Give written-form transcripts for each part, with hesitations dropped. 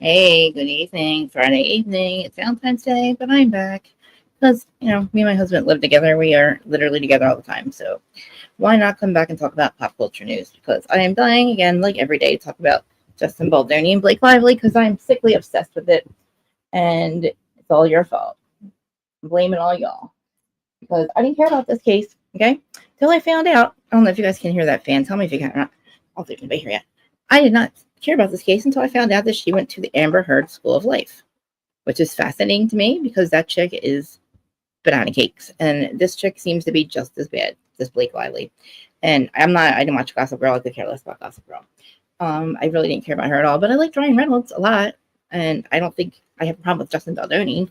Hey, good evening. Friday evening. It's Valentine's Day, but I'm back because, me and my husband live together. We are literally together all the time. So why not come back and talk about pop culture news? Because I am dying again, like every day, to talk about Justin Baldoni and Blake Lively because I'm sickly obsessed with it. And it's all your fault. I'm blaming all y'all because I didn't care about this case, okay? Till I found out. I don't know if you guys can hear that fan. Tell me if you can or not. I don't think anybody here yet. I did not care about this case until I found out that she went to the Amber Heard School of Life, which is fascinating to me because that chick is banana cakes, and this chick seems to be just as bad, this Blake Lively. And I didn't watch Gossip Girl. I could care less about Gossip Girl. I really didn't care about her at all, but I like Ryan Reynolds a lot, and I don't think I have a problem with Justin Baldoni.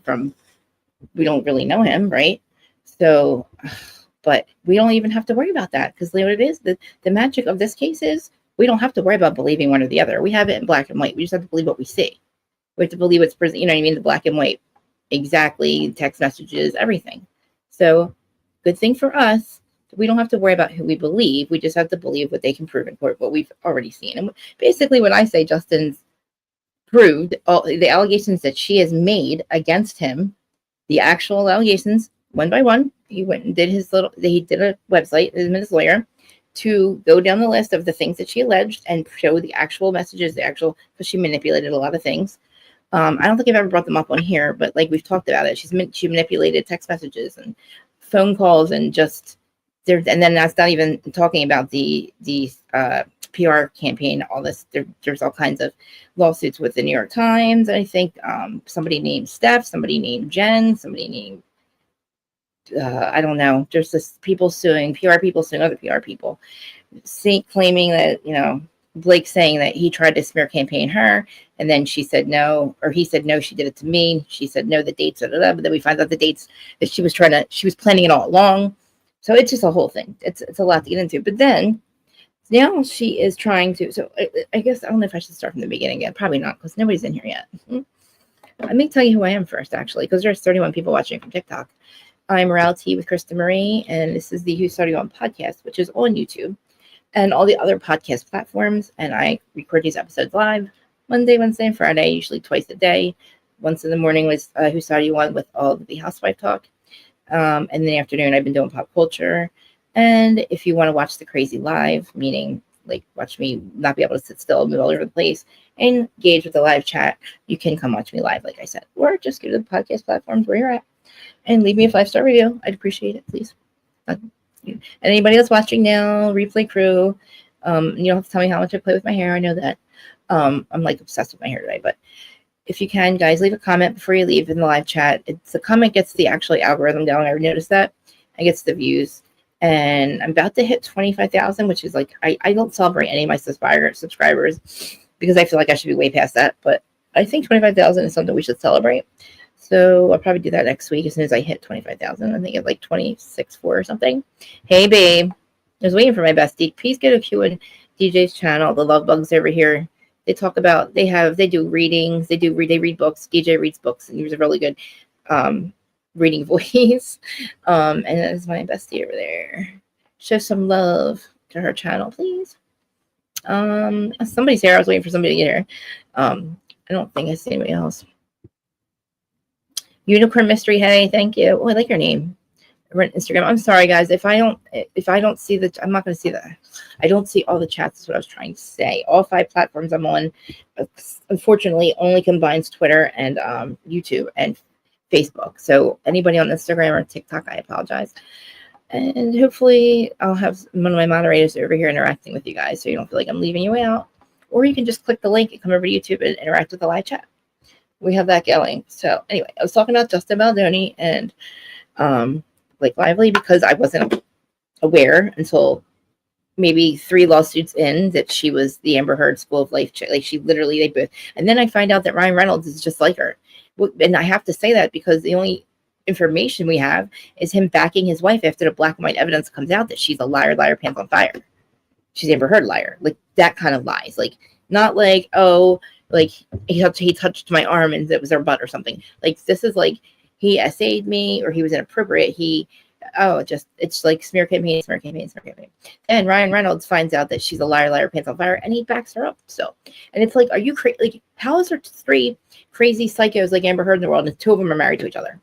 We don't really know him, right? So, but we don't even have to worry about that because what it is, the magic of this case is we don't have to worry about believing one or the other. We have it in black and white. We just have to believe what we see. We have to believe what's present. You know what I mean? The black and white, exactly. Text messages, everything. So, good thing for us. We don't have to worry about who we believe. We just have to believe what they can prove in court, what we've already seen. And basically, when I say Justin's proved all the allegations that she has made against him, the actual allegations, one by one, he went and did he did a website, him and his lawyer, to go down the list of the things that she alleged and show the actual messages, because she manipulated a lot of things. I don't think I've ever brought them up on here, but like we've talked about it, she manipulated text messages and phone calls and just there. And then that's not even talking about the PR campaign. All this, there's all kinds of lawsuits with the New York Times. I think somebody named Steph, somebody named Jen, somebody named I don't know. There's this people suing PR people suing other PR people, claiming that Blake saying that he tried to smear campaign her, and then she said no, or he said no, she did it to me. She said no, the dates, but then we find out the dates that she was planning it all along. So it's just a whole thing. It's a lot to get into. But then now she is trying to. So I guess I don't know if I should start from the beginning again. Probably not, because nobody's in here yet. Let me tell you who I am first, actually, because there's 31 people watching from TikTok. I'm Morality with Krista Marie, and this is the Who Started You On podcast, which is on YouTube and all the other podcast platforms. And I record these episodes live Monday, Wednesday, and Friday, usually twice a day. Once in the morning was Who Started You On with all the Housewife talk. And in the afternoon, I've been doing pop culture. And if you want to watch the crazy live, meaning like watch me not be able to sit still, move all over the place, and engage with the live chat, you can come watch me live, like I said, or just go to the podcast platforms where you're at and leave me a 5-star review. I'd appreciate it, please. And anybody that's watching now, replay crew, you don't have to tell me how much I play with my hair. I know that. I'm like obsessed with my hair today, but if you can, guys, leave a comment before you leave in the live chat. The comment gets the actual algorithm down. I noticed that. It gets the views. And I'm about to hit 25,000, which is like, I don't celebrate any of my subscribers because I feel like I should be way past that. But I think 25,000 is something we should celebrate. So I'll probably do that next week as soon as I hit 25,000. I think it's like 26.4 or something. Hey, babe. I was waiting for my bestie. Please go to Q and DJ's channel. The love bugs over here. They talk about, they do readings. They read books. DJ reads books and he's a really good reading voice. And that is my bestie over there. Show some love to her channel, please. Somebody's here. I was waiting for somebody to get here. I don't think I see anybody else. Unicorn Mystery, hey, thank you. Oh, I like your name. We're on Instagram. I'm sorry, guys. If I don't see I'm not going to see that. I don't see all the chats. Is what I was trying to say. All 5 platforms I'm on, unfortunately, only combines Twitter and YouTube and Facebook. So anybody on Instagram or TikTok, I apologize. And hopefully, I'll have one of my moderators over here interacting with you guys, so you don't feel like I'm leaving you out. Or you can just click the link and come over to YouTube and interact with the live chat. We have that going. So anyway, I was talking about Justin Baldoni and Blake Lively because I wasn't aware until maybe 3 lawsuits in that she was the Amber Heard School of Life chick. Like they both. And then I find out that Ryan Reynolds is just like her. And I have to say that because the only information we have is him backing his wife after the black and white evidence comes out that she's a liar, pants on fire. She's Amber Heard liar. Like that kind of lies. Like not like, oh, like he touched my arm and it was her butt or something. Like this is like he essayed me or he was inappropriate. He oh, just it's like smear campaign, smear campaign, smear campaign. And Ryan Reynolds finds out that she's a liar, liar, pants on fire, and he backs her up. So, and it's like, are you crazy? Like, how is there three crazy psychos like Amber Heard in the world, and two of them are married to each other?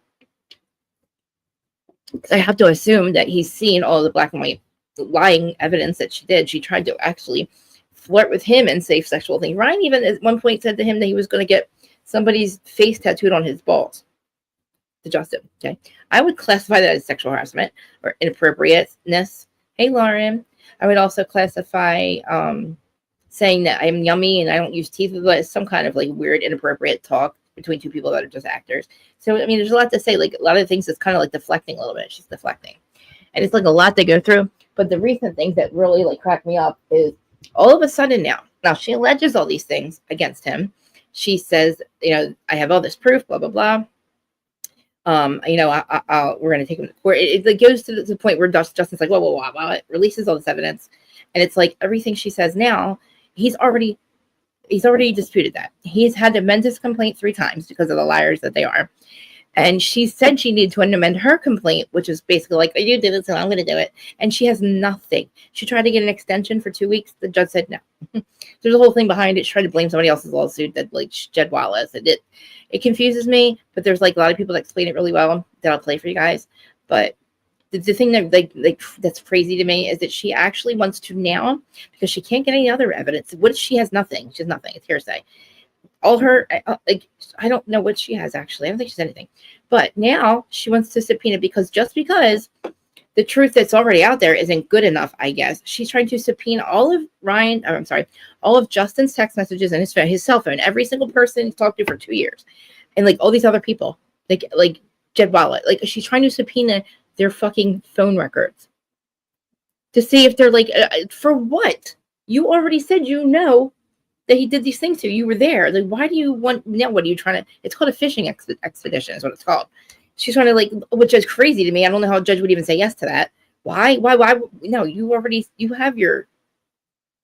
I have to assume that he's seen all the black and white lying evidence that she did. She tried to actually flirt with him and say sexual things. Ryan even at one point said to him that he was going to get somebody's face tattooed on his balls to Justin. Okay, I would classify that as sexual harassment or inappropriateness. Hey, Lauren. I would also classify saying that I'm yummy and I don't use teeth as some kind of like weird, inappropriate talk between two people that are just actors. So, I mean, there's a lot to say. Like, a lot of things is kind of like deflecting a little bit. She's deflecting. And it's like a lot to go through. But the recent things that really like crack me up is all of a sudden now she alleges all these things against him. She says, you know, I have all this proof, blah, blah, blah. You know, we're going to take him to court. It goes to the point where Justin's like, whoa. It releases all this evidence. And it's like everything she says now, he's already disputed that. He's had to amend his complaint 3 times because of the liars that they are. And she said she needed to amend her complaint, which is basically like, you did it, so I'm going to do it. And she has nothing. She tried to get an extension for 2 weeks. The judge said no. There's a whole thing behind it. She tried to blame somebody else's lawsuit that like Jed Wallace. It confuses me, but there's like a lot of people that explain it really well that I'll play for you guys. But the thing that like that's crazy to me is that she actually wants to now, because she can't get any other evidence. What if she has nothing? She has nothing. It's hearsay. All her, like, I don't know what she has actually. I don't think she's anything. But now she wants to subpoena because the truth that's already out there isn't good enough, I guess. She's trying to subpoena all of Justin's text messages and his cell phone, every single person he's talked to for 2 years. And like all these other people, like Jed Wallace, like she's trying to subpoena their fucking phone records to see if they're like, for what? You already said you know that he did these things to you. You were there. Like, why do you want, now what are you trying to, it's called a fishing expedition is what it's called. She's trying to like, which is crazy to me. I don't know how a judge would even say yes to that. Why? No, you have your,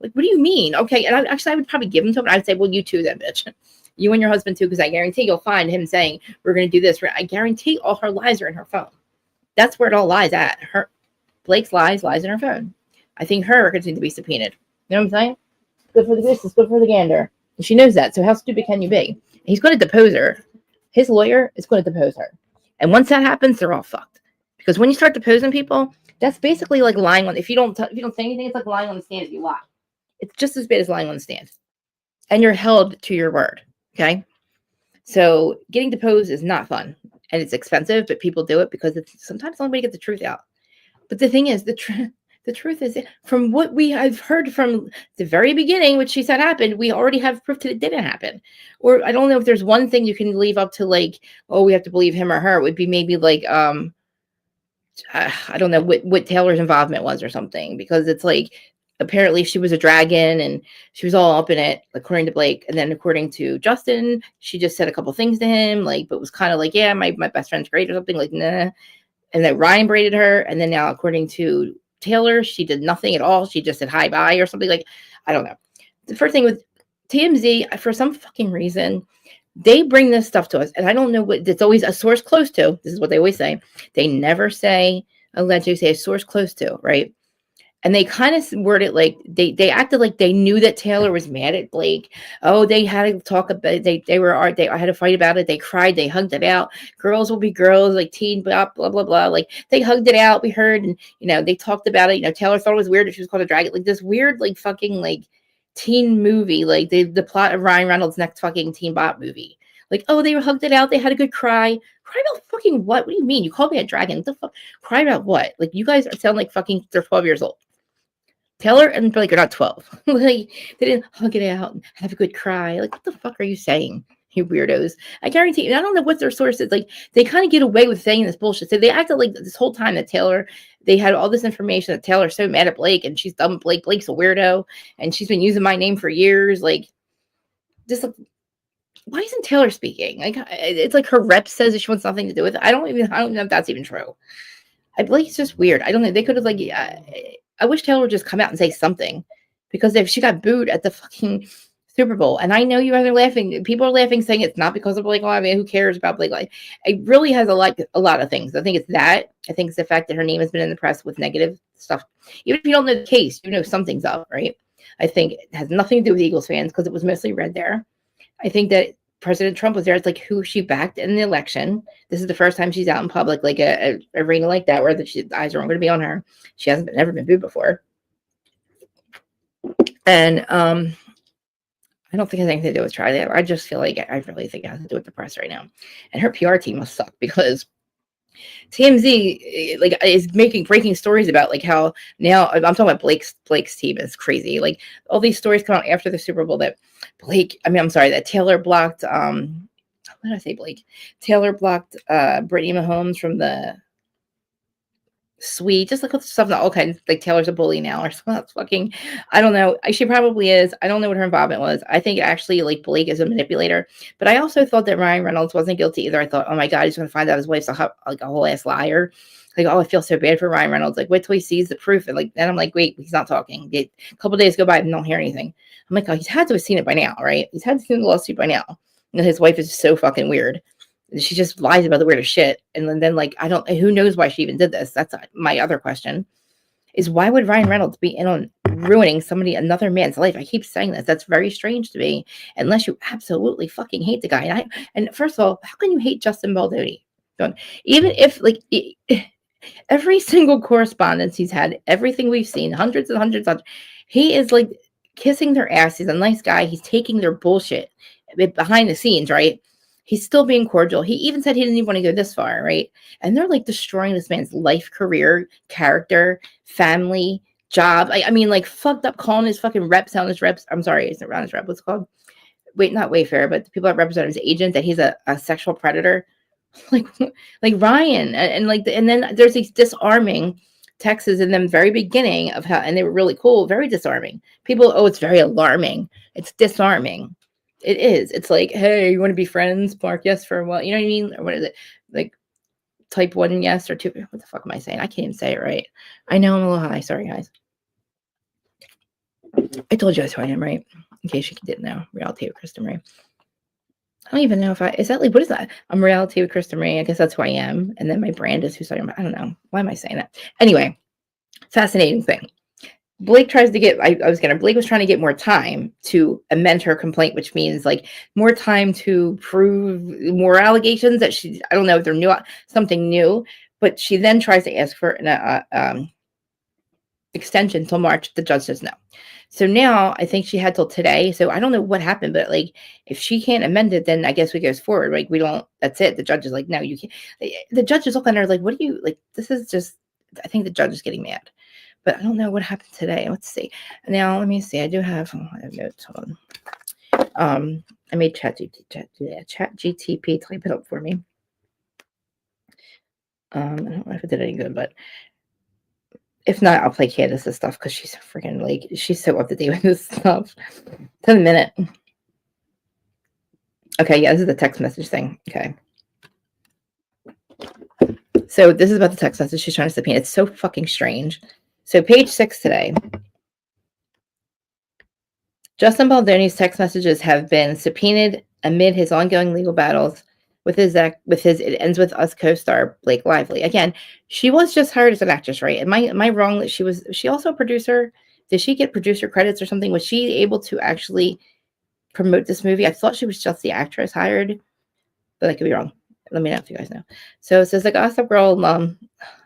like, what do you mean? Okay. And I would probably give him to him. I'd say, well, you too then, bitch. You and your husband too, because I guarantee you'll find him saying, we're going to do this. I guarantee all her lies are in her phone. That's where it all lies at. Blake's lies in her phone. I think her records need to be subpoenaed. You know what I'm saying? Good for the goose is good for the gander. And she knows that. So how stupid can you be? He's going to depose her. His lawyer is going to depose her. And once that happens, they're all fucked. Because when you start deposing people, that's basically like lying on. If you don't say anything, it's like lying on the stand if you lie. It's just as bad as lying on the stand. And you're held to your word. Okay. So getting deposed is not fun. And it's expensive, but people do it because sometimes nobody gets the truth out. But the thing is, the truth is, from what I've heard from the very beginning, which she said happened, we already have proof that it didn't happen. Or I don't know if there's one thing you can leave up to like, oh, we have to believe him or her. It would be maybe like, I don't know what Taylor's involvement was or something, because it's like, apparently she was a dragon and she was all up in it, according to Blake. And then according to Justin, she just said a couple things to him, like, but was kind of like, yeah, my best friend's great or something, like, nah. And then Ryan braided her. And then now, according to Taylor, she did nothing at all. She just said hi, bye, or something, like, I don't know. The first thing with TMZ, for some fucking reason, they bring this stuff to us. And I don't know what, it's always a source close to. This is what they always say. They never say allegedly, say a source close to, right? And they kind of word it like they acted like they knew that Taylor was mad at Blake. Oh, they had to talk about they had to fight about it. They cried, they hugged it out. Girls will be girls, like teen blah blah blah blah. Like they hugged it out. We heard, and they talked about it. Taylor thought it was weird that she was called a dragon. Like this weird, like fucking like teen movie, like the plot of Ryan Reynolds' next fucking teen bot movie. Like, oh, they hugged it out. They had a good cry. Cry about fucking what? What do you mean? You called me a dragon? What the fuck? Cry about what? Like you guys sound like fucking they're 12 years old. Taylor and Blake are not 12. Like, they didn't hug it out and have a good cry. Like, what the fuck are you saying, you weirdos? I guarantee you, I don't know what their source is. Like, they kind of get away with saying this bullshit. So they acted like this whole time that they had all this information that Taylor's so mad at Blake and she's done with Blake. Blake's a weirdo and she's been using my name for years. Like, just like, why isn't Taylor speaking? Like, it's like her rep says that she wants nothing to do with it. I don't know if that's even true. Blake's just weird. I don't know. They could have, like, I wish Taylor would just come out and say something, because if she got booed at the fucking Super Bowl. And I know you guys are laughing. People are laughing, saying it's not because of Blake Lively. Who cares about Blake Lively? It really has a lot of things. I think it's that. I think it's the fact that her name has been in the press with negative stuff. Even if you don't know the case, you know something's up, right? I think it has nothing to do with Eagles fans because it was mostly red there. I think that President Trump was there. It's like who she backed in the election. This is the first time she's out in public, like a arena like that, where the eyes are going to be on her. She hasn't ever been booed before. And I don't think it has anything to do with Charlie. I just feel like I really think it has to do with the press right now. And her PR team must suck because TMZ like is breaking stories about like how now I'm talking about Blake's team is crazy. Like all these stories come out after the Super Bowl that that Taylor blocked what did I say, Blake? Taylor blocked Brittany Mahomes from the suite, just like stuff that all kinds, like Taylor's a bully now or something. That's fucking, I don't know. She probably is. I don't know what her involvement was. I think actually like Blake is a manipulator, but I also thought that Ryan Reynolds wasn't guilty either. I thought, oh my God, he's going to find out his wife's like a whole ass liar. Like, oh, I feel so bad for Ryan Reynolds. Like, wait till he sees the proof. And like, then I'm like, wait, he's not talking. A couple days go by and don't hear anything. I'm like, oh, he's had to have seen it by now, right? He's had to see the lawsuit by now. And his wife is so fucking weird. She just lies about the weirdest shit. And then like, who knows why she even did this? That's my other question is why would Ryan Reynolds be in on ruining another man's life? I keep saying this. That's very strange to me, unless you absolutely fucking hate the guy. And first of all, how can you hate Justin Baldoni? Even if like every single correspondence he's had, everything we've seen, hundreds and hundreds of, he is like kissing their ass. He's a nice guy. He's taking their bullshit behind the scenes, right? He's still being cordial. He even said he didn't even want to go this far, right? And they're like destroying this man's life, career, character, family, job. I mean, like fucked up, calling his fucking reps on his reps. I'm sorry, it's not around his rep. What's it called? Wait, not Wayfair, but the people that represent his agent, that he's a sexual predator. Like Ryan, and then there's these disarming texts in the very beginning of how, and they were really cool, very disarming. People, oh, it's very alarming. It's disarming. It is. It's like, hey, you want to be friends? Mark yes for what? You know what I mean? Or what is it? Like type 1 yes or 2. What the fuck am I saying? I can't even say it right. I know I'm a little high. Sorry, guys. I told you that's who I am, right? In case you didn't know. Reality with Kristen Ray. I don't even know if is that like, what is that? I'm Reality with Kristen Ray. I guess that's who I am. And then my brand is who's I am. I don't know. Why am I saying that? Anyway, fascinating thing. Blake tries to get, Blake was trying to get more time to amend her complaint, which means like more time to prove more allegations that I don't know if they're new, something new, but she then tries to ask for an extension until March. The judge says no. So now I think she had till today. So I don't know what happened, but like if she can't amend it, then I guess we goes forward. Like that's it. The judge is like, no, you can't. The judge is looking at her like, what do you like? This is just, I think the judge is getting mad. But I don't know what happened today. Let's see. Now, let me see. I have notes. Hold on. I made ChatGTP type it up for me. I don't know if it did any good, but if not, I'll play Candace's stuff because she's freaking like, she's so up to date with this stuff. To the minute. Okay, yeah, this is the text message thing. Okay. So this is about the text message she's trying to subpoena. It's so fucking strange. So page 6 today. Justin Baldoni's text messages have been subpoenaed amid his ongoing legal battles with his it ends with us co-star Blake Lively. Again, she was just hired as an actress, right? Am I wrong that she also a producer? Did she get producer credits or something? Was she able to actually promote this movie? I thought she was just the actress hired, but I could be wrong. Let me know if you guys know. So it says the Gossip Girl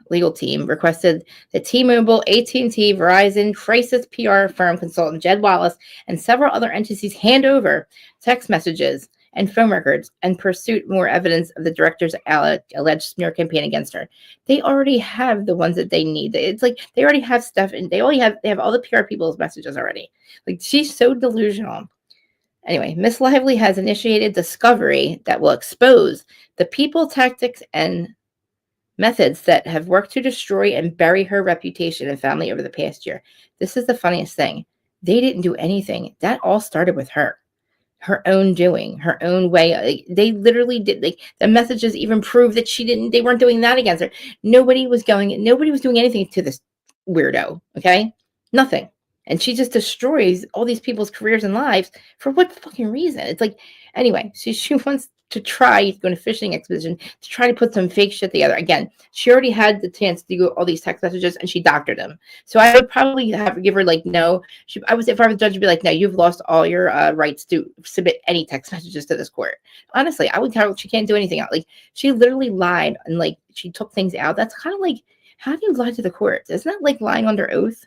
legal team requested that T-Mobile, AT&T, Verizon, crisis PR firm consultant Jed Wallace, and several other entities hand over text messages and phone records and pursue more evidence of the director's alleged smear campaign against her. They already have the ones that they need. It's like they already have stuff, and they have all the PR people's messages already. Like she's so delusional. Anyway, Miss Lively has initiated discovery that will expose the people, tactics, and methods that have worked to destroy and bury her reputation and family over the past year. This is the funniest thing. They didn't do anything. That all started with her own doing, her own way. Like, they literally did. Like the messages even prove that they weren't doing that against her. Nobody was doing anything to this weirdo. Okay. Nothing. And she just destroys all these people's careers and lives for what fucking reason? It's like, anyway, she wants to try going to fishing expedition to try to put some fake shit together. Again, she already had the chance to do all these text messages and she doctored them. So I would probably have to give her like no. I would say if I was the judge, would be like, no, you've lost all your rights to submit any text messages to this court. Honestly, I would tell her she can't do anything else. Like she literally lied and like she took things out. That's kind of like, how do you lie to the court? Isn't that like lying under oath?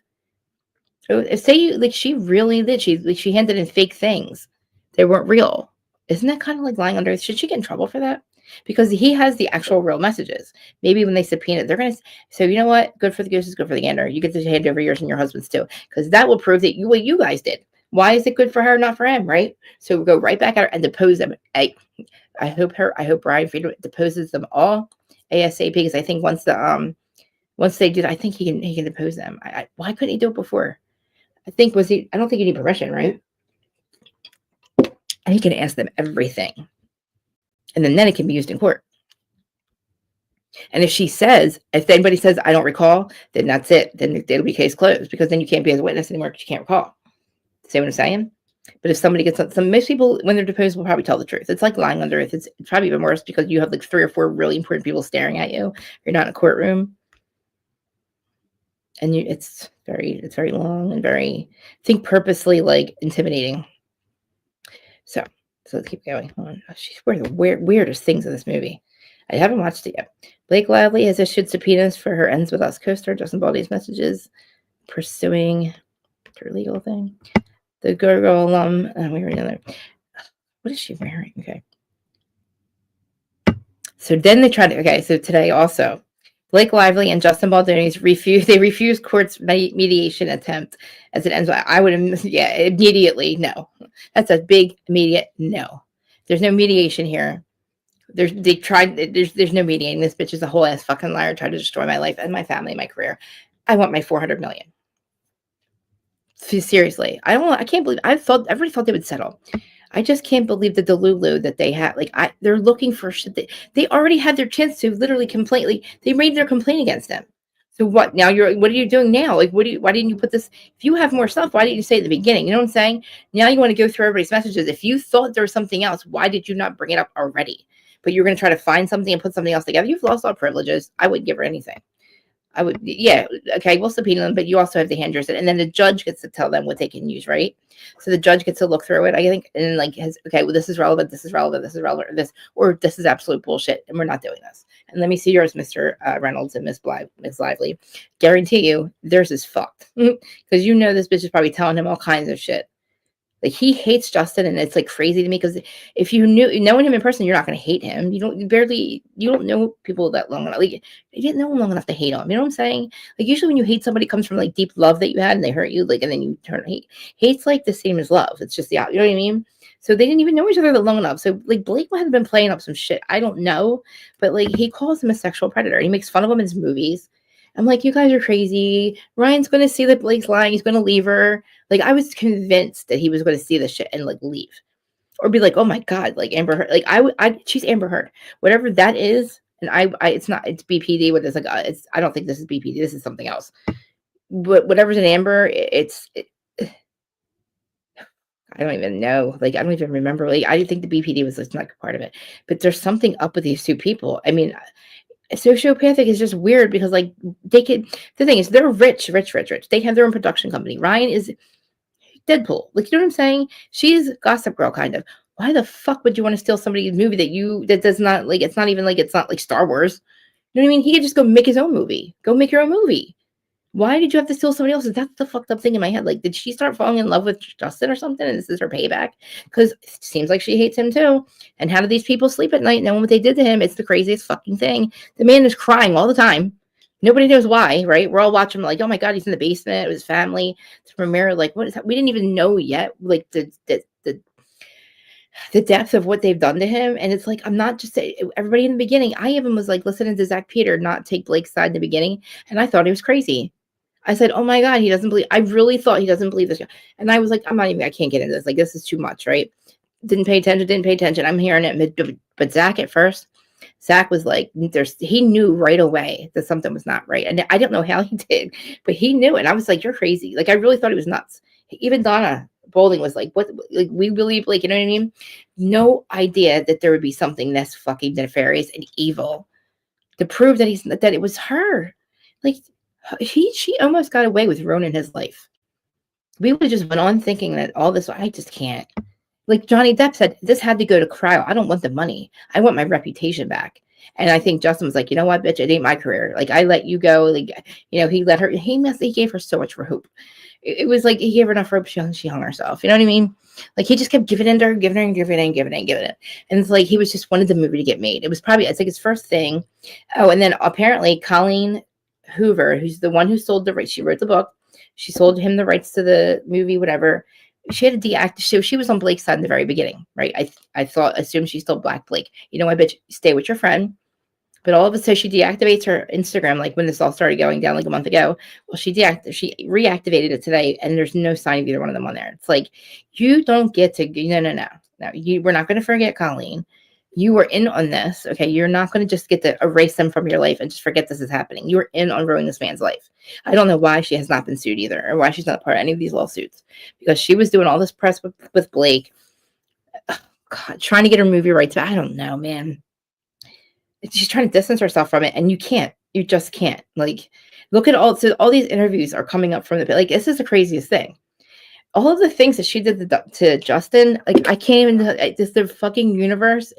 Say you like she really did. She handed in fake things. They weren't real. Isn't that kind of like lying under oath? Should she get in trouble for that? Because he has the actual real messages. Maybe when they subpoena it, they're gonna. So you know what? Good for the goose is good for the gander. You get to hand over yours and your husband's too, because that will prove that what you guys did. Why is it good for her, not for him? Right? So we'll go right back at her and depose them. I hope Brian Friedman deposes them all ASAP, because I think once they did, I think he can depose them. Why couldn't he do it before? I don't think you need permission, right? And he can ask them everything. And then it can be used in court. And if anybody says, I don't recall, then that's it. Then it'll be case closed, because then you can't be as a witness anymore because you can't recall. See what I'm saying? But if somebody gets most people, when they're deposed, will probably tell the truth. It's like lying under oath. It's probably even worse because you have like 3 or 4 really important people staring at you. You're not in a courtroom. And it's very long and very, I think, purposely like intimidating. So let's keep going. She's one of the weirdest things in this movie. I haven't watched it yet. Blake Lively has issued subpoenas for her Ends With Us co-star Justin Baldy's messages, pursuing her legal thing. The Girl alum. We were another. What is she wearing? Okay. So then they tried to. Okay. So today also, Blake Lively and Justin Baldoni's refuse court's mediation attempt as it ends. I would, immediately no. That's a big immediate no. There's no mediation here. There's no mediating. This bitch is a whole ass fucking liar, tried to destroy my life and my family, my career. I want my $400 million. Seriously, I can't believe. Everybody thought they would settle. I just can't believe the delulu that they had. They're looking for shit. They already had their chance to literally complain. They made their complaint against them. So what? Now what are you doing now? Why didn't you put this? If you have more stuff, why didn't you say at the beginning? You know what I'm saying? Now you want to go through everybody's messages. If you thought there was something else, why did you not bring it up already? But you're going to try to find something and put something else together. You've lost all privileges. I wouldn't give her anything. I would, okay, we'll subpoena them, but you also have the hand yours, and then the judge gets to tell them what they can use, right? So the judge gets to look through it, I think, and well, this is relevant, this is or this is absolute bullshit, and we're not doing this. And let me see yours, Mr. Reynolds and Miss Lively. Guarantee you, theirs is fucked, because this bitch is probably telling him all kinds of shit. Like, he hates Justin, and it's like crazy to me, because if knowing him in person, you're not going to hate him. You don't know people that long enough. Like, you didn't know him long enough to hate him. You know what I'm saying? Like, usually when you hate somebody, it comes from like deep love that you had and they hurt you, like, and then you turn hate. Hate's like the same as love. It's just you know what I mean? So they didn't even know each other that long enough. So like Blake might have been playing up some shit. I don't know, but like he calls him a sexual predator. He makes fun of him in his movies. I'm like, you guys are crazy. Ryan's going to see that Blake's lying. He's going to leave her. Like, I was convinced that he was going to see this shit and like leave, or be like, oh my God, like Amber Heard. Like she's Amber Heard, whatever that is. And it's BPD. What is I don't think this is BPD. This is something else. But whatever's in Amber, I don't even know. Like, I don't even remember. Like, I think the BPD was not part of it, but there's something up with these two people. I mean, sociopathic is just weird, because like the thing is, they're rich. They have their own production company. Ryan is Deadpool. Like, you know what I'm saying? She's Gossip Girl, kind of. Why the fuck would you want to steal somebody's movie that does not, like, it's not even like, it's not like Star Wars. You know what I mean? He could just go make his own movie. Go make your own movie. Why did you have to steal somebody else's? That's the fucked up thing in my head. Like, did she start falling in love with Justin or something, and this is her payback? Because it seems like she hates him too. And how do these people sleep at night knowing what they did to him? It's the craziest fucking thing. The man is crying all the time. Nobody knows why, right? We're all watching like, oh my God, he's in the basement with his family. It's premiere. Like, what is that? We didn't even know yet, like, the depth of what they've done to him. And it's like, I'm not just everybody in the beginning. I even was like listening to Zach Peter not take Blake's side in the beginning, and I thought he was crazy. I said, oh my God, he doesn't believe. I really thought he doesn't believe this. And I was like, I can't get into this. Like, this is too much, right? Didn't pay attention. I'm hearing it. But Zach at first, Zach was like, he knew right away that something was not right. And I don't know how he did, but he knew it. And I was like, you're crazy. Like, I really thought he was nuts. Even Donna Bowling was like, what? Like, we believe, like, you know what I mean? No idea that there would be something this fucking nefarious and evil to prove that it was her. Like, she almost got away with ruining his life. We would have just went on thinking that all this, I just can't. Like Johnny Depp said, this had to go to trial. I don't want the money. I want my reputation back. And I think Justin was like, you know what, bitch, it ain't my career. Like, I let you go. Like, you know, he gave her so much hope. It was like he gave her enough rope, she hung herself. You know what I mean? Like, he just kept giving it to her, giving it. And it's like he was just wanted the movie to get made. It was probably, it's like his first thing. Oh, and then apparently Colleen Hoover, who's the one who sold the rights, she wrote the book. She sold him the rights to the movie, whatever. She had to deactivate. So she was on Blake's side in the very beginning, right? Assumed she still blacked Blake. You know what, bitch? Stay with your friend. But all of a sudden, she deactivates her Instagram, like when this all started going down like a month ago. Well, she reactivated it today, and there's no sign of either one of them on there. It's like, you don't get to, no. We're not going to forget Colleen. You were in on this, okay? You're not going to just get to erase them from your life and just forget this is happening. You were in on ruining this man's life. I don't know why she has not been sued either, or why she's not part of any of these lawsuits, because she was doing all this press with Blake, God, trying to get her movie rights. I don't know, man. She's trying to distance herself from it, and you can't. You just can't. Like, look at all these interviews are coming up from the, like, this is the craziest thing. All of the things that she did to Justin, like, I can't even, the fucking universe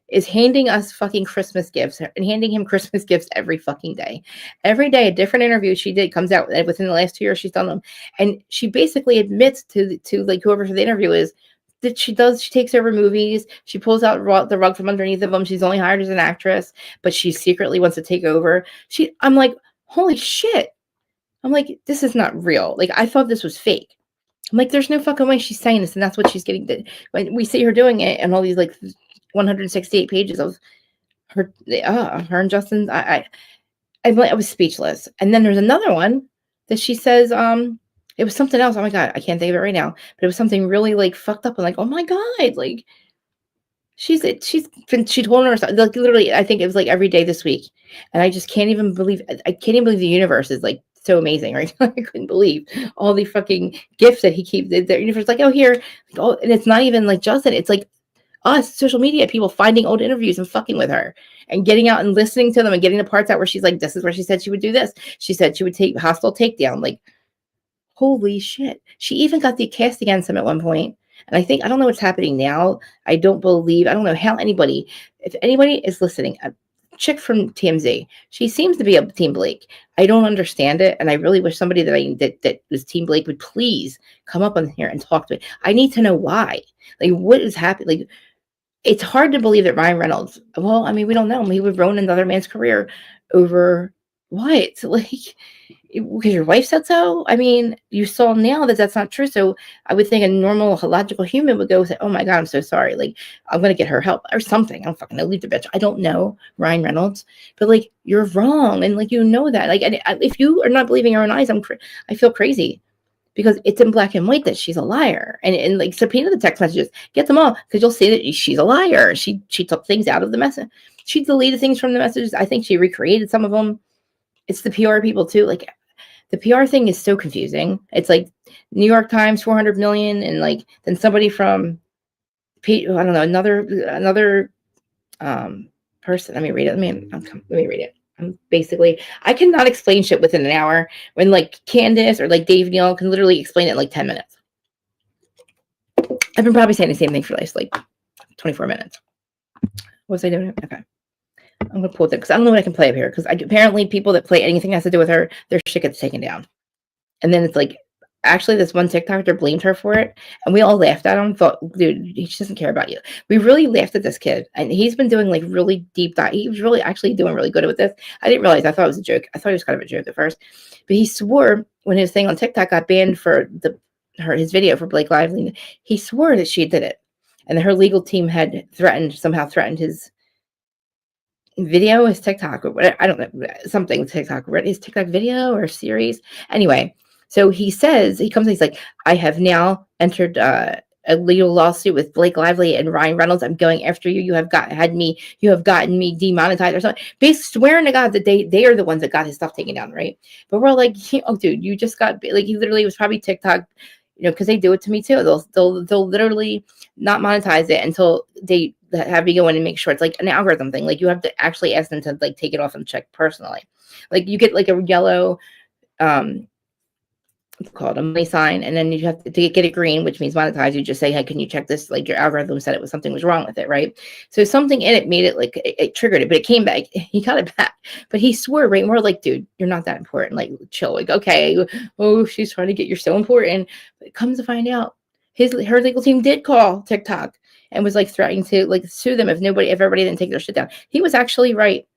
is handing us fucking Christmas gifts and handing him Christmas gifts every fucking day. Every day, a different interview she did comes out within the last 2 years she's done them. And she basically admits to like whoever the interview is, that she takes over movies. She pulls out the rug from underneath of them. She's only hired as an actress, but she secretly wants to take over. I'm like, holy shit. I'm like, this is not real. Like, I thought this was fake. I'm like, there's no fucking way she's saying this, and that's what she's getting. When we see her doing it, and all these like 168 pages of her and Justin's, I was speechless. And then there's another one that she says, it was something else. Oh my God, I can't think of it right now. But it was something really like fucked up. And like, oh my God, like she told her, like, literally, I think it was like every day this week. And I just can't even believe the universe is like so amazing, right? I couldn't believe all the fucking gifts that he keeps. The universe like, oh, here, like, oh, and it's not even like Justin. It's like us, social media people, finding old interviews and fucking with her and getting out and listening to them and getting the parts out where she's like, this is where she said she would do this. She said she would take hostile takedown. Like, holy shit. She even got the cast against him at one point. And I don't know what's happening now. I don't know how if anybody is listening, a chick from TMZ, she seems to be a Team Blake. I don't understand it. And I really wish somebody that was Team Blake would please come up on here and talk to me. I need to know why. Like, what is happening? Like, it's hard to believe that Ryan Reynolds, well, I mean, we don't know him. He would ruin another man's career over what? Like, because your wife said so? I mean, you saw now that that's not true. So I would think a normal, logical human would go say, oh my God, I'm so sorry. Like, I'm going to get her help or something. I don't fucking know. Leave the bitch. I don't know Ryan Reynolds, but like, you're wrong. And like, you know that. Like, if you are not believing your own eyes, I feel crazy. Because it's in black and white that she's a liar. And like, subpoena the text messages, get them all, because you'll see that she's a liar. She took things out of the message. She deleted things from the messages. I think she recreated some of them. It's the PR people too. Like, the PR thing is so confusing. It's like New York Times, 400 million. And like, then somebody from, I don't know, another person. Let me read it. Let me read it. I cannot explain shit within an hour when like Candace or like Dave Neal can literally explain it in like 10 minutes. I've been probably saying the same thing for like 24 minutes. What was I doing? Okay. I'm going to pull it because I don't know what I can play up here, because apparently people that play anything that has to do with her, their shit gets taken down. And then it's like, actually, this one TikToker blamed her for it, and we all laughed at him. Thought, dude, he just doesn't care about you. We really laughed at this kid, and he's been doing like really deep dive. He was really actually doing really good with this. I didn't realize. I thought it was a joke. I thought it was kind of a joke at first, but he swore when his thing on TikTok got banned for his video for Blake Lively, he swore that she did it, and that her legal team had somehow threatened his video, his TikTok, or whatever. I don't know, something TikTok, his TikTok video or series. Anyway. So he says, he comes and he's like, I have now entered a legal lawsuit with Blake Lively and Ryan Reynolds. I'm going after you. You have gotten me demonetized or something. Basically swearing to God that they are the ones that got his stuff taken down, right? But we're like, oh, dude, you just got like he literally was probably TikTok, because they do it to me too. They'll literally not monetize it until they have you go in and make sure it's like an algorithm thing. Like you have to actually ask them to like take it off and check personally. Like you get like a yellow it's called a money sign, and then you have to get it green, which means monetize. You just say, hey, can you check this? Like your algorithm said it was something was wrong with it, right? So something in it made it like it triggered it, but it came back. He got it back, but he swore, right? And we're like, dude, you're not that important. Like chill. Like okay, oh, she's trying to get you're so important. But it comes to find out, her legal team did call TikTok and was like threatening to like sue them if everybody didn't take their shit down. He was actually right.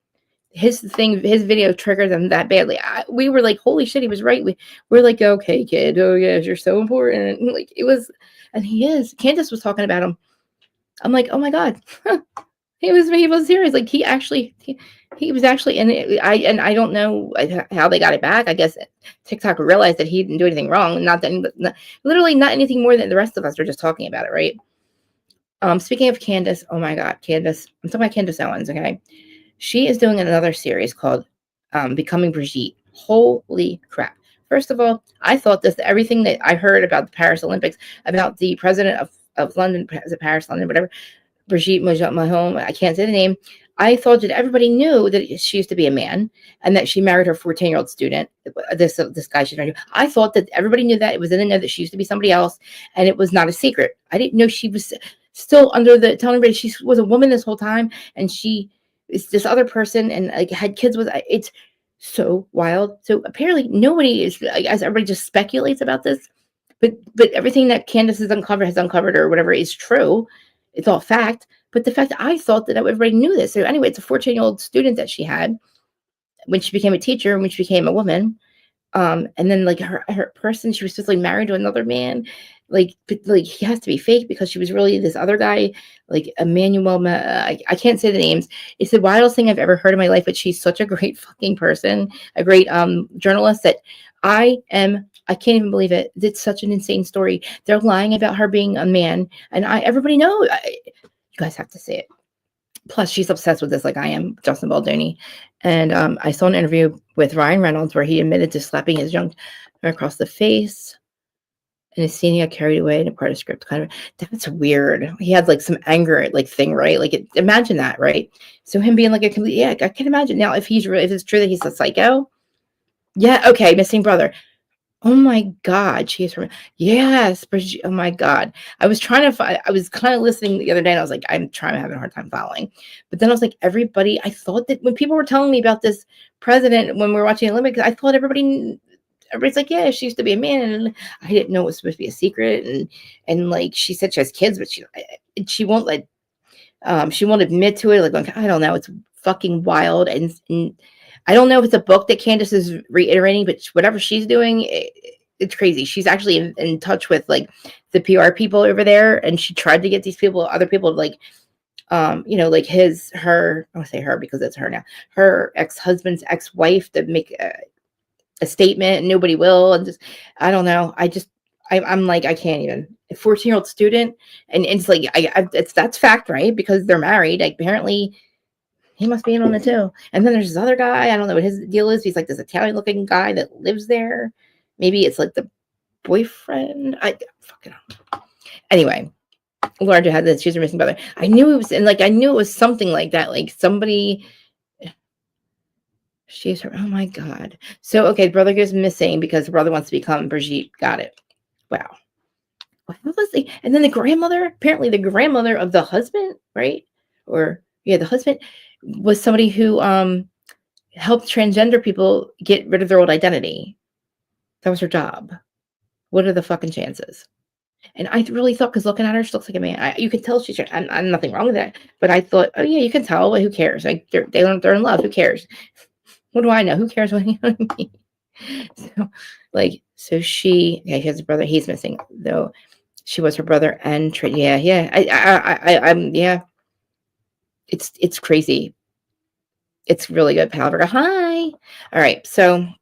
His video triggered them that badly. We were like, holy shit, he was right. We're like, okay, kid. Oh, yes, you're so important. And like, it was, and he is. Candace was talking about him. I'm like, oh my God. he was serious. Like, he was actually, and I don't know how they got it back. I guess TikTok realized that he didn't do anything wrong. Literally not anything more than the rest of us are just talking about it, right? Speaking of Candace, oh my God, Candace. I'm talking about Candace Owens, okay? She is doing another series called Becoming Brigitte. Holy crap. First of all, I thought everything that I heard about the Paris Olympics, about the president of London, Paris, London, whatever, Brigitte Mahon, I can't say the name. I thought that everybody knew that she used to be a man and that she married her 14-year-old student. This guy she's married to. I thought that everybody knew that. It was in the know that she used to be somebody else, and it was not a secret. I didn't know she was still under telling everybody she was a woman this whole time, and she is this other person and like had kids with. It's so wild. So apparently nobody is, as everybody just speculates about this, but everything that Candace has uncovered or whatever is true. It's all fact. But the fact that I thought that everybody knew this. So anyway, it's a 14-year-old student that she had when she became a teacher and when she became a woman. And then like her person, she was just like married to another man. Like he has to be fake because she was really this other guy, like Emmanuel. I can't say the names. It's the wildest thing I've ever heard in my life. But she's such a great fucking person, a great journalist that I can't even believe it. It's such an insane story. They're lying about her being a man, and everybody knows. You guys have to see it. Plus, she's obsessed with this, like I am, Justin Baldoni. And I saw an interview with Ryan Reynolds where he admitted to slapping his young across the face. And his scene got carried away in a part of script. Kind of, that's weird. He had like some anger, like thing, right? Like, imagine that, right? So him being like a complete, yeah, I can imagine now if it's true that he's a psycho. Yeah, okay, missing brother. Oh my God, she is from, yes, Brigitte, oh my God. I was kind of listening the other day and I was like, having a hard time following. But then I was like, I thought that when people were telling me about this president, when we were watching the Olympics, I thought everybody's like, yeah, she used to be a man. And I didn't know it was supposed to be a secret. And like, she said she has kids, but she won't she won't admit to it. Like, I don't know. It's fucking wild. And I don't know if it's a book that Candace is reiterating, but whatever she's doing, it's crazy. She's actually in touch with like the PR people over there, and she tried to get other people, like, like I want to say her because it's her now, her ex-husband's ex-wife to make a statement, and nobody will, and just I don't know. I'm like I can't even. A 14-year-old student, and it's like that's fact, right? Because they're married. Like, apparently. He must be in on it too. And then there's this other guy. I don't know what his deal is. He's like this Italian-looking guy that lives there. Maybe it's like the boyfriend. I fucking know. Anyway, Laura had this. She's a missing brother. I knew it was something like that. Like somebody. She's her. Oh my God. So okay, brother goes missing because the brother wants to become Brigitte. Got it. Wow. What was the? And then the grandmother. Apparently, the grandmother of the husband, right? Or yeah, the husband was somebody who helped transgender people get rid of their old identity. That was her job. What are the fucking chances? And I really thought, because looking at her, she looks like a man. You can tell she's. I'm nothing wrong with that. But I thought, oh yeah, you can tell. Who cares? Like they're in love. Who cares? What do I know? Who cares? What you know what I mean? So she has a brother. He's missing though. She was her brother and I'm yeah. It's crazy. It's really good, pal. Hi. All right. So, all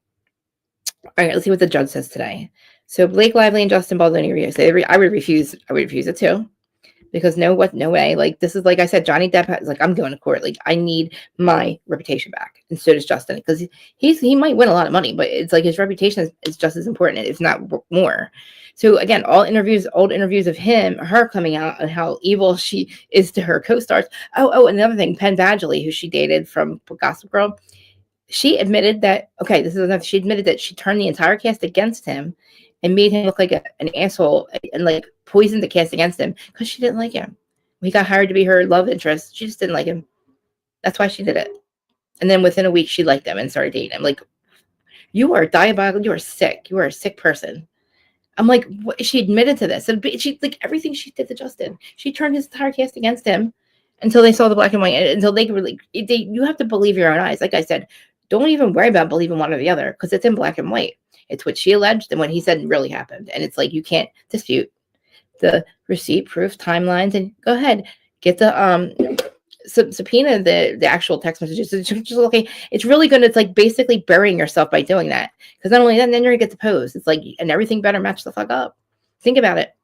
right. Let's see what the judge says today. So Blake Lively and Justin Baldoni I would refuse it too. Because no way. Like, this is, like I said, Johnny Depp is like, I'm going to court. Like, I need my reputation back. And so does Justin, because he might win a lot of money, but it's like his reputation is just as important, if not more. So again, old interviews of her coming out and how evil she is to her co-stars. Oh, another thing, Penn Badgley, who she dated from Gossip Girl, she admitted that, okay, this is enough. She admitted that she turned the entire cast against him and made him look like an asshole and like poisoned the cast against him because she didn't like him. He got hired to be her love interest. She just didn't like him. That's why she did it. And then within a week, she liked him and started dating him. Like, you are diabolical. You are sick. You are a sick person. I'm like, what? She admitted to this. And she, like, everything she did to Justin, she turned his entire cast against him until they saw the black and white. Until they were like, you have to believe your own eyes. Like I said, don't even worry about believing one or the other because it's in black and white. It's what she alleged and what he said really happened. And it's like, you can't dispute the receipt, proof, timelines, and go ahead, get the subpoena the actual text messages. It's just okay. It's really good. It's like basically burying yourself by doing that. Because not only that, then you're gonna get the post. It's like, and everything better match the fuck up. Think about it.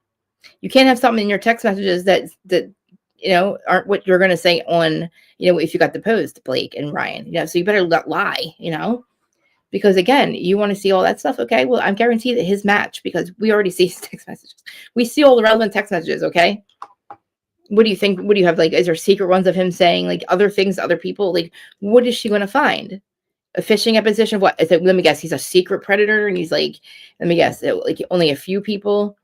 You can't have something in your text messages that aren't what you're gonna say on, if you got the post, Blake and Ryan. So you better not lie, because again, you want to see all that stuff. Okay, well, I'm guaranteed that his match, because we already see his text messages. We see all the relevant text messages. Okay. What do you think? What do you have? Like, is there secret ones of him saying like other things to other people? Like, what is she going to find? A fishing expedition? What is it? Let me guess. He's a secret predator, and he's like, let me guess. Like, only a few people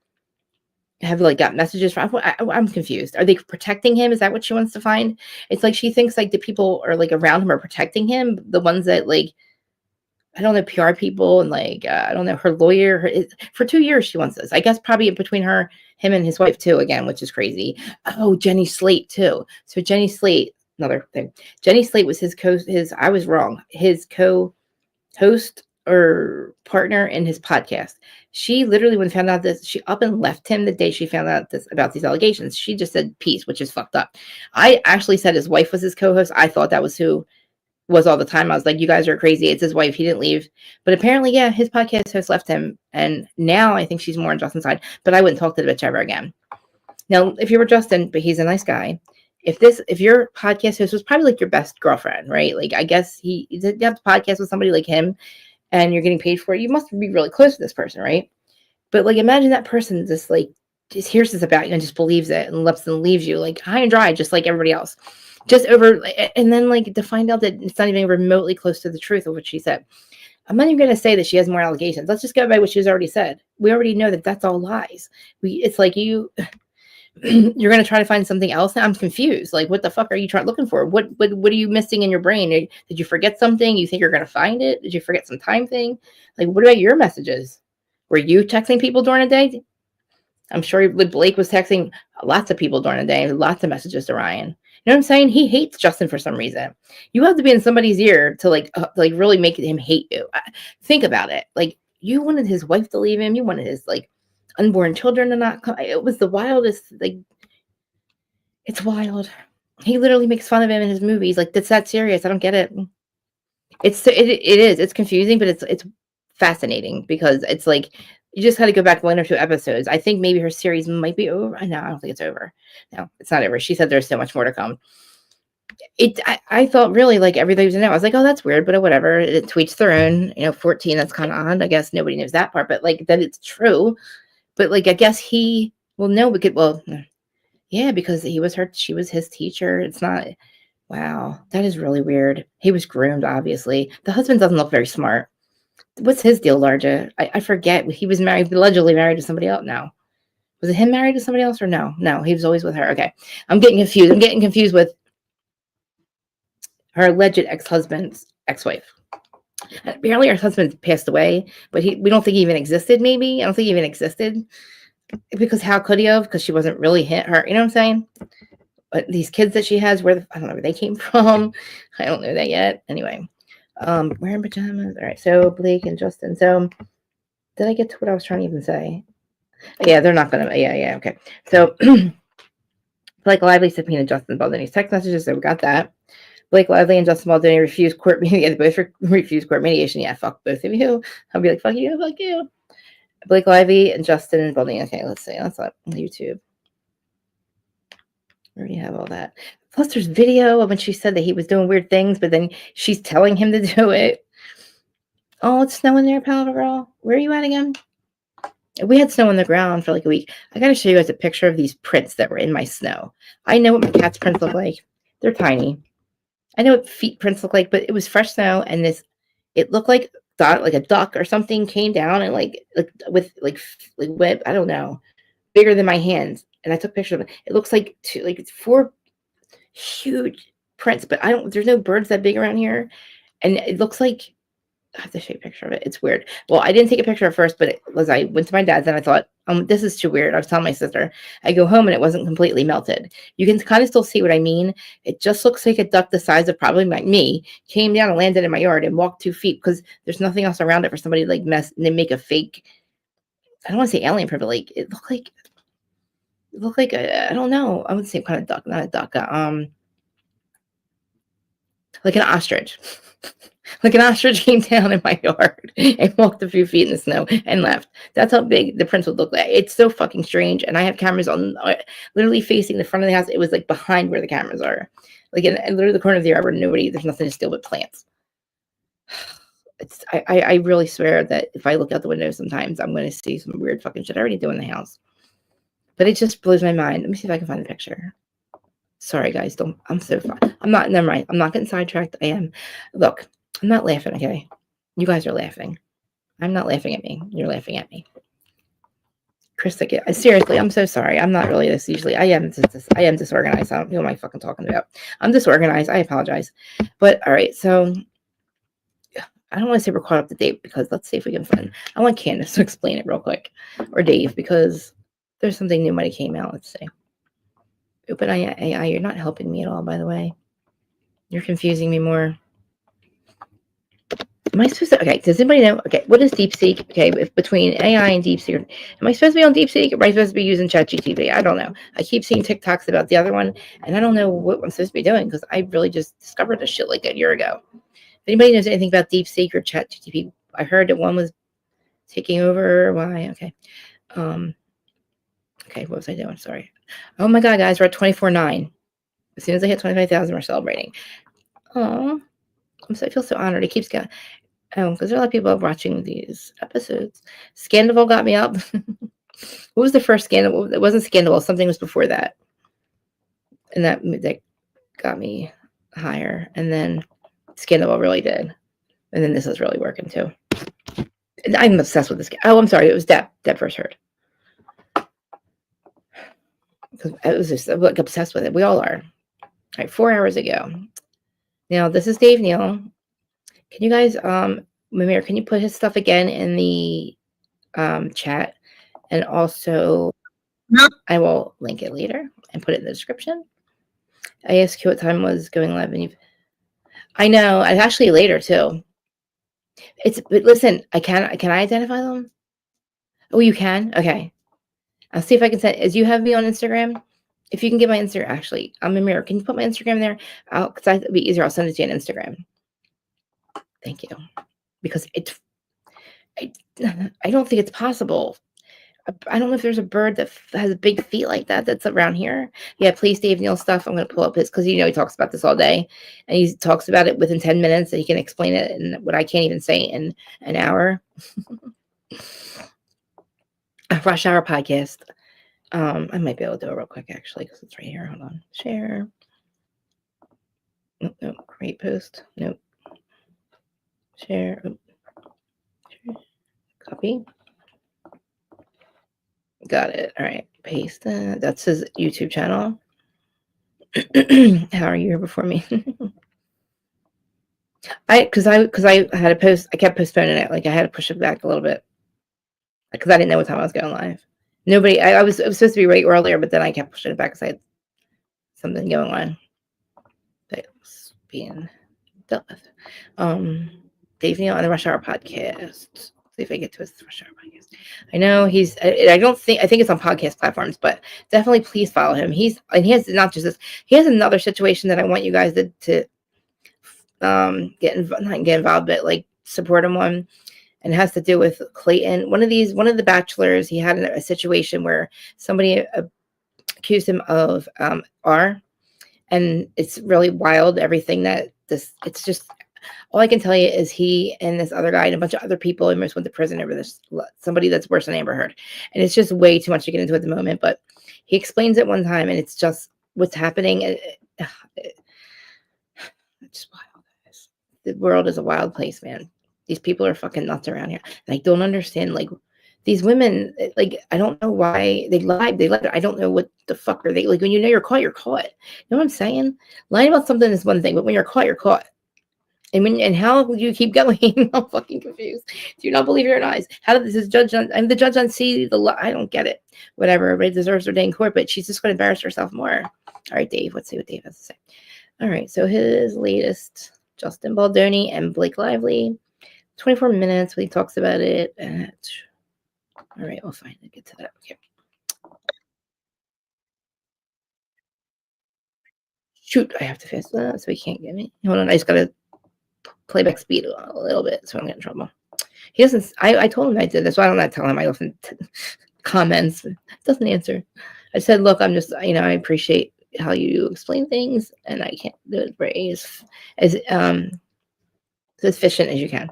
have like got messages from. I'm confused. Are they protecting him? Is that what she wants to find? It's like she thinks like the people are like around him are protecting him. The ones that like, I don't know, PR people and like, I don't know, her lawyer. For 2 years she wants this. I guess probably between him and his wife too, again, which is crazy. Oh, Jenny Slate too. So Jenny Slate, another thing. Jenny Slate was I was wrong. His co-host or partner in his podcast. She literally, when found out this, she up and left him the day she found out about these allegations. She just said peace, which is fucked up. I actually said his wife was his co-host. I thought that was who was all the time. I was like, you guys are crazy. It's his wife. He didn't leave. But apparently, yeah, his podcast host left him. And now I think she's more on Justin's side. But I wouldn't talk to the bitch ever again. Now, if you were Justin, but he's a nice guy. If your podcast host was probably like your best girlfriend, right? Like, I guess you have to podcast with somebody like him and you're getting paid for it. You must be really close to this person, right? But like, imagine that person just hears this about you and just believes it and leaves you like high and dry, just like everybody else. Just over, and then like to find out that it's not even remotely close to the truth of what she said. I'm not even going to say that she has more allegations. Let's just go by what she's already said. We already know that that's all lies. It's like you're going to try to find something else. I'm confused. Like, what the fuck are you looking for? What are you missing in your brain? Did you forget something? You think you're going to find it? Did you forget some time thing? Like, what about your messages? Were you texting people during the day? I'm sure Blake was texting lots of people during the day, lots of messages to Ryan. You know what I'm saying? He hates Justin for some reason. You have to be in somebody's ear to like really make him hate you. Think about it. Like, you wanted his wife to leave him. You wanted his like unborn children to not come. It was the wildest. Like, it's wild. He literally makes fun of him in his movies. Like, that's that serious. I don't get it. It is. It's confusing, but it's fascinating because it's like, you just had to go back 1 or 2 episodes. I think maybe her series might be over. No, I don't think it's over. No, it's not over. She said there's so much more to come. I thought really like everybody was in it. I was like, oh, that's weird, but whatever. It tweets their own, 14. That's kind of odd. I guess nobody knows that part, but like that it's true. But like, I guess he will know yeah, because she was his teacher. It's not, wow, that is really weird. He was groomed, obviously. The husband doesn't look very smart. What's his deal, Larja? I forget. He was allegedly married to somebody else now. Was it him married to somebody else or no? No, he was always with her. Okay. I'm getting confused. I'm getting confused with her alleged ex-husband's ex-wife. Apparently her husband passed away, but we don't think he even existed, maybe. I don't think he even existed. Because how could he have? Because she wasn't really her. You know what I'm saying? But these kids that she has, I don't know where they came from. I don't know that yet. Anyway. Wearing pajamas. All right. So Blake and Justin. So did I get to what I was trying to even say? Yeah, they're not gonna. Yeah. Okay. So Blake Lively subpoena Justin Baldoni's text messages. So we got that. Blake Lively and Justin Baldoni refused court mediation. Both refused court mediation. Yeah, fuck both of you. I'll be like, fuck you, fuck you. Blake Lively and Justin and Building. Okay, let's see. That's on YouTube. Where do you have all that? Plus, there's video of when she said that he was doing weird things, but then she's telling him to do it. Oh, it's snowing there, Powder Girl. Where are you at again? We had snow on the ground for like a week. I got to show you guys a picture of these prints that were in my snow. I know what my cat's prints look like. They're tiny. I know what feet prints look like, but it was fresh snow, and it looked like a duck or something came down and with web. I don't know, bigger than my hands. And I took pictures of it. It looks like it's 4 huge prints, but there's no birds that big around here, and it looks like. I have to show you a picture of it. It's weird. Well, I didn't take a picture at first, but I went to my dad's and I thought, this is too weird. I was telling my sister. I go home and it wasn't completely melted. You can kind of still see what I mean. It just looks like a duck the size of probably like me came down and landed in my yard and walked 2 feet because there's nothing else around it for somebody to like mess and then make a fake. I don't want to say alien print, but like it looked like I don't know. I wouldn't say kind of duck, not a duck. Like an ostrich. Like an ostrich came down in my yard and walked a few feet in the snow and left. That's how big the prints would look like. It's so fucking strange. And I have cameras on literally facing the front of the house. It was like behind where the cameras are. Like in literally the corner of the yard where there's nothing to steal but plants. I really swear that if I look out the window sometimes, I'm going to see some weird fucking shit I already do in the house. But it just blows my mind. Let me see if I can find the picture. Sorry, guys. I'm so far. Never mind. I'm not getting sidetracked. I am. Look, I'm not laughing, okay? You guys are laughing. I'm not laughing at me. You're laughing at me. Chris, seriously, I'm so sorry. I'm not really this usually. I am disorganized. I don't know what I'm fucking talking about. I'm disorganized. I apologize. But, all right, so I don't want to say we're caught up to date because let's see if we can find. I want Candace to explain it real quick. Or Dave, because there's something new might have came out. Let's see. OpenAI, you're not helping me at all, by the way. You're confusing me more. Am I supposed to? Okay, does anybody know? Okay, what is DeepSeek? Okay, between AI and DeepSeek, am I supposed to be on DeepSeek? Or am I supposed to be using ChatGPT? I don't know. I keep seeing TikToks about the other one, and I don't know what I'm supposed to be doing because I really just discovered this shit like a year ago. If anybody knows anything about DeepSeek or ChatGPT, I heard that one was taking over. Why? Okay. Okay, what was I doing? Sorry. Oh my God, guys, we're at 24.9. As soon as I hit 25,000, we're celebrating. Oh, I feel so honored. It keeps going. Because there are a lot of people watching these episodes. Scandival got me up. What was the first Scandal? It wasn't Scandal. Something was before that. And that got me higher. And then Scandival really did. And then this is really working too. And I'm obsessed with this. Oh, I'm sorry. It was Deb. Deb first heard. Because I was just like obsessed with it. We all are. All right, 4 hours ago. Now, this is Dave Neal. Can you guys, Mimir, can you put his stuff again in the chat? And also, I will link it later and put it in the description. I asked you what time was going live, and I know, it's actually later too. But listen, can I identify them? Oh, you can? Okay. I'll see if I can send, as you have me on Instagram. If you can get my Instagram, actually, I'm Mimir. Can you put my Instagram there? Because it'd be easier. I'll send it to you on Instagram. Thank you. Because I don't think it's possible. I don't know if there's a bird that has big feet like that that's around here. Yeah, please, Dave Neal stuff. I'm going to pull up his because he talks about this all day, and he talks about it within 10 minutes, and he can explain it in what I can't even say in an hour. Rush Hour podcast. I might be able to do it real quick actually because it's right here. Hold on, share. Nope, create post. Nope. Share. Copy. Got it. All right. Paste that. That's his YouTube channel. How are you here before me? Because I had a post. I kept postponing it. Like I had to push it back a little bit because I didn't know what time I was going live. Nobody. It was supposed to be way earlier, but then I kept pushing it back because I had something going on. That was being dealt with. Dave Neal on the Rush Hour podcast. See if I get to his Rush Hour podcast. I know I think it's on podcast platforms, but definitely please follow him. He has not just this. He has another situation that I want you guys to not get involved, but like support him on. and it has to do with Clayton. One of the bachelors, he had a situation where somebody accused him of R, and it's really wild. Everything that it's just, all I can tell you is he and this other guy and a bunch of other people almost went to prison over this. Somebody that's worse than Amber Heard, and it's just way too much to get into at the moment. But he explains it one time, and it's just what's happening. It's just wild, guys. The world is a wild place, man. These people are fucking nuts around here, and I don't understand. Like, these women, like, I don't know why they lied. They lied. I don't know what the fuck are they like. When you know you're caught, you're caught. You know what I'm saying? Lying about something is one thing, but when you're caught, you're caught. And how will you keep going? I'm fucking confused. Do you not believe your own eyes? How did this judge on? I'm the judge on C. I don't get it. Whatever. Everybody deserves their day in court, but she's just going to embarrass herself more. All right, Dave. Let's see what Dave has to say. All right. So his latest: Justin Baldoni and Blake Lively. 24 minutes. When he talks about it. All right. We'll finally get to that. Okay. Shoot! I have to fast that, so he can't get me. Hold on. I just gotta playback speed a little bit, so I'm getting in trouble. He doesn't. I told him I did this, so I don't tell him. I often comments, doesn't answer. I said, look, I'm just, I appreciate how you explain things, and I can't do it very as efficient as you can.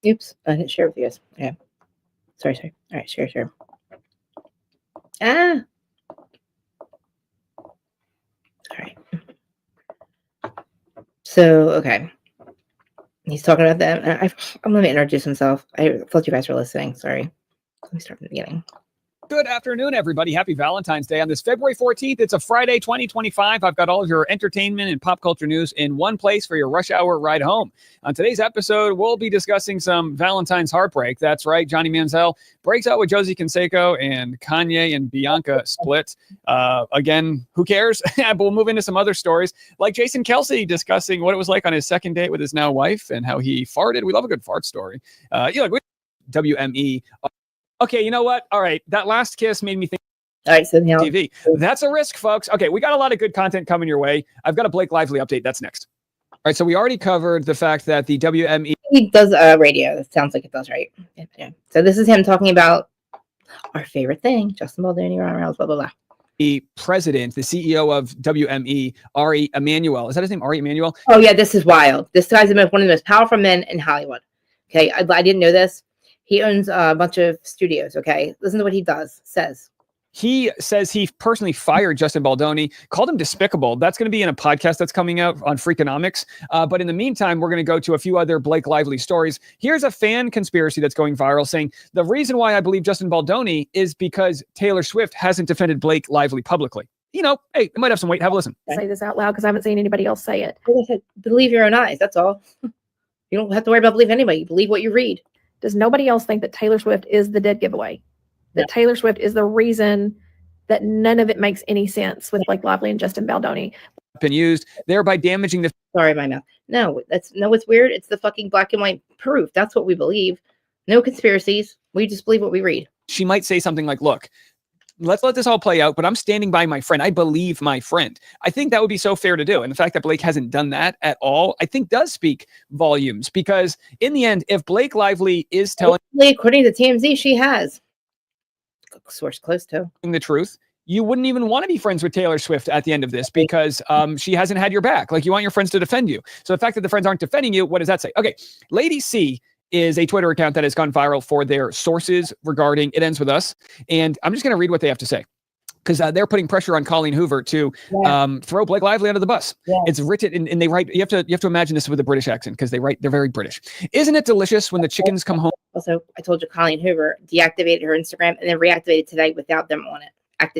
Oops, I didn't share with you guys. Okay, sorry. All right, share. Ah. All right. So, okay. He's talking about that. I'm going to introduce himself. I thought you guys were listening. Sorry. Let me start from the beginning. Good afternoon, everybody. Happy Valentine's Day on this February 14th. It's a Friday, 2025. I've got all of your entertainment and pop culture news in one place for your rush hour ride home. On today's episode, we'll be discussing some Valentine's heartbreak. That's right. Johnny Manziel breaks out with Josie Canseco, and Kanye and Bianca split. Again, who cares? But we'll move into some other stories, like Jason Kelce discussing what it was like on his second date with his now wife and how he farted. We love a good fart story. WME. Okay, you know what? All right, that last kiss made me think. All right, so now TV. That's a risk, folks. Okay, we got a lot of good content coming your way. I've got a Blake Lively update. That's next. All right, so we already covered the fact that the WME. He does radio. It sounds like it does, right? Yeah. So this is him talking about our favorite thing, Justin Baldoni, blah, blah, blah. The president, the CEO of WME, Ari Emanuel. Is that his name, Ari Emanuel? Oh, yeah, this is wild. This guy's one of the most powerful men in Hollywood. Okay, I didn't know this. He owns a bunch of studios, okay? Listen to what he says. He says he personally fired Justin Baldoni, called him despicable. That's going to be in a podcast that's coming out on Freakonomics. But in the meantime, we're going to go to a few other Blake Lively stories. Here's a fan conspiracy that's going viral saying the reason why I believe Justin Baldoni is because Taylor Swift hasn't defended Blake Lively publicly. Hey, it might have some weight. Have a listen. Say this out loud because I haven't seen anybody else say it. Like I said, believe your own eyes. That's all. You don't have to worry about believing anybody. You believe what you read. Does nobody else think that Taylor Swift is the dead giveaway? That Taylor Swift is the reason that none of it makes any sense with Blake Lively and Justin Baldoni? Been used, thereby damaging the. Sorry, my mouth. No, what's weird. It's the fucking black and white proof. That's what we believe. No conspiracies. We just believe what we read. She might say something like, look, let's let this all play out, but I'm standing by my friend. I believe my friend. I think that would be so fair to do. And the fact that Blake hasn't done that at all, I think does speak volumes, because in the end, if Blake Lively is telling, according to TMZ, she has. Source close to the truth, you wouldn't even want to be friends with Taylor Swift at the end of this, because she hasn't had your back. Like, you want your friends to defend you. So the fact that the friends aren't defending you, what does that say? Okay. Lady C is a Twitter account that has gone viral for their sources regarding It Ends With Us. And I'm just going to read what they have to say, because they're putting pressure on Colleen Hoover to throw Blake Lively under the bus. Yeah. It's written, and they write, you have to imagine this with a British accent, because they're very British. Isn't it delicious when the chickens come home? Also, I told you Colleen Hoover deactivated her Instagram and then reactivated today without them on it.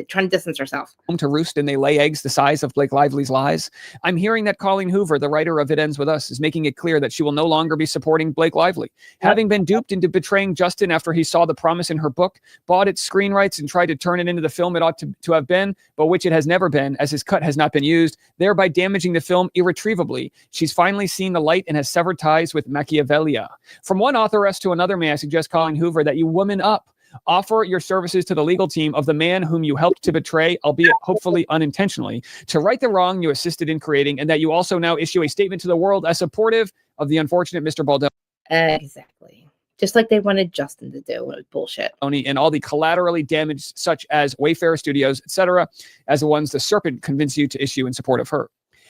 trying to distance herself. Home to roost and they lay eggs the size of Blake Lively's lies. I'm hearing that Colleen Hoover, the writer of It Ends With Us, is making it clear that she will no longer be supporting Blake Lively. Having been duped into betraying Justin after he saw the promise in her book, bought its screen rights and tried to turn it into the film it ought to have been, but which it has never been, as his cut has not been used, thereby damaging the film irretrievably. She's finally seen the light and has severed ties with Machiavellia. From one authoress to another, may I suggest, Colleen Hoover, that you woman up. Offer your services to the legal team of the man whom you helped to betray, albeit hopefully unintentionally, to right the wrong you assisted in creating, and that you also now issue a statement to the world as supportive of the unfortunate Mr. Baldoni. Exactly. Just like they wanted Justin to do when it was bullshit. And all the collaterally damaged, such as Wayfair Studios, etc., as the ones the Serpent convinced you to issue in support of her.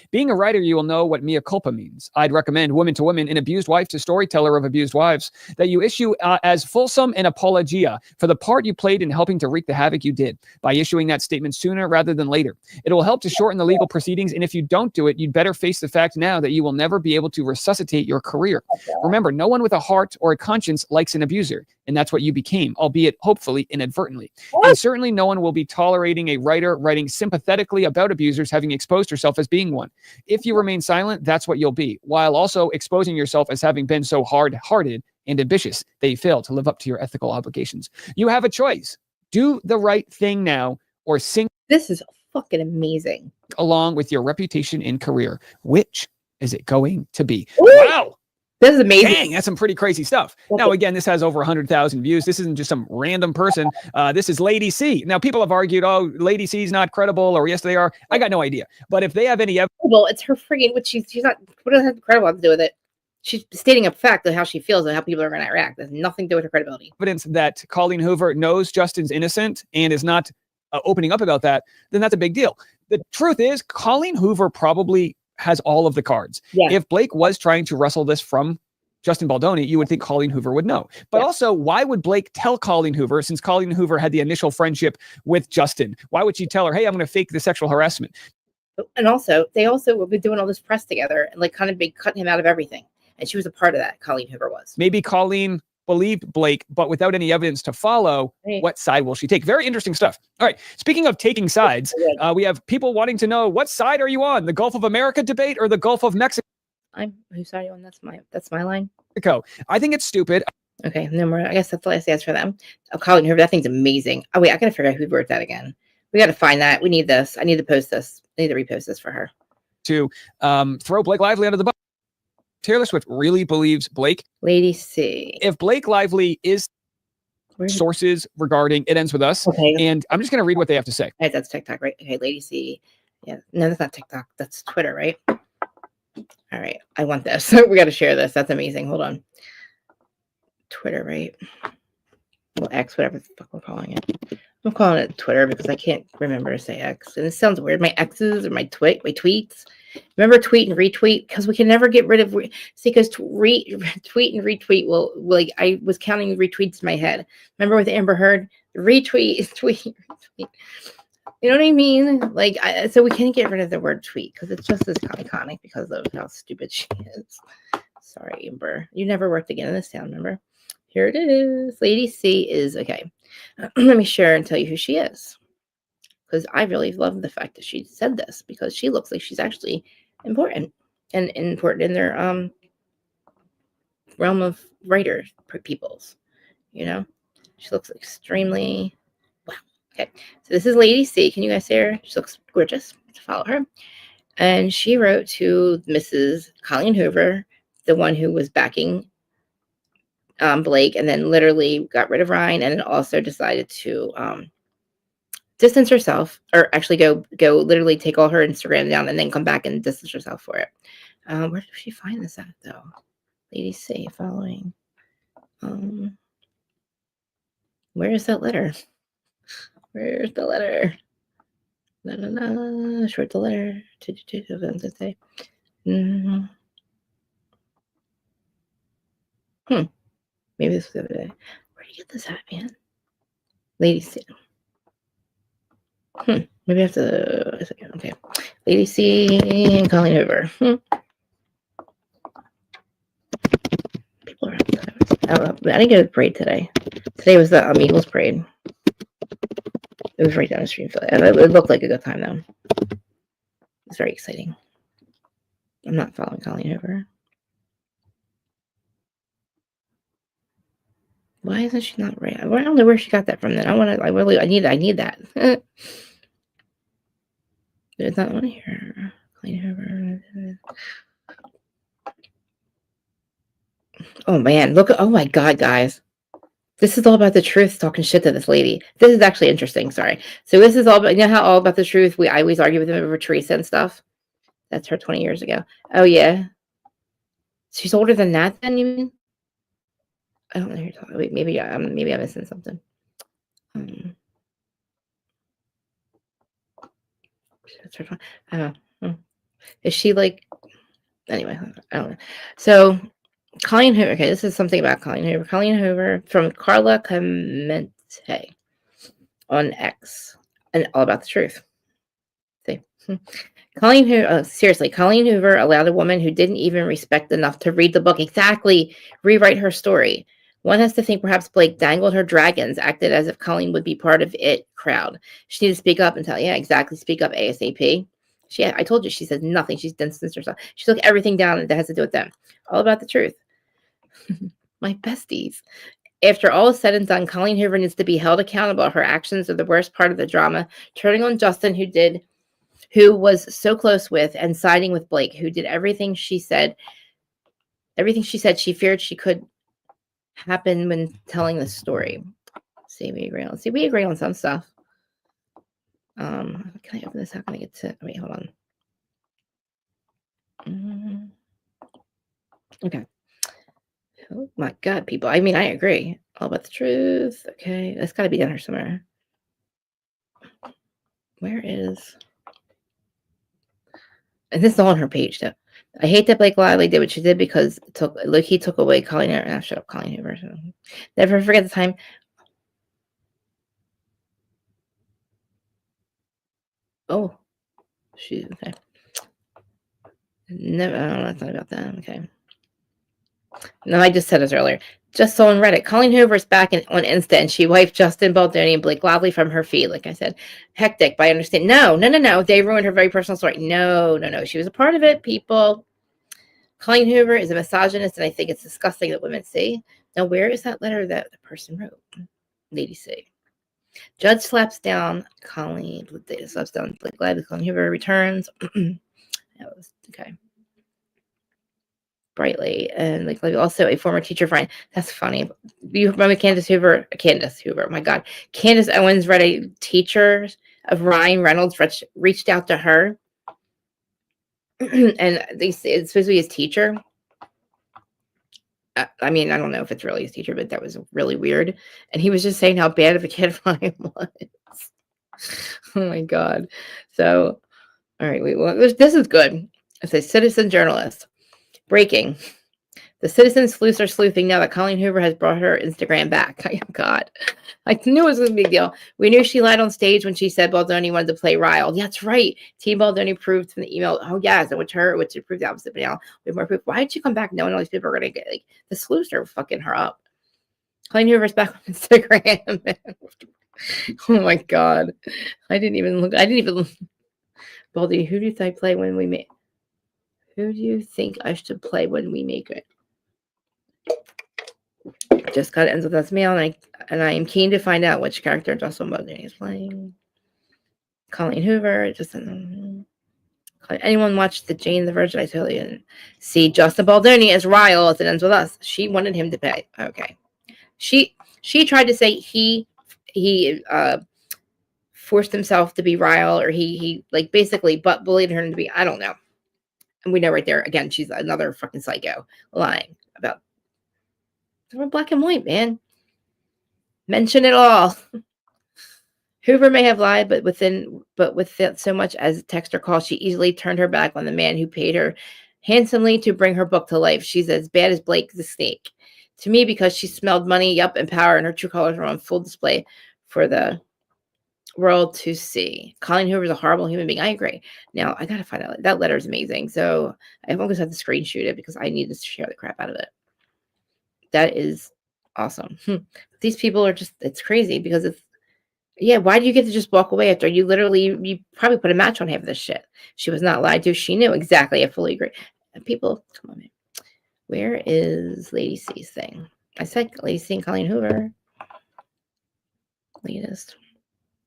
Being a writer, you will know what mea culpa means. I'd recommend Woman to Woman, an abused wife to storyteller of abused wives, that you issue as fulsome an apologia for the part you played in helping to wreak the havoc you did by issuing that statement sooner rather than later. It will help to shorten the legal proceedings, and if you don't do it, you'd better face the fact now that you will never be able to resuscitate your career. Remember, no one with a heart or a conscience likes an abuser, and that's what you became, albeit hopefully inadvertently. And certainly no one will be tolerating a writer writing sympathetically about abusers having exposed herself as being one. If you remain silent, that's what you'll be, while also exposing yourself as having been so hard-hearted and ambitious that you fail to live up to your ethical obligations. You have a choice. Do the right thing now or sink. This is fucking amazing. Along with your reputation and career. Which is it going to be? Ooh. Wow. This is amazing. Dang, that's some pretty crazy stuff. Now, again, this has over 100,000 views. This isn't just some random person. This is Lady C. Now, people have argued, oh, Lady C is not credible, or yes, they are. I got no idea. But if they have any evidence. Well, it's her friggin', she's not, what does that have credible to do with it? She's stating a fact of how she feels and how people are going to react. There's nothing to do with her credibility. Evidence that Colleen Hoover knows Justin's innocent and is not opening up about that, then that's a big deal. The truth is, Colleen Hoover probably has all of the cards. Yeah. If Blake was trying to wrestle this from Justin Baldoni, you would think Colleen Hoover would know. But also, why would Blake tell Colleen Hoover, since Colleen Hoover had the initial friendship with Justin? Why would she tell her, hey, I'm going to fake the sexual harassment? And also, they also have been doing all this press together and like kind of been cutting him out of everything. And she was a part of that, Colleen Hoover was. Maybe Colleen believed Blake, but without any evidence to follow, what side will she take? Very interesting stuff. All right. Speaking of taking sides, we have people wanting to know, what side are you on? The Gulf of America debate or the Gulf of Mexico? Whose side are you on? That's my line. I think it's stupid. Okay, no more. I guess that's the last answer for them. Oh, Colleen Hoover, that thing's amazing. Oh wait, I gotta figure out who wrote that again. We gotta find that. We need this. I need to post this. I need to repost this for her. To throw Blake Lively under the bus. Taylor Swift really believes Blake. Lady C. If Blake Lively is sources regarding It Ends With Us, and I'm just gonna read what they have to say. Right, that's TikTok, right? Okay, Lady C. Yeah, no, that's not TikTok. That's Twitter, right? All right, I want this. We got to share this. That's amazing. Hold on. Twitter, right? Well, X, whatever the fuck we're calling it. I'm calling it Twitter because I can't remember to say X. And it sounds weird. My X's or my tweets. Remember tweet and retweet? Because we can never get rid of... because tweet and retweet will... Like, I was counting retweets in my head. Remember with Amber Heard? Retweet, tweet, retweet. You know what I mean? Like, so we can't get rid of the word tweet because it's just as iconic because of how stupid she is. Sorry, Amber. You never worked again in this town, remember? Here it is. Lady C is, okay. Let me share and tell you who she is. Because I really love the fact that she said this because she looks like she's actually important. And important in their realm of writer peoples. You know? She looks extremely... Okay, so this is Lady C. Can you guys see her? She looks gorgeous. Follow her. And she wrote to Mrs. Colleen Hoover, the one who was backing Blake, and then literally got rid of Ryan, and then also decided to distance herself, or actually go literally take all her Instagram down and then come back and distance herself for it. Where did she find this at, though? Lady C. Following. Where is that letter? Where's the letter? Short the letter. Say. Maybe this was the other day. Where did you get this at, man? Lady C. Maybe I have to. Okay. Lady C and Colleen Hoover. People are. I don't know. I didn't get a parade today. Today was the Eagles parade. It was right down the street. And it looked like a good time, though. It's very exciting. I'm not following Colleen Hoover. Why isn't she not right? I don't know where she got that from. Then I need that. It's not on here. Colleen Hoover. Oh man, look! Oh my God, guys. This is all about the truth, talking shit to this lady. This is actually interesting. Sorry. So this is all about, you know how all about the truth, I always argue with them over Teresa and stuff. That's her 20 years ago. Oh yeah. She's older than that then, you mean? I don't know who you're talking. Wait, maybe I'm missing something. Is she like, anyway, I don't know. So Colleen Hoover. Okay, this is something about Colleen Hoover. Colleen Hoover from Carla Clemente on X, and all about the truth. See, Colleen Hoover. Seriously, Colleen Hoover allowed a woman who didn't even respect enough to read the book exactly rewrite her story. One has to think perhaps Blake dangled her dragons, acted as if Colleen would be part of it crowd. She needed to speak up and tell, yeah, exactly, speak up ASAP. I told you, she says nothing. She's distanced herself. She took everything down that has to do with them. All about the truth. My besties. After all is said and done, Colleen Hoover needs to be held accountable. Her actions are the worst part of the drama. Turning on Justin, who was so close with, and siding with Blake, who did everything she said she feared she could happen when telling the story. We agree on some stuff. Can I open this? How can I get to? Wait, hold on. Okay. Oh my God, people. I mean, I agree. All about the truth. Okay. That's got to be down here somewhere. Where is. And this is all on her page, though. I hate that Blake Lively did what she did because he took away Colleen Hoover. Shut up, Colleen Hoover. So. Never forget the time. Oh, shoot. Okay. No, that's not about that. Okay. No, I just said this earlier. Just so on Reddit, Colleen Hoover's back on Insta, and she wiped Justin Baldoni and Blake Lively from her feed. Like I said, hectic, but I understand. No. They ruined her very personal story. No. She was a part of it, people. Colleen Hoover is a misogynist, and I think it's disgusting that women see. Now, where is that letter that the person wrote? Lady C. Judge slaps down Colleen. Slaps down Blake Lively. Colleen Hoover returns. Okay. Brightly, and like also a former teacher friend. That's funny. You remember Candace Hoover? My God. Candace Owens read a teacher of Ryan Reynolds reached out to her, and they say it's supposed to be his teacher. I mean, I don't know if it's really his teacher, but that was really weird. And he was just saying how bad of a kid Ryan was. Oh my God. So, all right, this is good. It's a citizen journalist. Breaking. The citizen sleuths are sleuthing now that Colleen Hoover has brought her Instagram back. Oh, God. I knew it was a big deal. We knew she lied on stage when she said Baldoni wanted to play Ryle. That's right. Team Baldoni proved from the email. Oh, yes. And which proved the opposite. But now we have more proof. Why did she come back knowing all these people are going to get, like, the sleuths are fucking her up? Colleen Hoover's back on Instagram. Oh, my God. I didn't even look. Baldy, who do you think I play when we make? Who do you think I should play when we make it? Just got ends with us mail, and I am keen to find out which character Justin Baldoni is playing. Colleen Hoover. Anyone watch the Jane the Virgin? I totally didn't see Justin Baldoni as Ryle as it ends with us. She wanted him to pay. Okay. She tried to say he forced himself to be Ryle, or he like basically but bullied her to be. I don't know. And we know right there, again, she's another fucking psycho lying about. We're black and white, man. Mention it all. Hoover may have lied, but with so much as text or call, she easily turned her back on the man who paid her handsomely to bring her book to life. She's as bad as Blake the Snake. To me, because she smelled money, and power, and her true colors were on full display for the world to see. Colleen Hoover is a horrible human being. I agree. Now, I got to find out. That letter is amazing. So I almost have to screenshot it because I need to share the crap out of it. That is awesome. These people are just, it's crazy because Yeah, why do you get to just walk away after you probably put a match on half of this shit? She was not lied to. She knew exactly. I fully agree. And people, come on, man. Where is Lady C's thing? I said Lady C and Colleen Hoover. Latest.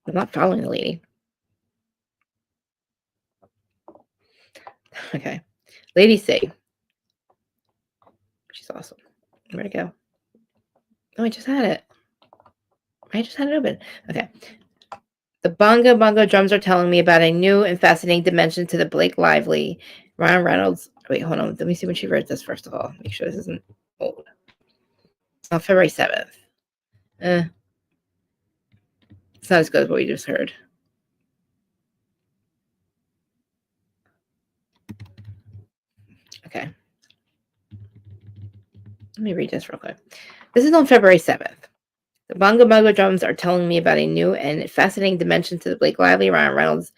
I'm not following the lady. Okay. Lady C. She's awesome. Where'd it go? Oh, I just had it. Open. Okay. The bongo bongo drums are telling me about a new and fascinating dimension to the Blake Lively, Ryan Reynolds. Wait, hold on. Let me see when she wrote this, first of all. Make sure this isn't old. It's on February 7th. It's not as good as what we just heard. Okay. Let me read this real quick. This is on February 7th. The bongo bongo drums are telling me about a new and fascinating dimension to the Blake Lively, Ryan Reynolds,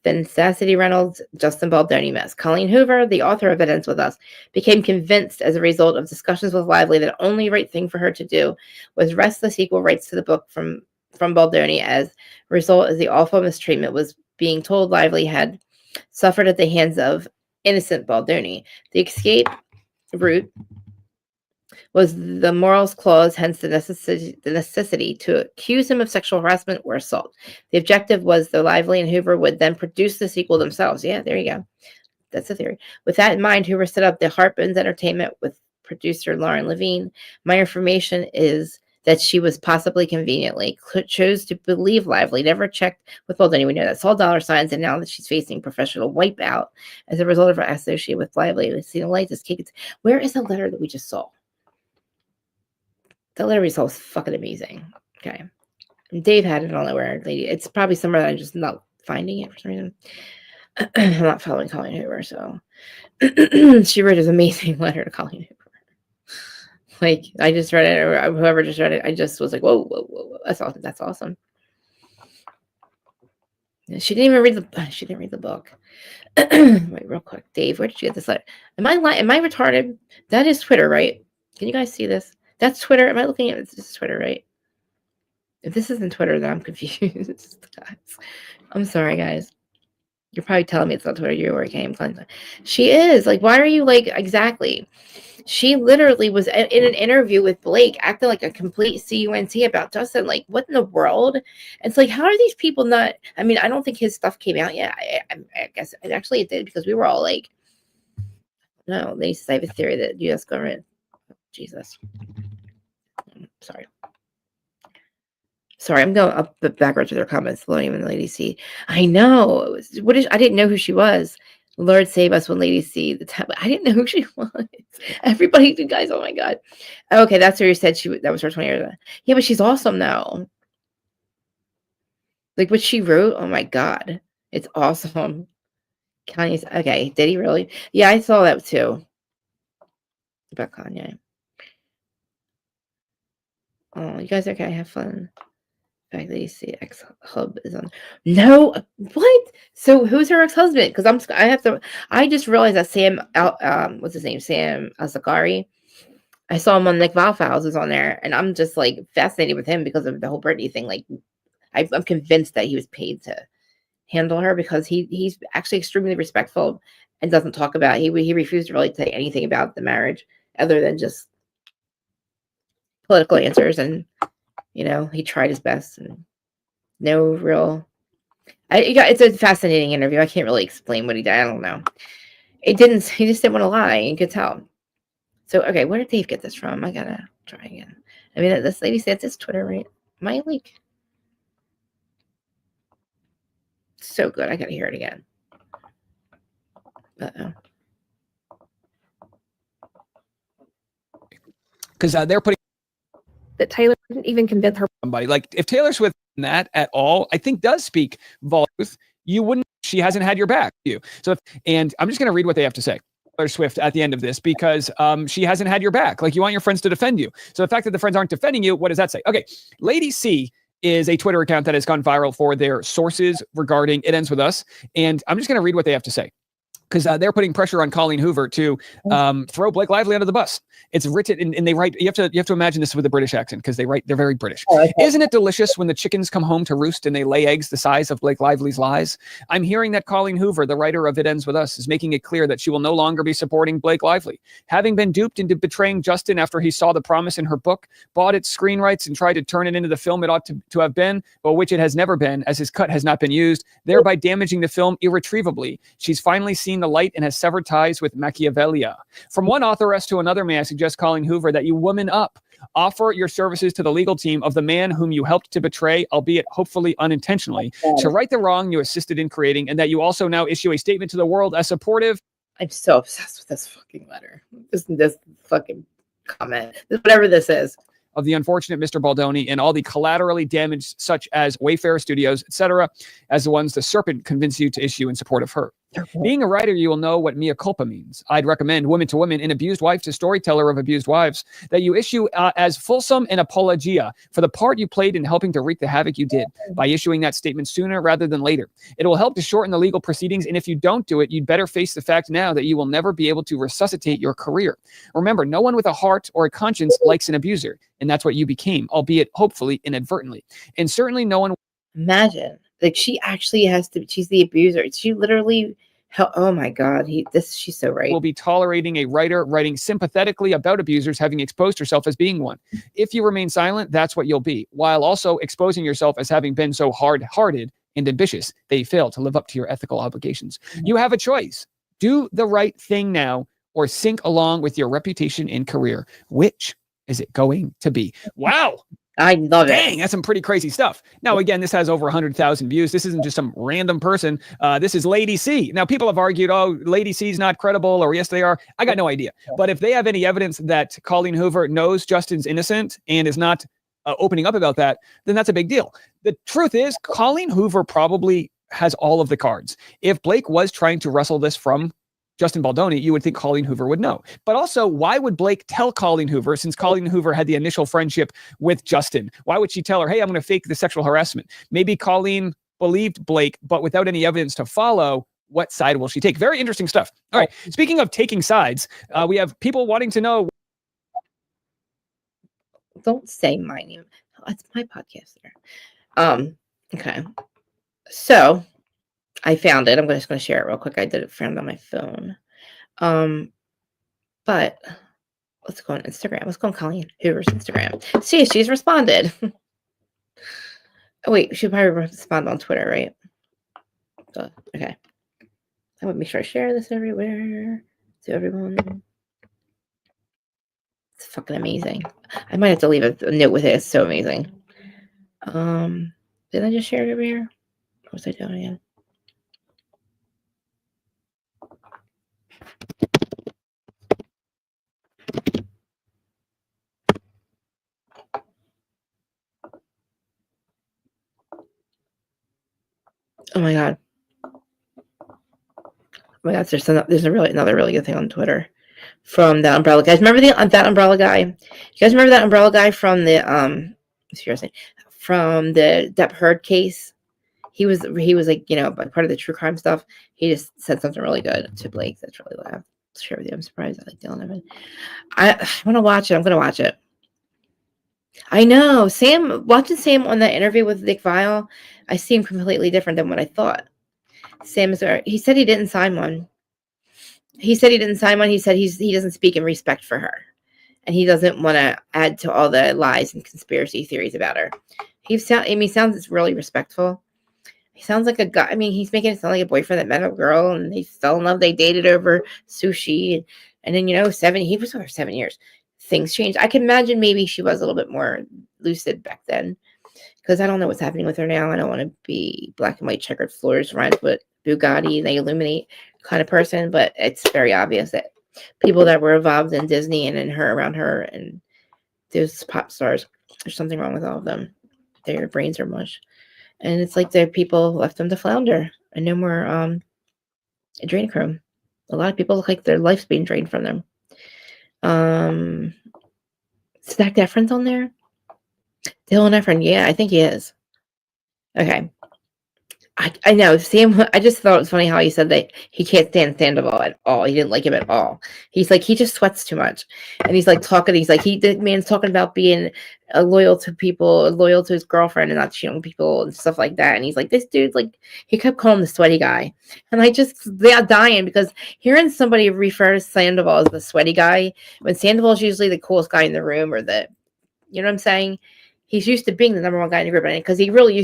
Cassidy Reynolds, Justin Baldoni mess. Colleen Hoover, the author of It Ends With Us, became convinced as a result of discussions with Lively that the only right thing for her to do was wrest the sequel rights to the book from Baldoni, as a result of the awful mistreatment was being told Lively had suffered at the hands of innocent Baldoni. The escape route was the morals clause, hence the necessity to accuse him of sexual harassment or assault. The objective was the Lively and Hoover would then produce the sequel themselves. Yeah, there you go. That's the theory. With that in mind, Hoover set up the Harpins Entertainment with producer Lauren Levine. My information is that she was possibly conveniently chose to believe Lively, never checked with Baldoni. We know that. Saw dollar signs, and now that she's facing professional wipeout as a result of her association with Lively, we've seen a light. This cake. Where is the letter that we just saw? The letter result is fucking amazing. Okay. And Dave had it on the where lady. It's probably somewhere that I'm just not finding it for some reason. I'm not following Colleen Hoover, so she wrote this amazing letter to Colleen Hoover. Like, I just read it, or whoever just read it, I just was like, whoa, whoa, whoa, whoa. That's awesome. That's awesome. She didn't even read the book. Wait, real quick. Dave, where did you get this letter? Am I retarded? That is Twitter, right? Can you guys see this? That's Twitter. Am I looking at this? This is Twitter, right? If this isn't Twitter, then I'm confused. Guys. I'm sorry, guys. You're probably telling me it's not Twitter. You're working. She is. Like, why are you like, exactly? She literally was in an interview with Blake acting like a complete cunt about Justin. Like, what in the world? It's like, how are these people not? I mean, I don't think his stuff came out yet. I guess actually it did, because we were all like, no, they say I have a theory that U.S. government. Jesus. Sorry, I'm going up backwards with their comments. Loading when Lady C. I know. I didn't know who she was. Lord save us when Lady C. I didn't know who she was. Everybody, you guys, oh my God. Okay, that's where you said that was her 20 years. Yeah, but she's awesome now. Like what she wrote, oh my God. It's awesome. Kanye's, okay, did he really? Yeah, I saw that too. About Kanye. Oh, you guys okay? Have fun. In fact, Lady C X Hub is on. No, what? So who's her ex-husband? Because I just realized that Sam, what's his name? Sam Asghari. I saw him on Nick Valfiles was on there, and I'm just like fascinated with him because of the whole Britney thing. Like, I'm convinced that he was paid to handle her, because he's actually extremely respectful and doesn't talk about. He refused to really say anything about the marriage other than just political answers, and he tried his best, and no real. It's a fascinating interview. I can't really explain what he did. I don't know. He just didn't want to lie. You could tell. So, okay, where did Dave get this from? I gotta try again. I mean, this lady said it's Twitter, right? My link. So good. I gotta hear it again. Uh-oh. Because they're putting that Taylor didn't even convince her. Somebody like, if Taylor Swift that at all, I think does speak volumes. You wouldn't. She hasn't had your back. And I'm just going to read what they have to say. Taylor Swift at the end of this, because she hasn't had your back. Like, you want your friends to defend you. So the fact that the friends aren't defending you, what does that say? Okay, Lady C is a Twitter account that has gone viral for their sources regarding It Ends With Us, and I'm just going to read what they have to say. because they're putting pressure on Colleen Hoover to throw Blake Lively under the bus. It's written, and they write. You have to imagine this with a British accent because they're very British. Oh, okay. Isn't it delicious when the chickens come home to roost and they lay eggs the size of Blake Lively's lies? I'm hearing that Colleen Hoover, the writer of It Ends With Us, is making it clear that she will no longer be supporting Blake Lively, having been duped into betraying Justin after he saw the promise in her book, bought its screen rights, and tried to turn it into the film it ought to have been, but which it has never been, as his cut has not been used, thereby damaging the film irretrievably. She's finally seen the light and has severed ties with Machiavellia. From one authoress to another, may I suggest, Colleen Hoover, that you woman up. Offer your services to the legal team of the man whom you helped to betray, albeit hopefully unintentionally, to right the wrong you assisted in creating, and that you also now issue a statement to the world as supportive. I'm so obsessed with this fucking letter. This fucking comment. Whatever this is. Of the unfortunate Mr. Baldoni and all the collaterally damaged, such as Wayfair Studios, etc., as the ones the serpent convinced you to issue in support of her. Being a writer, you will know what mea culpa means. I'd recommend Women to Women and Abused Wife to Storyteller of Abused Wives that you issue as fulsome an apologia for the part you played in helping to wreak the havoc you did by issuing that statement sooner rather than later. It will help to shorten the legal proceedings, and if you don't do it, you'd better face the fact now that you will never be able to resuscitate your career. Remember, no one with a heart or a conscience likes an abuser, and that's what you became, albeit hopefully inadvertently. And certainly no one... Imagine, like, she actually has to. She's the abuser. She literally. Oh my God, she's so right. Will be tolerating a writer writing sympathetically about abusers having exposed herself as being one. If you remain silent, that's what you'll be, while also exposing yourself as having been so hard-hearted and ambitious that you fail to live up to your ethical obligations. You have a choice. Do the right thing now, or sink along with your reputation and career. Which is it going to be? Wow. I love it. Dang, that's some pretty crazy stuff. Now, again, this has over 100,000 views. This isn't just some random person. This is Lady C. Now, people have argued, oh, Lady C is not credible, or yes, they are. I got no idea. But if they have any evidence that Colleen Hoover knows Justin's innocent and is not opening up about that, then that's a big deal. The truth is, Colleen Hoover probably has all of the cards. If Blake was trying to wrestle this from Justin Baldoni, you would think Colleen Hoover would know. But also, why would Blake tell Colleen Hoover, since Colleen Hoover had the initial friendship with Justin? Why would she tell her, hey, I'm going to fake the sexual harassment? Maybe Colleen believed Blake, but without any evidence to follow, what side will she take? Very interesting stuff. All right. Speaking of taking sides, we have people wanting to know. Don't say my name. It's my podcast there. Okay. So I found it. I'm just going to share it real quick. I found it on my phone. But let's go on Instagram. Let's go on Colleen Hoover's Instagram. See, she's responded. Oh, wait, she probably responded on Twitter, right? So, okay. I want to make sure I share this everywhere to everyone. It's fucking amazing. I might have to leave a note with it. It's so amazing. Did I just share it over here? What was I doing again? Oh my God. Oh my God, there's another really good thing on Twitter from that umbrella guy. Remember that umbrella guy? You guys remember that umbrella guy from the seriously, from the Depp Heard case? He was like, part of the true crime stuff. He just said something really good to Blake that's really loud. I'll share with you. I'm surprised I like Dylan Evan. I want to watch it. I'm going to watch it. I know. Watching Sam on that interview with Nick Vial, I see him completely different than what I thought. He said he didn't sign one. He said he doesn't speak in respect for her. And he doesn't want to add to all the lies and conspiracy theories about her. He sounds really respectful. He sounds like a guy. I mean, he's making it sound like a boyfriend that met a girl and they fell in love. They dated over sushi. And then, he was with her 7 years. Things changed. I can imagine maybe she was a little bit more lucid back then. Because I don't know what's happening with her now. I don't want to be black and white checkered floors, right? But Bugatti, they illuminate kind of person. But it's very obvious that people that were involved in Disney and around her and those pop stars, there's something wrong with all of them. Their brains are mush. And it's like the people left them to flounder and no more adrenochrome. A lot of people look like their life's being drained from them. Zac Efron's on there. Dylan Efron, yeah, I think he is. Okay. I know Sam. I just thought it was funny how he said that he can't stand Sandoval at all. He didn't like him at all. He's like he just sweats too much, and he's like talking. He's like the man's talking about being loyal to people, loyal to his girlfriend, and not cheating on people and stuff like that. And he's like this dude, like he kept calling him the sweaty guy, and I just they're dying because hearing somebody refer to Sandoval as the sweaty guy when Sandoval's usually the coolest guy in the room or the you know what I'm saying? He's used to being the number one guy in the group, because he really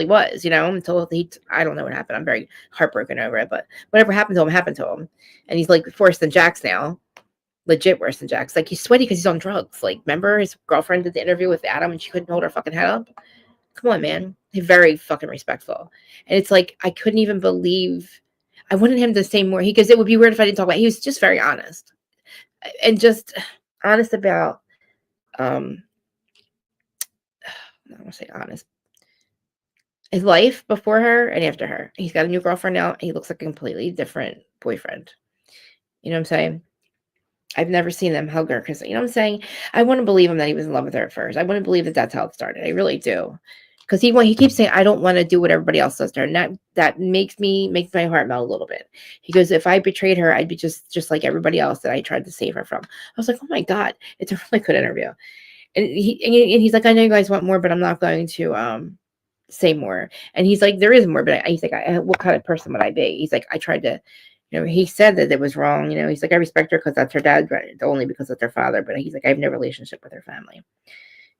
was, until I don't know what happened. I'm very heartbroken over it, but whatever happened to him. And he's like worse than Jax now, legit worse than Jax. Like he's sweaty because he's on drugs. Like remember his girlfriend did the interview with Adam and she couldn't hold her fucking head up. Come on, man. He's very fucking respectful. And it's like, I couldn't even believe, I wanted him to say more. Because it would be weird if I didn't talk about it. He was just very honest and just honest about, I don't want to say honest. His life before her and after her. He's got a new girlfriend now. He looks like a completely different boyfriend. You know what I'm saying? I've never seen them hug her because, you know what I'm saying? I want to believe him that he was in love with her at first. I want to believe that that's how it started. I really do. Because he keeps saying, I don't want to do what everybody else does to her. And that makes my heart melt a little bit. He goes, if I betrayed her, I'd be just like everybody else that I tried to save her from. I was like, oh my God, it's a really good interview. And he's like, I know you guys want more, but I'm not going to say more. And he's like, there is more, but he's like, what kind of person would I be? He's like, I tried to, he said that it was wrong. He's like, I respect her because that's her dad, but only because it's her father. But he's like, I have no relationship with her family.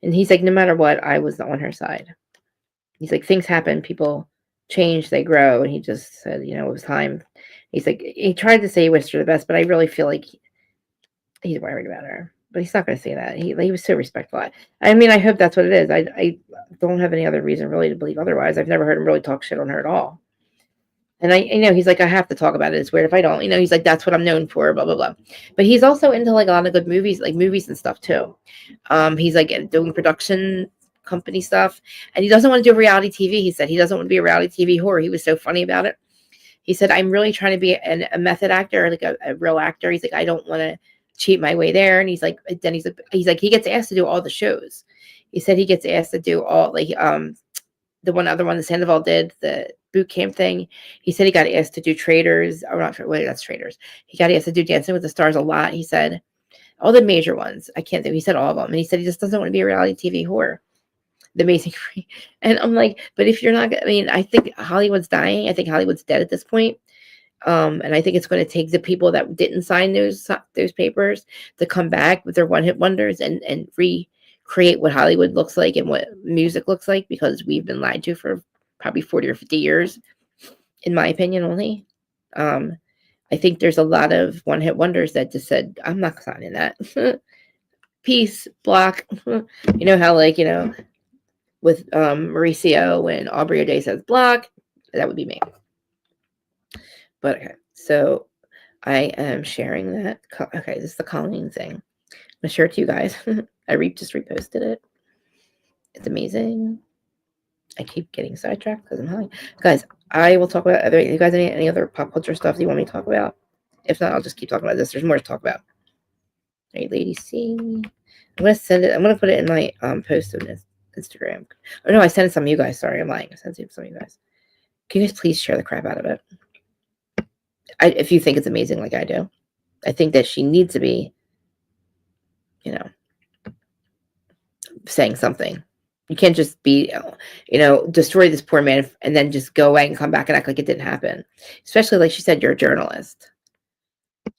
And he's like, no matter what, I was on her side. He's like, things happen, people change, they grow. And he just said, it was time. He's like, he tried to say he wished her the best, but I really feel like he's worried about her. But he's not going to say that. He was so respectful. I mean, I hope that's what it is. I don't have any other reason really to believe otherwise. I've never heard him really talk shit on her at all. And he's like, I have to talk about it. It's weird if I don't. He's like, that's what I'm known for, blah, blah, blah. But he's also into like a lot of good movies, like movies and stuff too. He's like doing production company stuff. And he doesn't want to do reality TV. He said he doesn't want to be a reality TV whore. He was so funny about it. He said, I'm really trying to be a method actor, like a real actor. He's like, I don't want to cheat my way there. And he's like, then he's like, he gets asked to do all the shows. He said he gets asked to do all like the other one the Sandoval did, the boot camp thing. He said he got asked to do Traders. I'm not sure whether that's Traders. He got asked to do Dancing with the Stars a lot. He said all the major ones. I can't think. He said all of them. And he said he just doesn't want to be a reality TV whore. The Amazing Free. And I'm like, but if you're not, I think Hollywood's dying. I think Hollywood's dead at this point. And I think it's going to take the people that didn't sign those papers to come back with their one-hit wonders and recreate what Hollywood looks like and what music looks like, because we've been lied to for probably 40 or 50 years, in my opinion only. I think there's a lot of one-hit wonders that just said, I'm not signing that. Peace, block. You know how with Mauricio and Aubrey O'Day says block, that would be me. But okay, so I am sharing that. Okay, this is the Colleen thing. I'm gonna share it to you guys. I just reposted it. It's amazing. I keep getting sidetracked because I'm high. Guys, I will talk about you guys any other pop culture stuff you want me to talk about? If not, I'll just keep talking about this. There's more to talk about. Hey, Lady C. I'm gonna send it. I'm gonna put it in my post on this Instagram. Oh no, I sent it to some of you guys. Sorry, I'm lying. I sent it to some of you guys. Can you guys please share the crap out of it? If you think it's amazing like I do. I think that she needs to be, saying something. You can't just be, destroy this poor man and then just go away and come back and act like it didn't happen. Especially like she said, you're a journalist.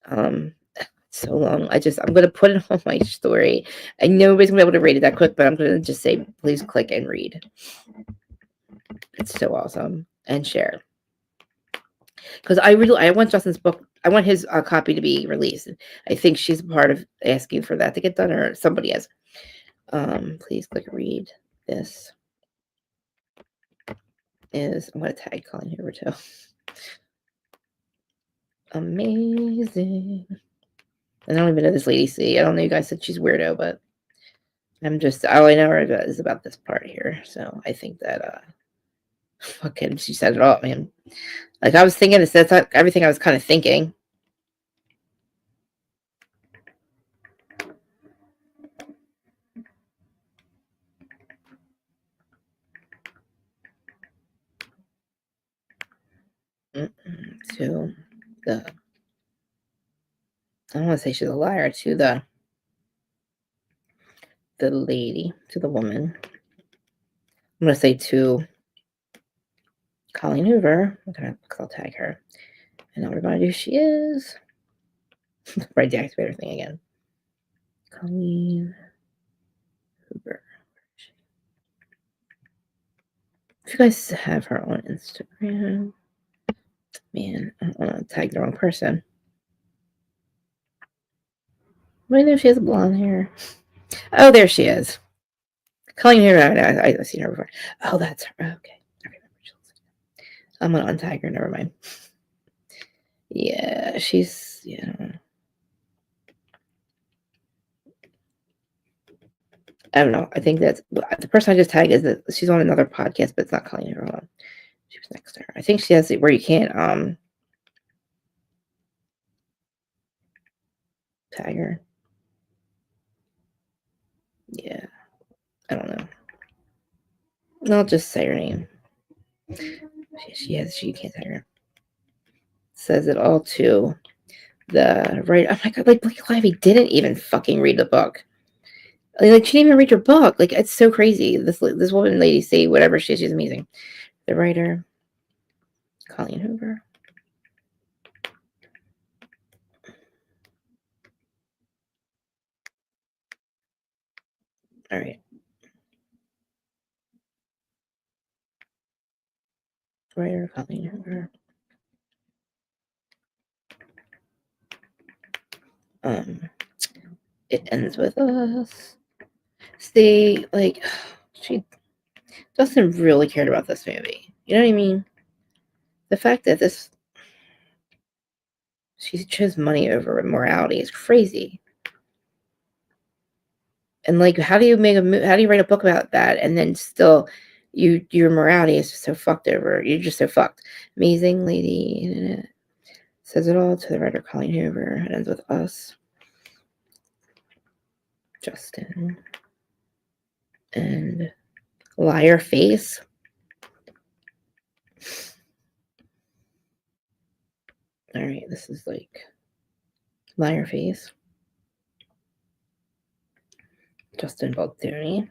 So long. I'm going to put it on my story. I know nobody's going to be able to read it that quick, but I'm going to just say, please click and read. It's so awesome. And share. Because I want Justin's book. I want his copy to be released. I think she's a part of asking for that to get done, or somebody is. Please click read. This is, I'm going to tag Colleen Hoover too. Amazing. I don't even know this lady C. I don't know, you guys said she's weirdo, but I'm just, all I know is about this part here. So I think that, fucking, she said it all, man. Like I was thinking, that's everything I was kind of thinking. to the, I don't want to say she's a liar, to the lady, to the woman. I'm going to say to Colleen Hoover. Okay, because I'll tag her. And I'll remind you who she is. Right, the activator thing again. Colleen Hoover. If you guys have her on Instagram, man, I don't want to tag the wrong person. I know she has blonde hair. Oh, there she is. Colleen Hoover. I've seen her before. Oh, that's her. Okay. I remember. I'm going to untag her. Never mind. Yeah, she's, yeah. I don't know. I think that's the person I just tagged is that she's on another podcast, but it's not Colleen Hoover. She was next to her. I think she has it where you can't tag her. Yeah. I don't know. I'll just say her name. She can't tag her. Says it all to the right. Oh my god, like Blake Lively didn't even fucking read the book. Like she didn't even read your book. Like it's so crazy. This woman, lady, say whatever she is, she's amazing. The writer, Colleen Hoover. All right. Writer, Colleen Hoover. It ends with us. See, like Justin really cared about this movie. You know what I mean? The fact that she chose money over morality is crazy. And like, how do you write a book about that and then still your morality is just so fucked over? You're just so fucked. Amazing lady. Says it all to the writer Colleen Hoover. It ends with us. Justin. And liar face. All right, this is like liar face. Justin Baldoni.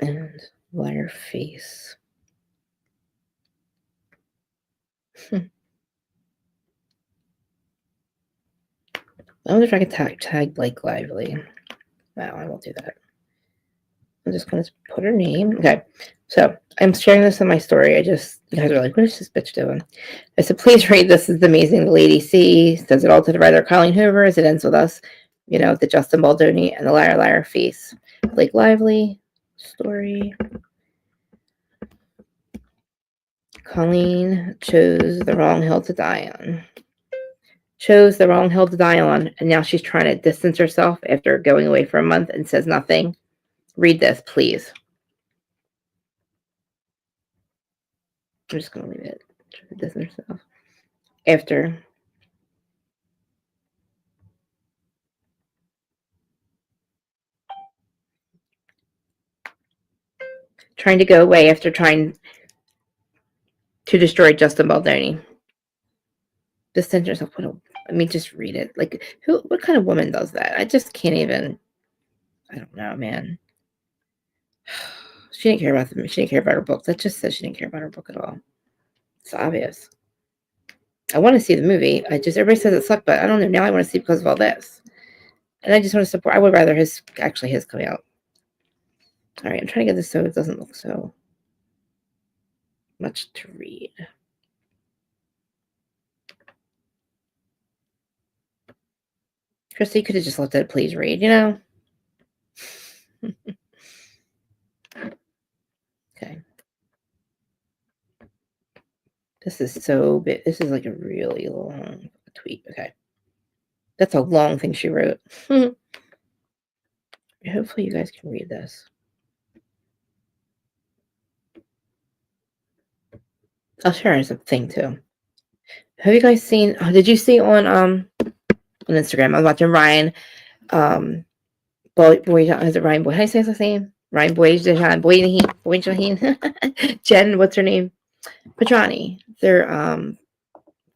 And liar face. I wonder if I can tag Blake Lively. No, I won't do that. I'm just going to put her name. Okay. So I'm sharing this in my story. You guys are like, what is this bitch doing? I said, please read this. Is amazing. The lady C says it all to the writer Colleen Hoover as it ends with us, the Justin Baldoni and the liar face. Blake Lively story. Colleen chose the wrong hill to die on. And now she's trying to distance herself after going away for a month and says nothing. Read this, please. I'm just going to leave it. Try to distance herself. After trying to go away after trying to destroy Justin Baldoni. Distance yourself. Just read it. Like, what kind of woman does that? I just can't even. I don't know, man. She didn't care about them. She didn't care about her book. That just says she didn't care about her book at all. It's obvious. I want to see the movie. Everybody says it sucked, but I don't know. Now I want to see because of all this. And I just want to support. I would rather his coming out. All right, I'm trying to get this so it doesn't look so much to read. Christy could have just left it, please read, Okay. This is so big. This is like a really long tweet. Okay. That's a long thing she wrote. Hopefully you guys can read this. I'll share as a thing too. Have you guys seen, did you see on Instagram? I was watching Ryan, is it Ryan Boyd? How do you say his name? Ryan Boyd, Jen, what's her name? Petrani. Their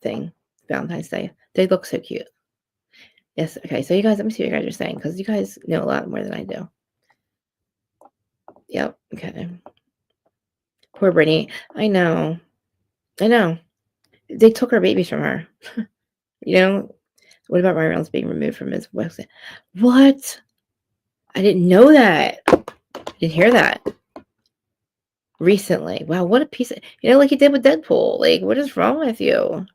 thing, Valentine's Day. They look so cute. Yes, okay. So you guys, let me see what you guys are saying, because you guys know a lot more than I do. Yep, okay. Poor Brittany. I know. They took her babies from her. You know? What about Ryan Reynolds being removed from his website? What? I didn't know that. I didn't hear that. Recently. Wow, what a piece of, like he did with Deadpool. Like, what is wrong with you?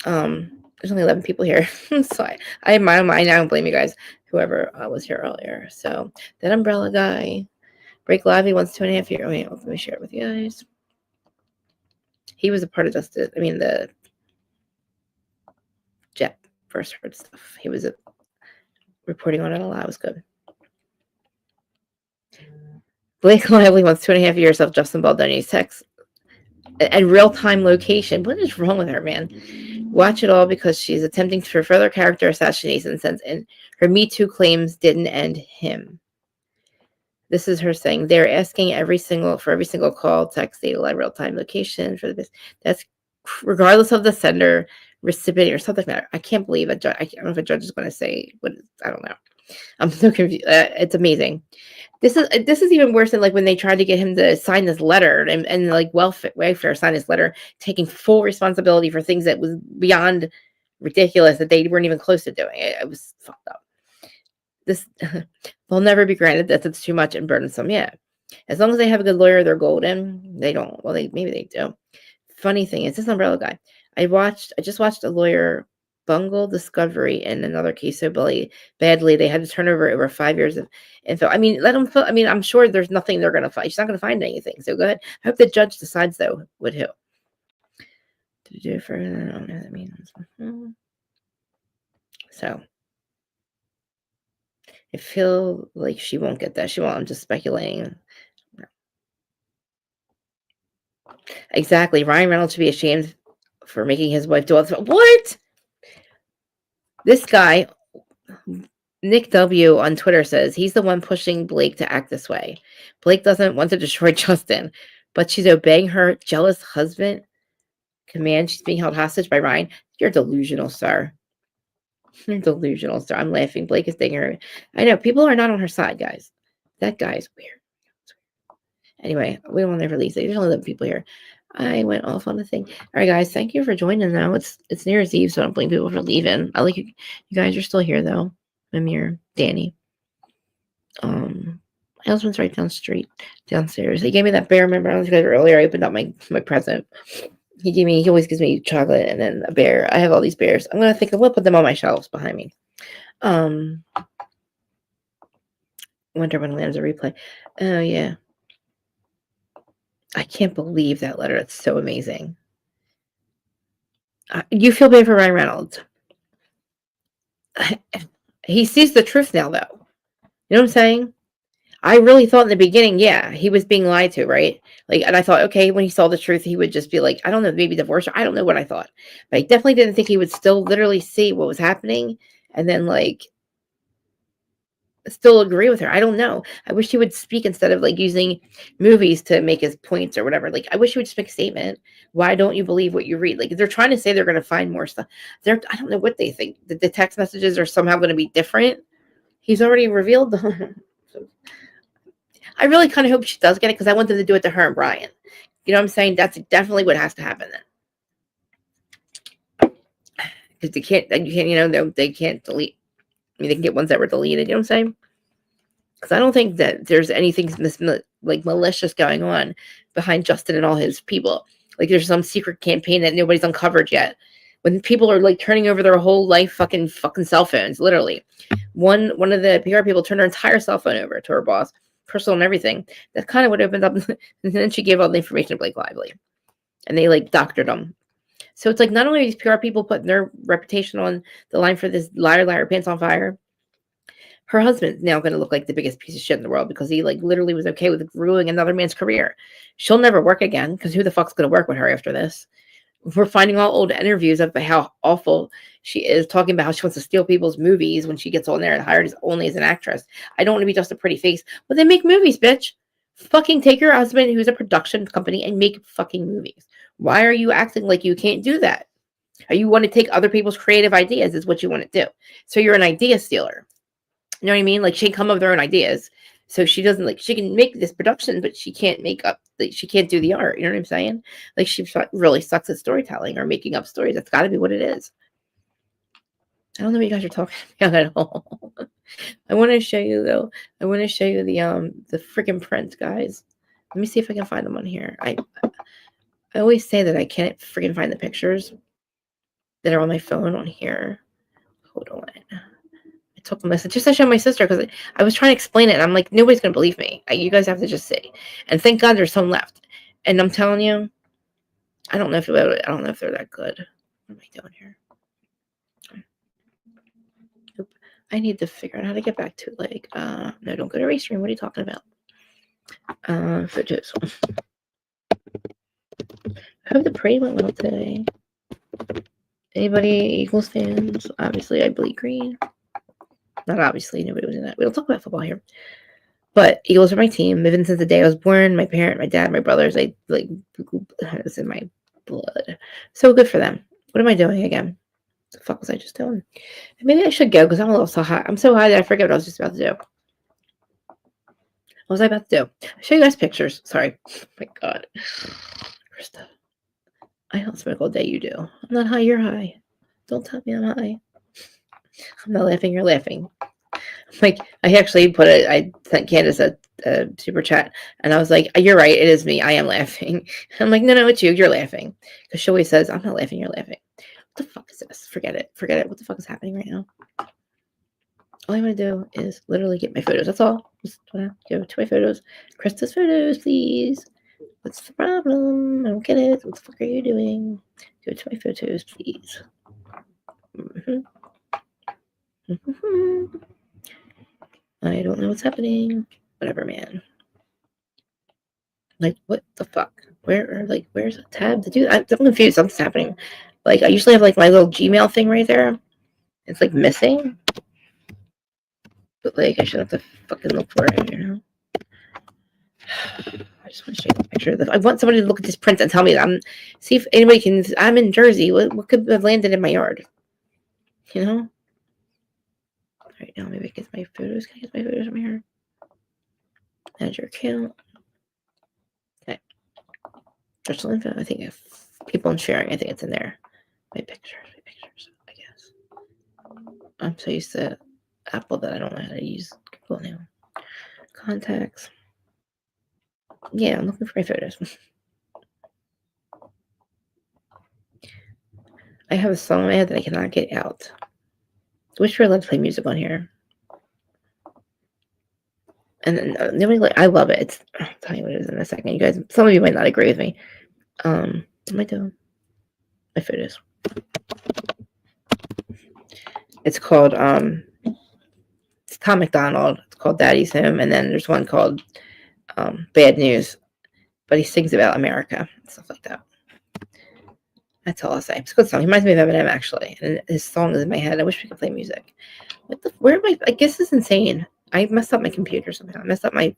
There's only 11 people here. So I have my own mind. I don't blame you guys. Whoever was here earlier. So that umbrella guy. Break Lively wants 2.5 years. Wait, let me share it with you guys. He was a part of the Jet first heard stuff. He was reporting on it a lot. It was good. Blake Lively wants 2.5 years of Justin Baldoni's text and real-time location. What is wrong with her, man? Watch it all because she's attempting for further character assassination since and her Me Too claims didn't end him. This is her saying they're asking every single call, text, data, live, real-time location for this. That's regardless of the sender, recipient, or something like that. I can't believe I don't know if a judge is going to say what. I don't know. I'm so confused. It's amazing. This is even worse than like when they tried to get him to sign this letter and like welfare sign this letter, taking full responsibility for things that was beyond ridiculous that they weren't even close to doing. It was fucked up. This they'll never be granted that it's too much and burdensome. Yeah, as long as they have a good lawyer, they're golden. They don't. Well, maybe they do. Funny thing is, this umbrella guy. I just watched a lawyer bungle discovery in another case so badly they had to turn over 5 years of info. I mean, let them. I mean, I'm sure there's nothing they're going to find. She's not going to find anything. So go ahead. I hope the judge decides though with who to do it for. I don't know what that means. So I feel like she won't get that. She won't. I'm just speculating. Exactly. Ryan Reynolds should be ashamed for making his wife do all this. What? This guy, Nick W. on Twitter says he's the one pushing Blake to act this way. Blake doesn't want to destroy Justin, but she's obeying her jealous husband command. She's being held hostage by Ryan. You're delusional, sir. You're delusional, sir. I'm laughing. Blake is taking her. I know people are not on her side, guys. That guy's weird. Anyway, we don't want to release it. There's only 11 people here. I went off on the thing. All right, guys. Thank you for joining. Now it's New Year's Eve, so I don't blame people for leaving. I like you. You guys are still here though. Amir, Danny. My husband's right downstairs. He gave me that bear. Remember, I was guys earlier. I opened up my present. He always gives me chocolate and then a bear. I have all these bears. I'm gonna think we'll put them on my shelves behind me. Wonder when lands a replay. Oh yeah. I can't believe that letter. It's so amazing. You feel bad for Ryan Reynolds. He sees the truth now, though. You know what I'm saying? I really thought in the beginning, yeah, he was being lied to, right? Like, and I thought, okay, when he saw the truth, he would just be like, I don't know, maybe divorce her. I don't know what I thought. But I definitely didn't think he would still literally see what was happening and then, like, still agree with her. I don't know. I wish he would speak instead of like using movies to make his points or whatever. Like, I wish he would just make a statement. Why don't you believe what you read? Like, they're trying to say they're going to find more stuff. I don't know what they think. The text messages are somehow going to be different. He's already revealed them. I really kind of hope she does get it because I want them to do it to her and Brian. You know what I'm saying? That's definitely what has to happen then. Because they can't, they can't delete. I mean, they can get ones that were deleted. You know what I'm saying? Because I don't think that there's anything malicious going on behind Justin and all his people. Like there's some secret campaign that nobody's uncovered yet. When people are like turning over their whole life fucking cell phones, literally. One of the PR people turned her entire cell phone over to her boss, personal and everything. That kind of would open up. And then she gave all the information to Blake Lively. And they like doctored them. So it's like not only are these PR people putting their reputation on the line for this liar, pants on fire, her husband's now going to look like the biggest piece of shit in the world because he like literally was okay with ruining another man's career. She'll never work again because who the fuck's going to work with her after this? We're finding all old interviews of how awful she is, talking about how she wants to steal people's movies when she gets on there and hired only as an actress. I don't want to be just a pretty face. But they make movies, bitch. Fucking take your husband, who's a production company, and make fucking movies. Why are you acting like you can't do that? Or you want to take other people's creative ideas is what you want to do. So you're an idea stealer. You know what I mean? Like, she can come up with her own ideas. So she doesn't, like, she can make this production, but she can't make up, like, she can't do the art. You know what I'm saying? Like, she really sucks at storytelling or making up stories. That's got to be what it is. I don't know what you guys are talking about at all. I want to show you, though. I want to show you the freaking prints, guys. Let me see if I can find them on here. I always say that I can't freaking find the pictures that are on my phone on here. Hold on. I took a message just to show my sister because I was trying to explain it. And I'm like, nobody's going to believe me. You guys have to just see. And thank God there's some left. And I'm telling you, I don't know if they're that good. What am I doing here? Nope. I need to figure out how to get back to, like, no, don't go to race stream. What are you talking about? Photos. I hope the parade went well today. Anybody Eagles fans? Obviously, I bleed green. Not obviously, nobody was in that. We don't talk about football here. But Eagles are my team. Even since the day I was born, my parent, my dad, my brothers, it's in my blood. So good for them. What am I doing again? What the fuck was I just doing? Maybe I should go because I'm a little so high. I'm so high that I forget what I was just about to do. What was I about to do? I'll show you guys pictures. Sorry. Oh my God. Krista. I don't smoke all day. You do. I'm not high. You're high. Don't tell me I'm high. I'm not laughing. You're laughing. Like, I actually I sent Candace a super chat, and I was like, you're right. It is me. I am laughing. I'm like, no, it's you. You're laughing. Because she always says, I'm not laughing. You're laughing. What the fuck is this? Forget it. Forget it. What the fuck is happening right now? All I'm going to do is literally get my photos. That's all. Just want to go to my photos. Krista's photos, please. What's the problem? I don't get it. What the fuck are you doing? Go to my photos, please. I don't know what's happening. Whatever, man. Like, what the fuck? Where's a tab to do that? I'm confused. Something's happening. Like, I usually have, like, my little Gmail thing right there. It's, like, missing. But, like, I should have to fucking look for it, you know? I just want to show you the picture of this. I want somebody to look at this print and tell me that see if anybody can. I'm in Jersey. What could have landed in my yard? You know? All right, now maybe I get my photos. Can I get my photos from here? Add your account. Okay. Virtual info. I think if people I'm sharing, I think it's in there. My pictures, I guess. I'm so used to Apple that I don't know how to use Google now. Contacts. Yeah, I'm looking for my photos. I have a song in my head that I cannot get out. I wish we were allowed to play music on here. And then nobody I love it. I'll tell you what it is in a second. You guys, some of you might not agree with me. What am I doing? My photos. It's called it's Tom McDonald. It's called Daddy's Home, and then there's one called Bad News. But he sings about America and stuff like that. That's all I'll say. It's a good song. He reminds me of Eminem, actually. And his song is in my head. I wish we could play music. Where am I guess this is insane. I messed up my computer somehow. I messed up my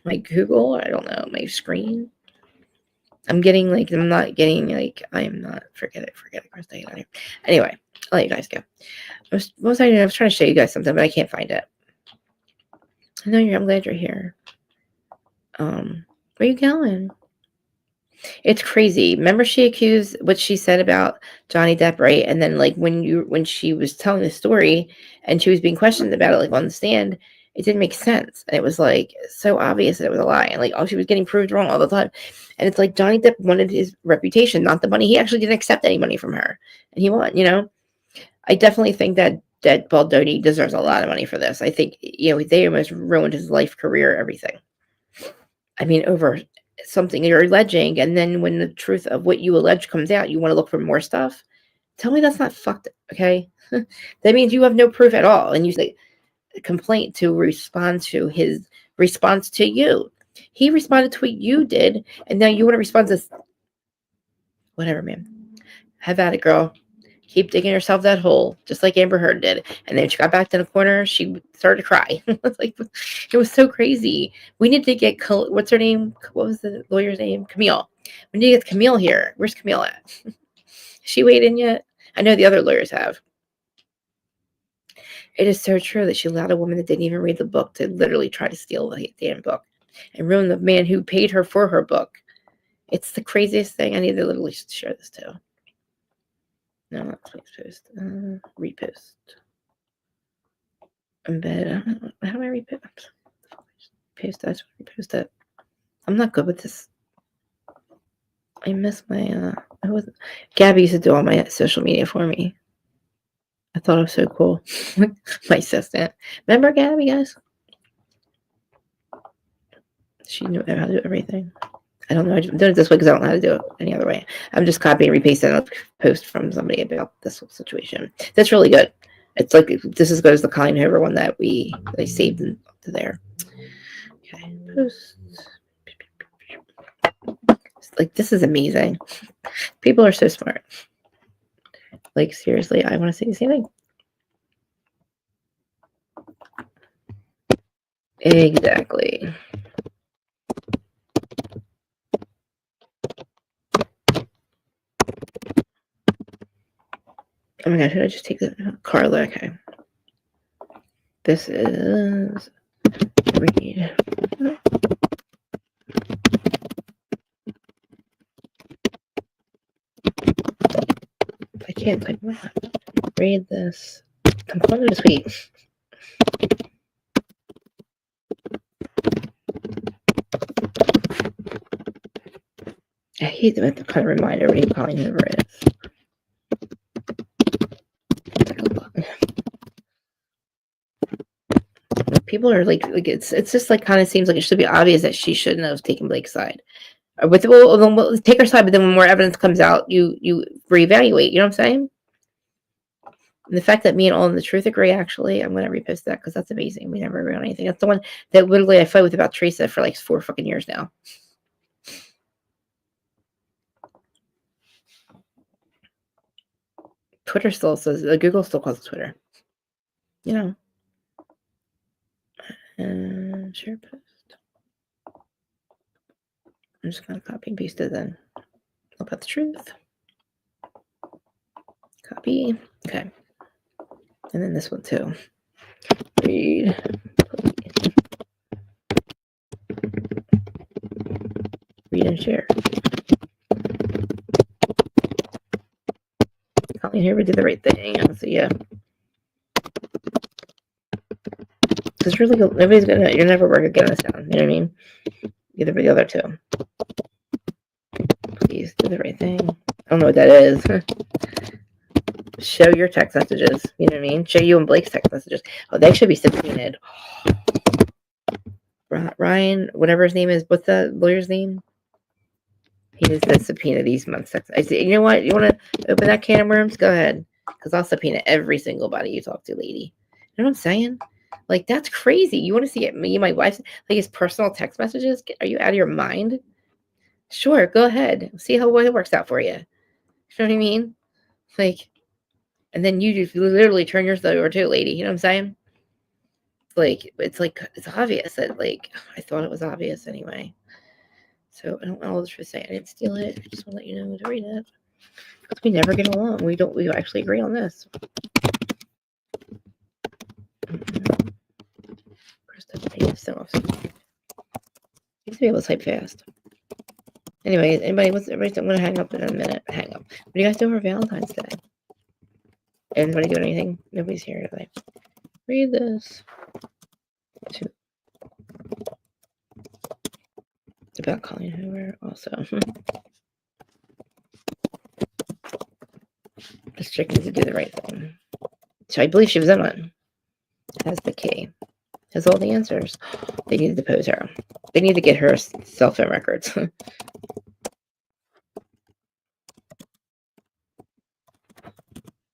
Google. I don't know. My screen. I'm not forget it. Krista. Anyway, I'll let you guys go. I was trying to show you guys something, but I can't find it. I know I'm glad you're here. Where are you going? It's crazy. Remember she accused what she said about Johnny Depp, right? And then like when she was telling the story and she was being questioned about it, like on the stand, it didn't make sense. And it was like so obvious that it was a lie. And like, she was getting proved wrong all the time. And it's like Johnny Depp wanted his reputation, not the money. He actually didn't accept any money from her. And he won, you know? I definitely think that Baldoni deserves a lot of money for this. I think, they almost ruined his life, career, everything. I mean, over something you're alleging, and then when the truth of what you allege comes out, you want to look for more stuff. Tell me that's not fucked, okay? That means you have no proof at all, and you say a complaint to respond to his response to you. He responded to what you did, and now you want to respond to Whatever, man. Have at it, girl. Keep digging yourself that hole, just like Amber Heard did. And then she got back to the corner. She started to cry. It was so crazy. We need to get, what's her name? What was the lawyer's name? Camille. We need to get Camille here. Where's Camille at? Has she weighed in yet? I know the other lawyers have. It is so true that she allowed a woman that didn't even read the book to literally try to steal the damn book and ruin the man who paid her for her book. It's the craziest thing. I need to literally share this too. No, not please post. Repost. Embed. How do I repost? Post that. Repost it. I'm not good with this. I miss my. Gabby used to do all my social media for me. I thought it was so cool. My assistant. Remember Gabby, guys? She knew how to do everything. I don't know. I'm doing it this way because I don't know how to do it any other way. I'm just copying and repasting a post from somebody about this whole situation. That's really good. It's like this is as good as the Colleen Hoover one that they saved to there. Okay, post. Like this is amazing. People are so smart. Like seriously, I want to say the same thing. Exactly. Oh my god, should I just take the Carla? Okay. This is read. I can't type my read this. Component of sweet. I hate them to kind of remind everybody who Colleen Hoover is. People are like it's just like kind of seems like it should be obvious that she shouldn't have taken Blake's side. We'll take her side, but then when more evidence comes out, you reevaluate. You know what I'm saying? And the fact that me and All in the Truth agree, actually, I'm going to repost that because that's amazing. We never agree on anything. That's the one that literally I fight with about Teresa for like 4 fucking years now. Twitter still says, Google still calls it Twitter. You know. Share post. I'm just going to copy and paste it then. About the truth. Copy. Okay. And then this one too. Read. Read and share. Colleen Hoover did the right thing. So yeah. Because really, nobody's gonna. You're never working getting us down. You know what I mean? Either the other two. Please do the right thing. I don't know what that is. Show your text messages. You know what I mean? Show you and Blake's text messages. Oh, they should be subpoenaed. Ryan, whatever his name is. What's the lawyer's name? He needs to subpoena these months' text. I say, you know what? You want to open that can of worms? Go ahead. Because I'll subpoena every single body you talk to, lady. You know what I'm saying? Like, that's crazy. You want to see me and my wife, like his personal text messages? Are you out of your mind? Sure, go ahead. See how it works out for you. You know what I mean? Like, and then you just literally turn yours over too, lady. You know what I'm saying? It's obvious that, like, I thought it was obvious anyway. So I don't know all the truth to say. I didn't steal it. I just want to let you know to read it. Because we never get along. We actually agree on this. Used to be able to type fast. Anyway, everybody's I'm gonna hang up in a minute. Hang up. What do you guys do for Valentine's Day? Anybody doing anything? Nobody's here today. Read this. About Colleen Hoover also. This chick needs to do the right thing. So I believe she was in one. Has the key. Has all the answers. They need to depose her. They need to get her cell phone records.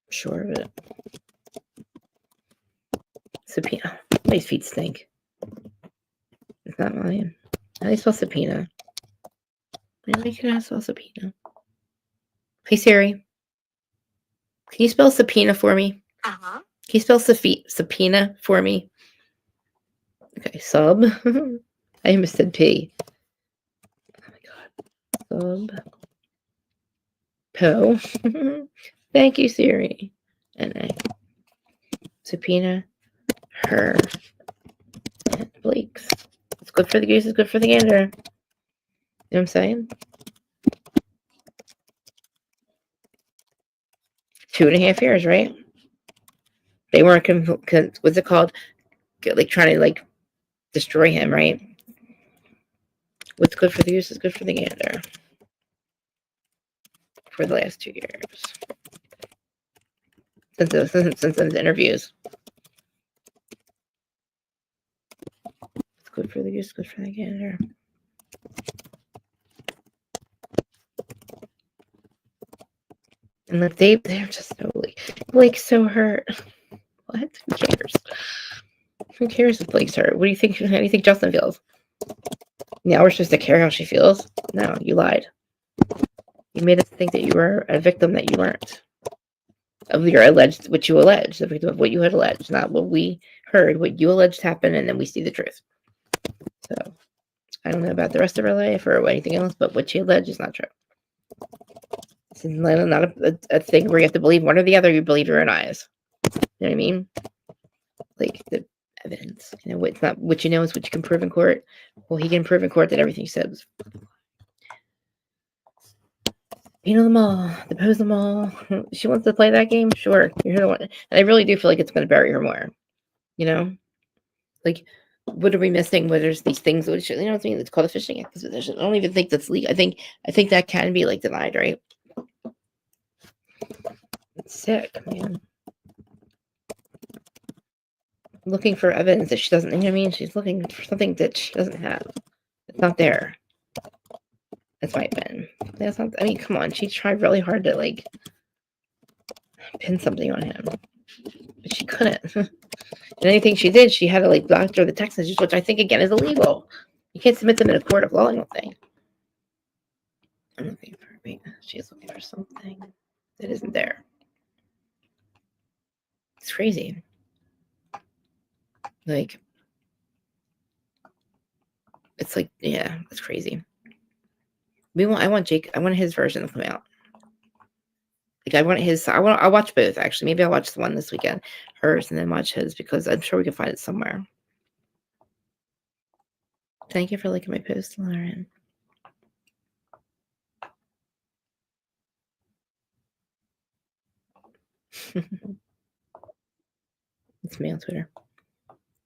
Sure of it. Subpoena. My feet stink. It's not mine. How do you spell subpoena? Maybe we could spell subpoena. Hey Siri, can you spell subpoena for me? Uh-huh. Can you spell subpoena for me? Okay, sub. I almost said P. Oh my god. Sub. Po. Thank you, Siri. NA. Subpoena her and Blake's. It's good for the goose, it's good for the gander. You know what I'm saying? 2.5 years, right? They weren't, what's it called? Like trying to like destroy him, right? What's good for the goose is good for the gander. For the last 2 years. Since those interviews. It's good for the goose, good for the gander. And they're just so Blake's so hurt. What? Who cares? Who cares if Blake's hurt? What do you think? How do you think Justin feels? Now we're supposed to care how she feels? No, you lied. You made us think that you were a victim that you weren't. Of your alleged, what you alleged, the victim of what you had alleged, not what we heard, what you alleged happened, and then we see the truth. So, I don't know about the rest of her life or anything else, but what she alleged is not true. It's not a thing where you have to believe one or the other. You believe your own eyes. You know what I mean? Like the evidence. You know, it's not what you know is what you can prove in court. Well, he can prove in court that everything he said was. You know them all, depose them all. She wants to play that game, sure. You're the one, and I really do feel like it's going to bury her more. You know, like what are we missing? What are these things? Which, you know what I mean? It's called a fishing expedition. I don't even think that's legal. I think that can be like denied, right? It's sick, man. Looking for evidence that she doesn't. You know what I mean? She's looking for something that she doesn't have. It's not there. That's my opinion. That's not. I mean, come on. She tried really hard to like pin something on him, but she couldn't. And anything she did, she had to like block her the text messages, which I think again is illegal. You can't submit them in a court of law. I don't think. I'm looking for. Wait, she's looking for something that isn't there. It's crazy. Like, it's like, yeah, it's crazy. I want his version to come out. Like, I'll watch both, actually. Maybe I'll watch the one this weekend, hers, and then watch his, because I'm sure we can find it somewhere. Thank you for liking my post, Lauren. It's me on Twitter.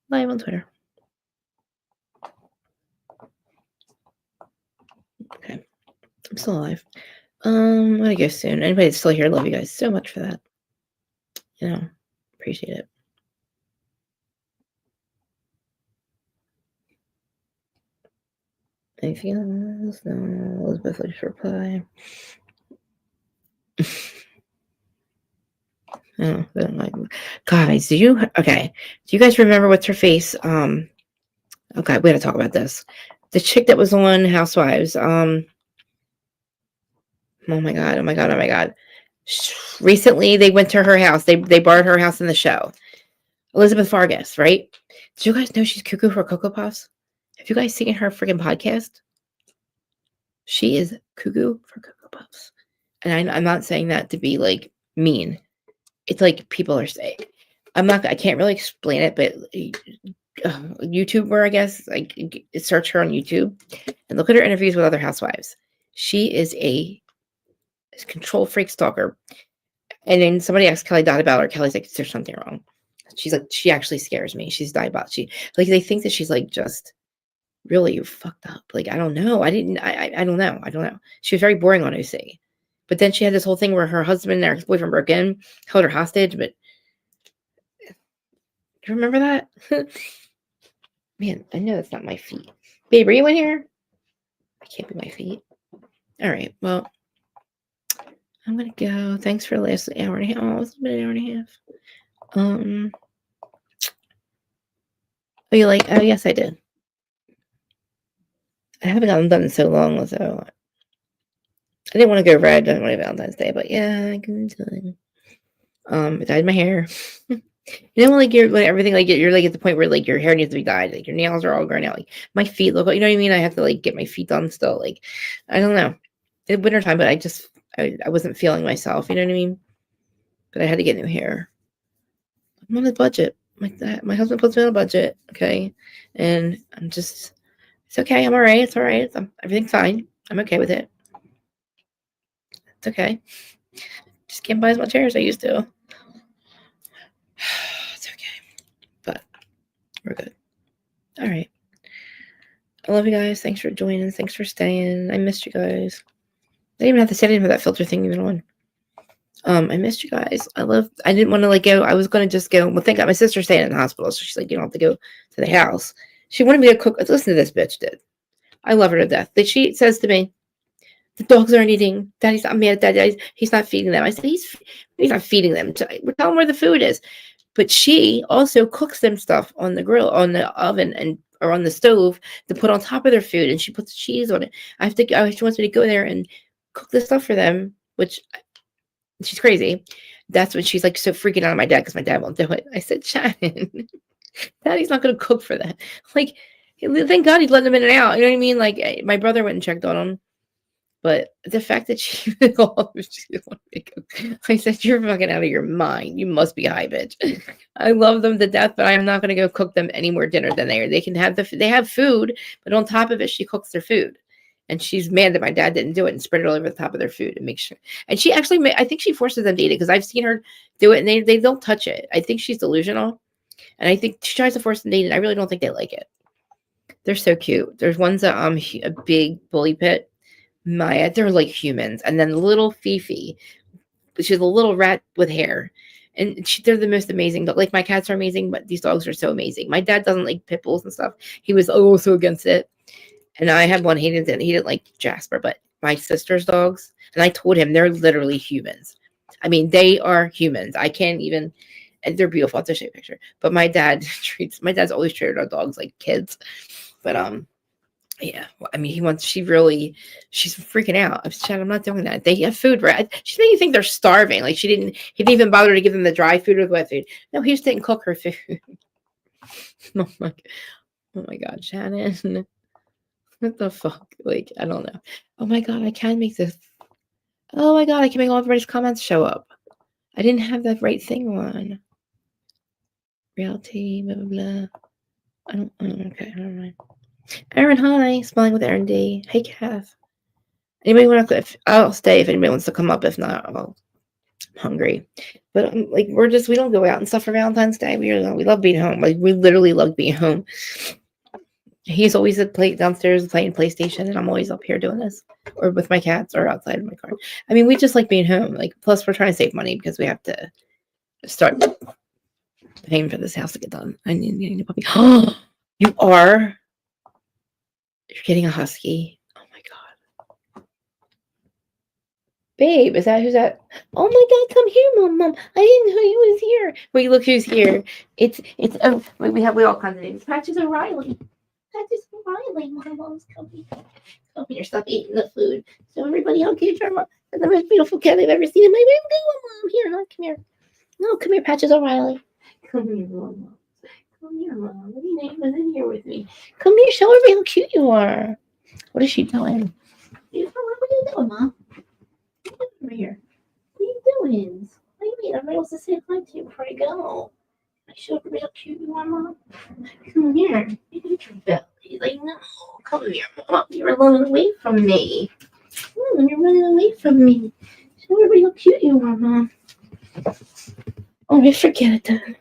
Live on Twitter. Okay. I'm still alive. I'm gonna go soon. Anybody that's still here, love you guys so much for that. You know, appreciate it. Anything else? No, Elizabeth looks for reply. Oh, guys, do you guys remember what's her face? Okay, we gotta talk about this. The chick that was on Housewives. Oh my god. Recently they went to her house. They borrowed her house in the show. Elizabeth Vargas, right? Did you guys know she's cuckoo for Cocoa Puffs? Have you guys seen her freaking podcast? She is cuckoo for Cocoa Puffs. And I'm not saying that to be like mean. It's like people are saying. I can't really explain it, but YouTuber, I guess, like search her on YouTube and look at her interviews with other housewives. She is a control freak stalker. And then somebody asked Kelly Dodd about her. Kelly's like, there's something wrong. She's like, she actually scares me. She's diabolical. They think that she's like just really fucked up. Like, I don't know. I don't know. She was very boring on OC. But then she had this whole thing where her husband and her ex-boyfriend broke in, held her hostage. But do you remember that? Man, I know that's not my feet. Babe, are you in here? I can't be my feet. All right. Well, I'm going to go. Thanks for the last hour and a half. Oh, it's been an hour and a half. Oh, you like? Oh, yes, I did. I haven't gotten done in so long, so I didn't want to go red on my Valentine's Day, but yeah, I can do it. I dyed my hair. You know, like you're like everything, like you're like at the point where like your hair needs to be dyed, like your nails are all grown out, like my feet look, you know what I mean? I have to like get my feet done still. Like I don't know, in wintertime, but I wasn't feeling myself, you know what I mean? But I had to get new hair. I'm on a budget. My husband puts me on a budget, okay, and it's okay. I'm all right. It's all right. Everything's fine. I'm okay with it. It's okay. Just can't buy as much hair as I used to. It's okay, but we're good. All right. I love you guys. Thanks for joining. Thanks for staying. I missed you guys. I didn't even have to say anything about that filter thing even on. I missed you guys. I didn't want to like go. I was gonna just go. Well, thank God my sister's staying in the hospital, so she's like, you don't have to go to the house. She wanted me to cook. Listen to this bitch did. I love her to death. That she says to me, the dogs aren't eating. Daddy's not mad at Daddy. He's not feeding them. I said, he's not feeding them. We're telling where the food is. But she also cooks them stuff on the grill, on the oven, or on the stove to put on top of their food. And she puts cheese on it. She wants me to go there and cook this stuff for them, which she's crazy. That's when she's like so freaking out at my dad because my dad won't do it. I said, Shannon, Daddy's not going to cook for that. Like, thank God he's letting them in and out. You know what I mean? Like, my brother went and checked on him. But the fact that she I said, you're fucking out of your mind. You must be high, bitch. I love them to death, but I'm not going to go cook them any more dinner than they are. They can have they have food, but on top of it, she cooks their food. And she's mad that my dad didn't do it and spread it all over the top of their food and make sure. And she actually, I think she forces them to eat it because I've seen her do it and they don't touch it. I think she's delusional. And I think she tries to force them to eat it. I really don't think they like it. They're so cute. There's ones that a big bully pit. Maya, they're like humans. And then little Fifi, she's a little rat with hair. And they're the most amazing. Like my cats are amazing, but these dogs are so amazing. My dad doesn't like pit bulls and stuff. He was so against it. And I had one, he didn't like Jasper, but my sister's dogs, and I told him they're literally humans. I mean, they are humans. I can't even, and they're beautiful. I'll show you a picture. But my dad's always treated our dogs like kids. But yeah, I mean, she's freaking out. I'm not doing that. They have food, right? She's making you think they're starving. Like he didn't even bother to give them the dry food or the wet food. No, he just didn't cook her food. Oh my God, Shannon. What the fuck? Like, I don't know. Oh my God, I can make this. Oh my God, I can make all everybody's comments show up. I didn't have that right thing on. Reality, blah, blah, blah. Okay, never mind. Aaron, hi. Smiling with Aaron D. Hey, Kath. Anybody want to? I'll stay if anybody wants to come up. If not, I'm hungry. But like, we don't go out and stuff for Valentine's Day. We love being home. Like, we literally love being home. He's always downstairs playing PlayStation, and I'm always up here doing this, or with my cats, or outside of my car. I mean, we just like being home. Like, plus we're trying to save money because we have to start paying for this house to get done. I need a new puppy. Oh, you are. You're getting a husky. Oh my God, babe, is that who's that? Oh my God, come here, mom. I didn't know he was here. Wait, look who's here. It's we all kinds of names. Patches O'Reilly. Patches O'Reilly. My mom's coming. Come here, stop eating the food. So everybody how cute your mom. That's the most beautiful cat I've ever seen in my life. Mom, here, no, come here. No, come here, Patches O'Reilly. Come here, mom. Come here, mom. What name was in here with me? Come here, show everybody how cute you are. What is she doing? What are you doing, Mom? Over here. What are you doing? What do you mean? I'm supposed to say hi to you before I go. I show everybody how cute you are, Mom. Come here. You eat your belly. Like, no. Come here, Mom. You're running away from me. You're running away from me. Show everybody how cute you are, Mom. Oh, forget it then.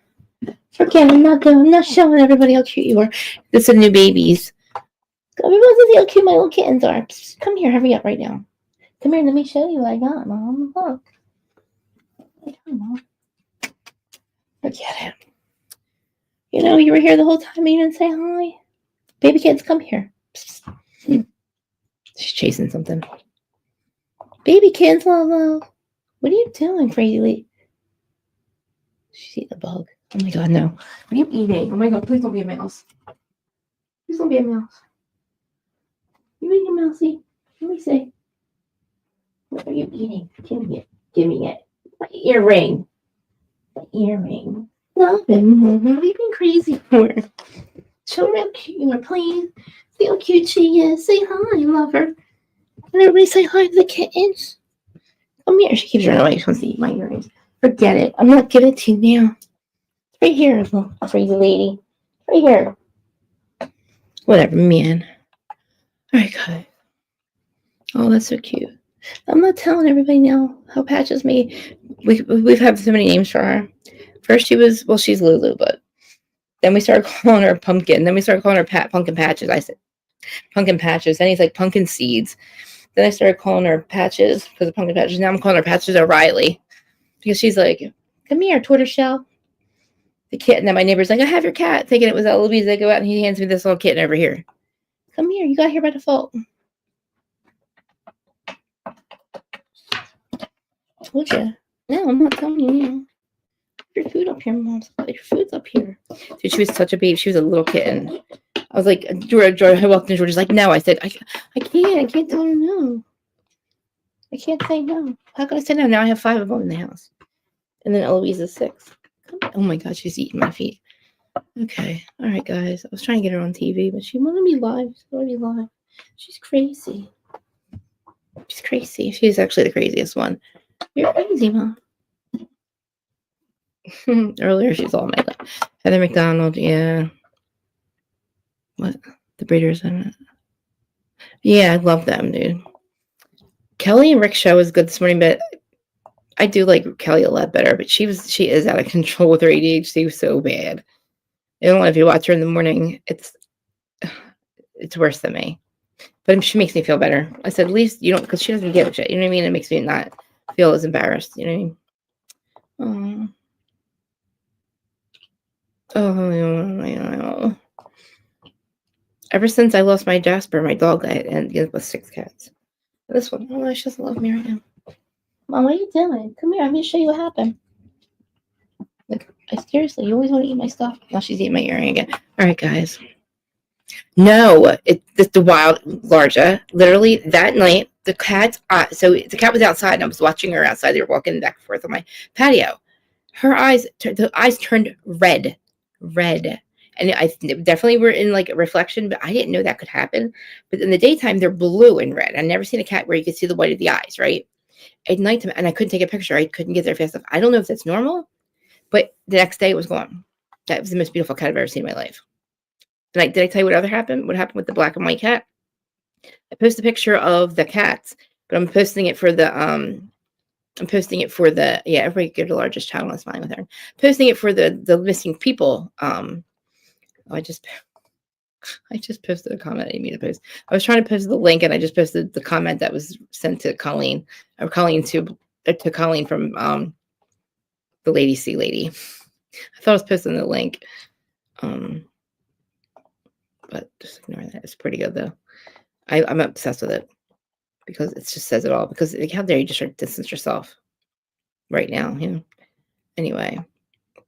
Forget it. I'm not showing everybody how cute you are. This is new babies. Everybody wants to see how cute my little kittens are. Psst, come here, hurry up right now. Come here, let me show you what I got, Mom. Look. Come on, Mom. Forget it. You know, you were here the whole time and you didn't say hi. Baby kids, come here. Psst. She's chasing something. Baby kids, Lolo. What are you doing, crazy? She's eating a bug. Oh my God, no. What are you eating? Oh my God, please don't be a mouse. Please don't be a mouse. You eating a mousey? Let me see. What are you eating? Give me it. Give me it. My earring. My earring. Love him. What have you been crazy for? Show her how cute you are, please. See how cute she is. Say hi, lover. Can everybody say hi to the kittens? Come here. She keeps running away. She wants to eat my earrings. Forget it. I'm not giving it to you now. It's right here, little crazy lady. Right here. Whatever, man. All right, guys. Oh, that's so cute. I'm not telling everybody now how Patches made. We've had so many names for her. First, she's Lulu, but then we started calling her Pumpkin. Then we started calling her Pumpkin Patches. I said Pumpkin Patches. Then he's like Pumpkin Seeds. Then I started calling her Patches because of Pumpkin Patches. Now I'm calling her Patches O'Reilly because she's like, come here, tortoiseshell. The kitten. Then my neighbor's like, I have your cat, thinking it was Eloise. I go out and he hands me this little kitten over here. Come here, you got here by default. Told you. No, I'm not telling you now. Your food up here, Mom. Your food's up here. Dude, she was such a baby. She was a little kitten. I was like, George, I walked in, George was like, no. I said, I can't tell her no. I can't say no. How can I say no? Now I have 5 of them in the house. And then Eloise is 6. Oh my God, she's eating my feet. Okay. All right, guys. I was trying to get her on TV, but she wanted me live. She wanted me live. She's crazy. She's crazy. She's actually the craziest one. You're crazy, Mom. Earlier, she's all made up. Heather McDonald, yeah. What? The Breeders, yeah, I love them, dude. Kelly and Rick's show was good this morning, but I do like Kelly a lot better. But she is out of control with her ADHD so bad. I don't know if you watch her in the morning, it's worse than me. But she makes me feel better. I said, at least you don't, because she doesn't give a shit. You know what I mean? It makes me not feel as embarrassed. You know what I mean? Oh, ever since I lost my Jasper, my dog, I ended up with 6 cats. This one, oh, she doesn't love me right now. Mom, what are you doing? Come here, I'm going to show you what happened. Like, seriously, you always want to eat my stuff. Now she's eating my earring again. All right, guys. No, it's the wild Larja. Literally that night, the cat. So the cat was outside, and I was watching her outside. They were walking back and forth on my patio. Her eyes, the eyes turned red, and I definitely were in like a reflection, but I didn't know that could happen. But in the daytime, they're blue and red. I've never seen a cat where you could see the white of the eyes, right? At nighttime, and I couldn't take a picture. I couldn't get there fast enough. I don't know if that's normal, but the next day it was gone. That was the most beautiful cat I've ever seen in my life. Did I tell you what happened? What happened with the black and white cat? I posted a picture of the cats, but I'm posting it for the yeah, everybody go to the largest channel and smiling with her. Posting it for the missing people. I just posted a comment I didn't mean to post. I was trying to post the link and I just posted the comment that was sent to Colleen, or Colleen to Colleen from the Lady C Lady. I thought I was posting the link. But just ignore that. It's pretty good though. I'm obsessed with it because it just says it all. Because like, how dare you just distance yourself right now? You know. Anyway,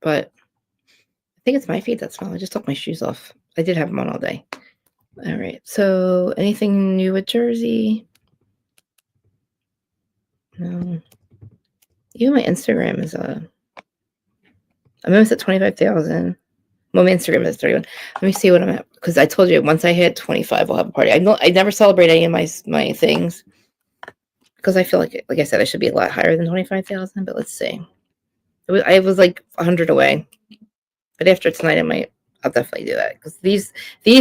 but I think it's my feet that smell. I just took my shoes off. I did have them on all day. All right. So anything new with Jersey? No. Even my Instagram is I'm almost at 25,000. Well, my Instagram is 31. Let me see what I'm at, because I told you once I hit 25, we'll have a party. I never celebrate any of my things because I feel like I said, I should be a lot higher than 25,000. But let's see. I was like 100 away, but after tonight, I'll definitely do that because these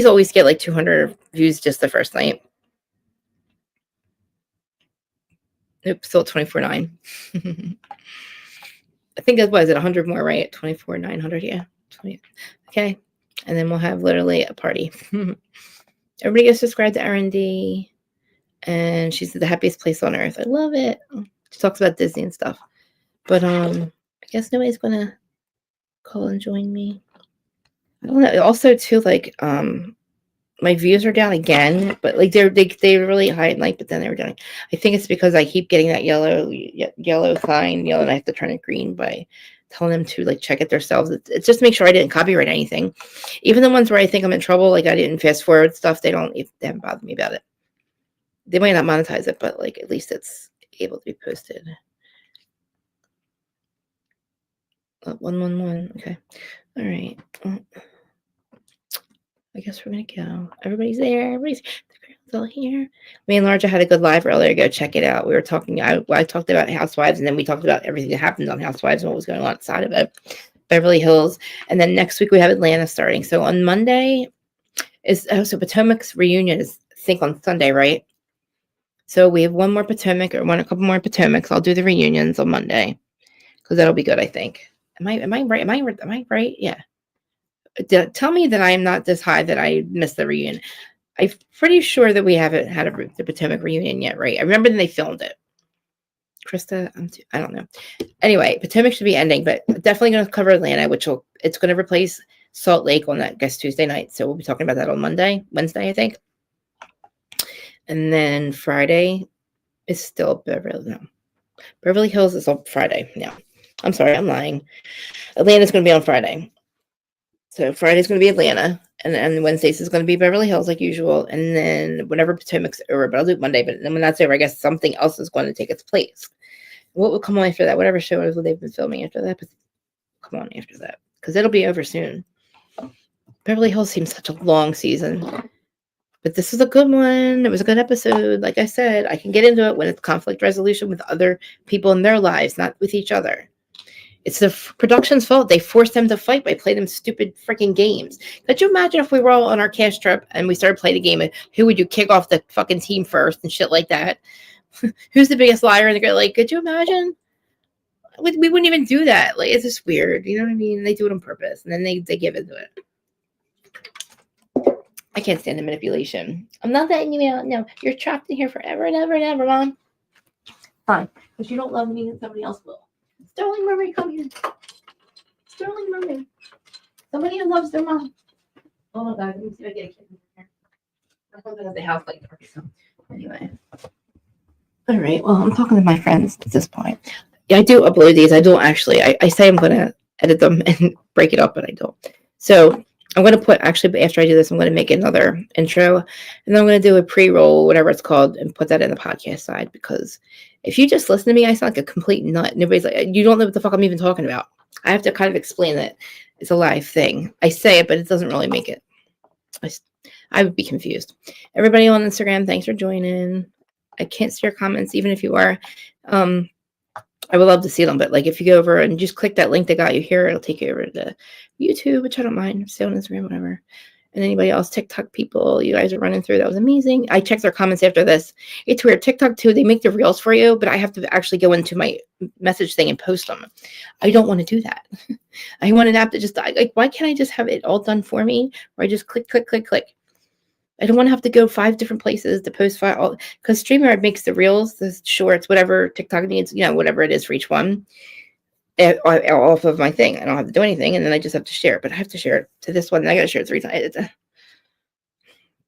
always get like 200 views just the first night. Nope, still at 24,900. I think that was at 100 more, right? 24,900, yeah. 20. Okay, and then we'll have literally a party. Everybody gets subscribed to R&D, and she's the happiest place on earth. I love it. She talks about Disney and stuff, but I guess nobody's gonna call and join me. I don't know. Also, too, like my views are down again, but like they were really high at night, but then they were down. I think it's because I keep getting that yellow sign, and I have to turn it green by telling them to like check it themselves. It's just to make sure I didn't copyright anything. Even the ones where I think I'm in trouble, like I didn't fast forward stuff, they haven't bothered me about it. They might not monetize it, but like at least able to be posted. 111. Okay. All right. Well, I guess we're gonna go. Everybody's there. Everybody's all here. Me and Larja had a good live earlier. Go check it out. We were talking. I talked about Housewives, and then we talked about everything that happened on Housewives and what was going on outside of it. Beverly Hills, and then next week we have Atlanta starting. So on Monday is so Potomac's reunion is I think on Sunday, right? So we have one more Potomac or a couple more Potomacs. I'll do the reunions on Monday because that'll be good. I think. Am I right? Am I right? Yeah. Tell me that I am not this high that I missed the reunion. I'm pretty sure that we haven't had the Potomac reunion yet, right? I remember when they filmed it. Krista, I don't know. Anyway, Potomac should be ending, but definitely going to cover Atlanta, it's going to replace Salt Lake on that, I guess, Tuesday night. So we'll be talking about that on Wednesday, I think. And then Friday is still Beverly Hills is on Friday. Yeah. I'm sorry, I'm lying. Atlanta's going to be on Friday. So Friday's going to be Atlanta, and then Wednesdays is going to be Beverly Hills like usual, and then whenever Potomac's over, but I'll do it Monday. But then when that's over, I guess something else is going to take its place. What will come on after that? Whatever show they've been filming after that, but come on after that because it'll be over soon. Beverly Hills seems such a long season, but this was a good one. It was a good episode. Like I said, I can get into it when it's conflict resolution with other people in their lives, not with each other. It's the production's fault. They forced them to fight by playing them stupid freaking games. Could you imagine if we were all on our cash trip and we started playing the game? Who would you kick off the fucking team first and shit like that? Who's the biggest liar in the group? Like, could you imagine? We wouldn't even do that. Like, it's just weird. You know what I mean? They do it on purpose, and then they give into it. I can't stand the manipulation. I'm not letting you out. No, you're trapped in here forever and ever and ever, Mom. Fine. Because you don't love me and somebody else will. Sterling Murray, come here. Sterling Murray. Somebody who loves their mom. Oh my God, let me see if I get a kid in here. I'm hoping that the house like dark. So anyway. All right. Well, I'm talking to my friends at this point. Yeah, I do upload these. I don't actually. I say I'm going to edit them and break it up, but I don't. So I'm going to put, actually, after I do this, I'm going to make another intro. And then I'm going to do a pre-roll, whatever it's called, and put that in the podcast side. Because if you just listen to me, I sound like a complete nut. Nobody's like, you don't know what the fuck I'm even talking about. I have to kind of explain that it's a live thing. I say it, but it doesn't really make it. I would be confused. Everybody on Instagram, thanks for joining. I can't see your comments, even if you are. I would love to see them, but like if you go over and just click that link that got you here, it'll take you over to YouTube, which I don't mind. Stay on Instagram, whatever. And anybody else, TikTok people, you guys are running through. That was amazing. I checked their comments after this. It's weird. TikTok too, they make the reels for you, but I have to actually go into my message thing and post them. I don't want to do that. I want an app that just, like, why can't I just have it all done for me? Where I just click, click, click, click. I don't want to have to go 5 different places to post file, because StreamYard makes the reels, the shorts, whatever TikTok needs, whatever it is for each one, off of my thing. I don't have to do anything, and then I just have to share it. But I have to share it to this one, and I got to share it 3 times.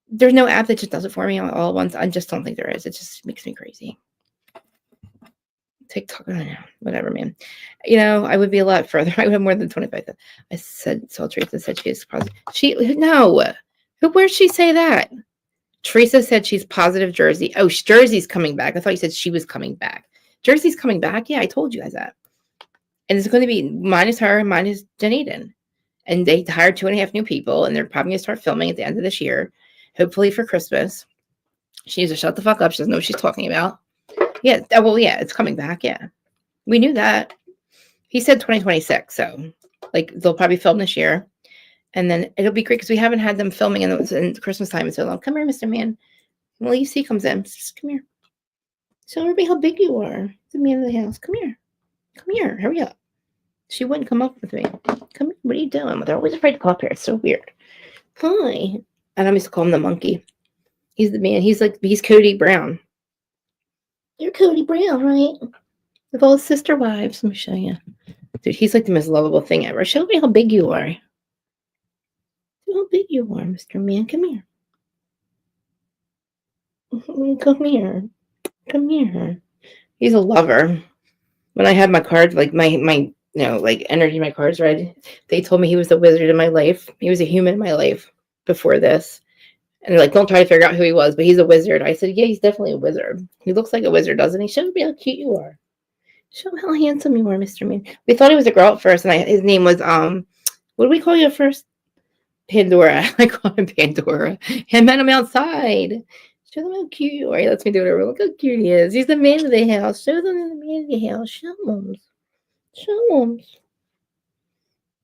There's no app that just does it for me all at once. I just don't think there is. It just makes me crazy. TikTok, I don't know, whatever, man. I would be a lot further. I would have more than 25. I said, so Teresa said she is positive. No. Where'd she say that? Teresa said she's positive Jersey. Oh, Jersey's coming back. I thought you said she was coming back. Jersey's coming back? Yeah, I told you guys that. And it's going to be minus her, minus Dunedin. And they hired 2.5 new people, and they're probably going to start filming at the end of this year, hopefully for Christmas. She needs to shut the fuck up. She doesn't know what she's talking about. Yeah, well, yeah, it's coming back, yeah. We knew that. He said 2026, so, they'll probably film this year. And then it'll be great because we haven't had them filming in Christmas time in so long. Come here, Mr. Man. Well, you see, comes in. Just come here. Show everybody how big you are. The man of the house. Come here. Come here. Hurry up. She wouldn't come up with me. Come here. What are you doing? They're always afraid to come up here. It's so weird. Hi. And I used to call him the monkey. He's the man. He's Cody Brown. You're Cody Brown, right? With all his sister wives. Let me show you. Dude, he's like the most lovable thing ever. Show me how big you are. How big you are, Mr. Man. Come here. Come here. Come here. He's a lover. When I had my cards, my energy, my cards read, they told me he was the wizard in my life. He was a human in my life before this. And they're like, don't try to figure out who he was, but he's a wizard. I said, yeah, he's definitely a wizard. He looks like a wizard, doesn't he? Show me how cute you are. Show me how handsome you are, Mr. Man. We thought he was a girl at first, and his name was what do we call you at first? Pandora. I call him Pandora. I met him outside. Show them how cute you are. He lets me do whatever. Look how cute he is. He's the man of the house. Show them the man of the house. Show them. Show them.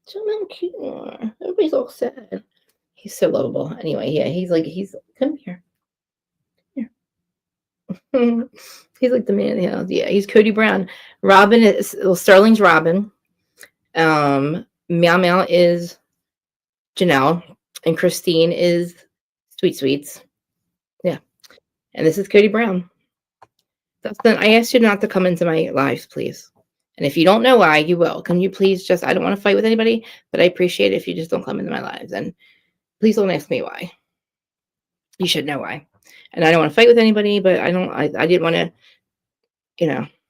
Show them how cute you are. Everybody's all sad. He's so lovable. Anyway, yeah, he's come here. He's like the man of the house. Yeah, he's Cody Brown. Robin is Sterling's Robin. Meow Meow is Janelle, and Christine is Sweet Sweets. Yeah, and this is Cody Brown. Dustin, I asked you not to come into my lives, please. And if you don't know why, you will. Can you please just? I don't want to fight with anybody, but I appreciate it if you just don't come into my lives. And please don't ask me why. You should know why. And I don't want to fight with anybody, but I didn't want to,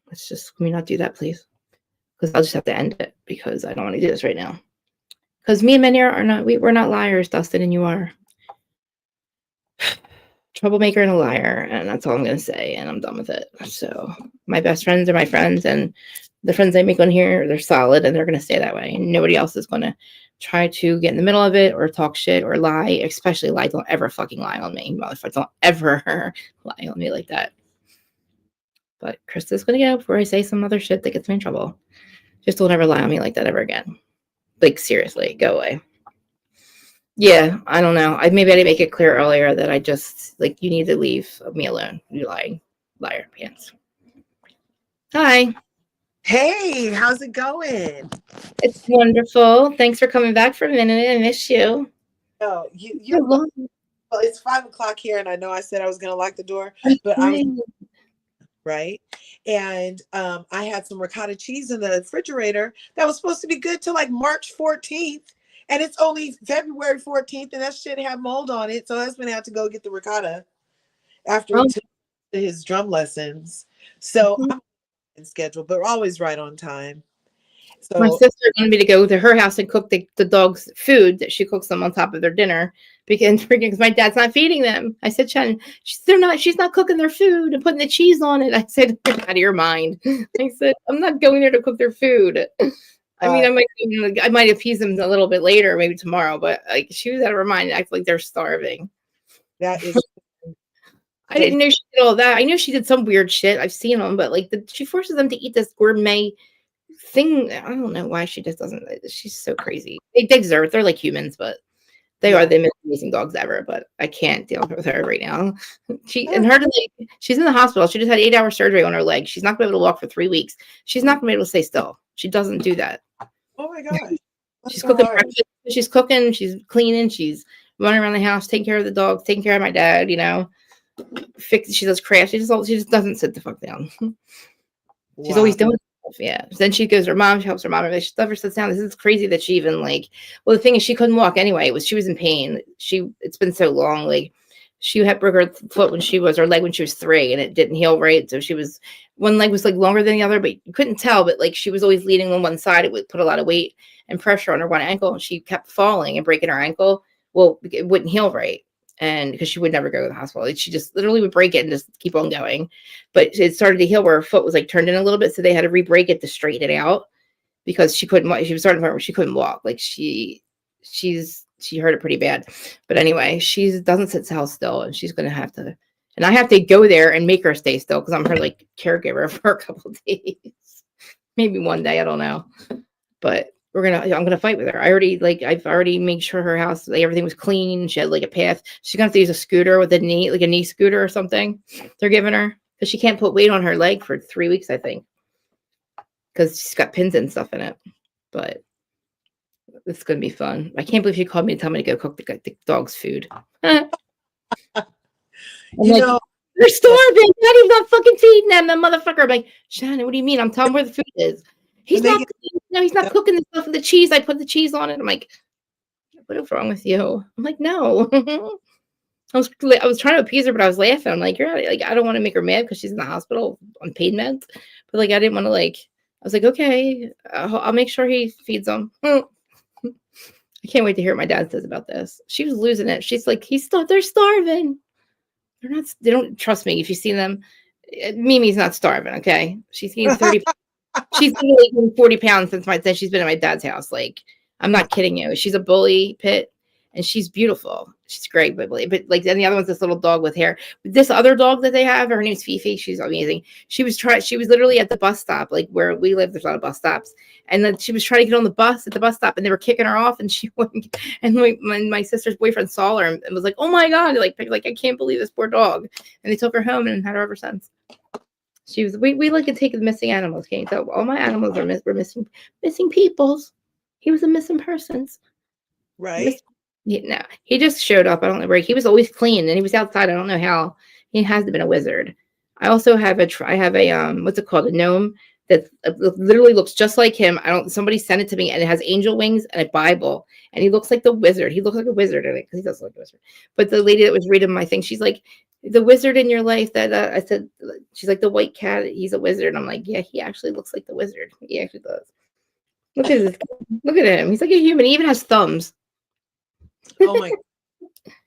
let's just, can we not do that, please? Because I'll just have to end it because I don't want to do this right now. Because me and Manera are not, we're not liars, Dustin, and you are. Troublemaker and a liar, and that's all I'm going to say, and I'm done with it. So my best friends are my friends, and the friends I make on here, they're solid, and they're going to stay that way. And nobody else is going to try to get in the middle of it or talk shit or lie, especially lie. Don't ever fucking lie on me, motherfucker. Don't ever lie on me like that. But Krista's going to get out before I say some other shit that gets me in trouble. Just don't ever lie on me like that ever again. Like, seriously, go away. Yeah, I don't know. Maybe I didn't make it clear earlier that I just, you need to leave me alone. You lying liar pants. Hi. Hey, how's it going? It's wonderful. Thanks for coming back for a minute. I miss you. Oh, well, it's 5:00 here, and I know I said I was going to lock the door, but I was right. And I had some ricotta cheese in the refrigerator that was supposed to be good till March 14th, and it's only February 14th, and that shit had mold on it. So husband had to go get the ricotta after he took his drum lessons. So I'm in schedule, but we're always right on time. So my sister wanted me to go to her house and cook the dog's food that she cooks them on top of their dinner because my dad's not feeding them. I said, Shannon, she's not cooking their food and putting the cheese on it. I said, you're out of your mind. I said, I'm not going there to cook their food. I mean, I might appease them a little bit later, maybe tomorrow, but she was out of her mind. I feel like they're starving. That is. I didn't know she did all that. I knew she did some weird shit. I've seen them, but she forces them to eat this gourmet thing. I don't know why she just doesn't. She's so crazy. They deserve. They're like humans, but they are the most amazing dogs ever. But I can't deal with her right now. She's in the hospital. She just had 8-hour surgery on her leg. She's not going to be able to walk for 3 weeks. She's not going to be able to stay still. She doesn't do that. Oh my gosh. She's cooking breakfast. She's cooking. She's cleaning. She's running around the house, taking care of the dogs, taking care of my dad. She does crafts. She just doesn't sit the fuck down. She's always doing. Yeah. Then she goes to her mom. She helps her mom. She never sits down. This is crazy that she even well, the thing is she couldn't walk anyway. She was in pain. It's been so long. She had broke her foot her leg when she was 3 and it didn't heal right. So one leg was longer than the other, but you couldn't tell. But she was always leaning on one side. It would put a lot of weight and pressure on her one ankle. And she kept falling and breaking her ankle. Well, it wouldn't heal right. And because she would never go to the hospital, she just literally would break it and just keep on going. But it started to heal where her foot was turned in a little bit. So they had to re-break it to straighten it out because she couldn't walk. She was starting to point where she couldn't walk. She hurt it pretty bad. But anyway, she doesn't sit still and she's going to have to, and I have to go there and make her stay still because I'm her caregiver for a couple of days. Maybe one day, I don't know. But I'm gonna fight with her. I've already made sure her house, everything was clean. She had a path. She's gonna have to use a scooter with a knee scooter or something. They're giving her because she can't put weight on her leg for 3 weeks, I think, because she's got pins and stuff in it. But it's gonna be fun. I can't believe she called me and told me to go cook the dog's food. They're starving. Daddy's not fucking feeding them, that motherfucker. I'm like, Shannon, what do you mean? I'm telling her where the food is. He's not cooking the stuff with the cheese. I put the cheese on it. I'm like, what is wrong with you? I'm like, no. I was trying to appease her, but I was laughing. I'm like, I don't want to make her mad because she's in the hospital on pain meds. But I didn't want to I was like, okay, I'll make sure he feeds them. I can't wait to hear what my dad says about this. She was losing it. She's like, they're starving. They're not, they don't trust me. If you see them, Mimi's not starving. Okay. She's gained 30. She's gained 40 pounds since she's been at my dad's house. Like, I'm not kidding you. She's a bully pit and she's beautiful. She's great, but like, and the other one's this little dog with hair. This other dog that they have, her name's Fifi. She's amazing. She was literally at the bus stop, like where we live. There's a lot of bus stops, and then she was trying to get on the bus at the bus stop, and they were kicking her off, and she wouldn't. And my sister's boyfriend saw her and was like, "Oh my god!" Like I can't believe this poor dog. And they took her home and had her ever since. We like to take the missing animals. Can you tell? All my animals were missing peoples. He was a missing persons. Right. No, he just showed up. I don't know where. He was always clean, and he was outside. I don't know how. He has been a wizard. I also have a what's it called? A gnome that literally looks just like him. Somebody sent it to me, and it has angel wings and a Bible, and he looks like the wizard. He looks like a wizard in it because he does look like a wizard. But the lady that was reading my thing, she's like, the wizard in your life that I said, she's like, the white cat. He's a wizard. I'm like, yeah, he actually looks like the wizard. He actually does. Look at this. Look at him. He's like a human. He even has thumbs. Oh my!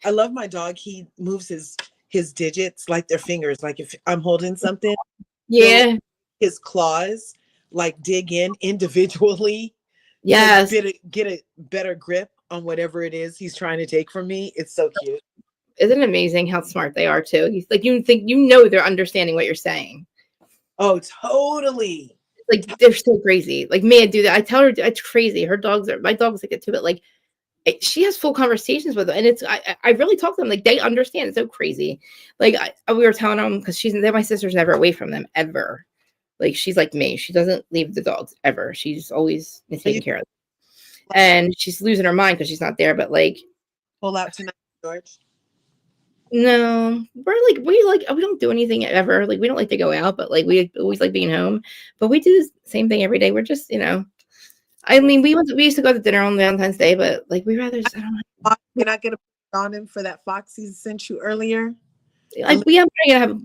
I love my dog. He moves his digits like they're fingers. Like if I'm holding something, Yeah. His claws like dig in individually. Yes. Get a better grip on whatever it is he's trying to take from me. It's so cute. Isn't it amazing how smart they are too? You they're understanding what you're saying. Oh, totally. Like they're so crazy. Like me, I do that. I tell her it's crazy. My dogs like it too, but like she has full conversations with them, and I really talk to them like they understand. It's so crazy. Like we were telling them because my sister's never away from them ever. Like she's like me. She doesn't leave the dogs ever. She's always taking care of them. And she's losing her mind because she's not there. But like, pull out tonight, George. No, we don't do anything ever. Like we don't like to go out, but like we always like being home. But we do the same thing every day. We're just, I mean, we used to go to dinner on Valentine's Day, but like we rather just, I don't know. Can I get a on him for that fox he sent you earlier? We're gonna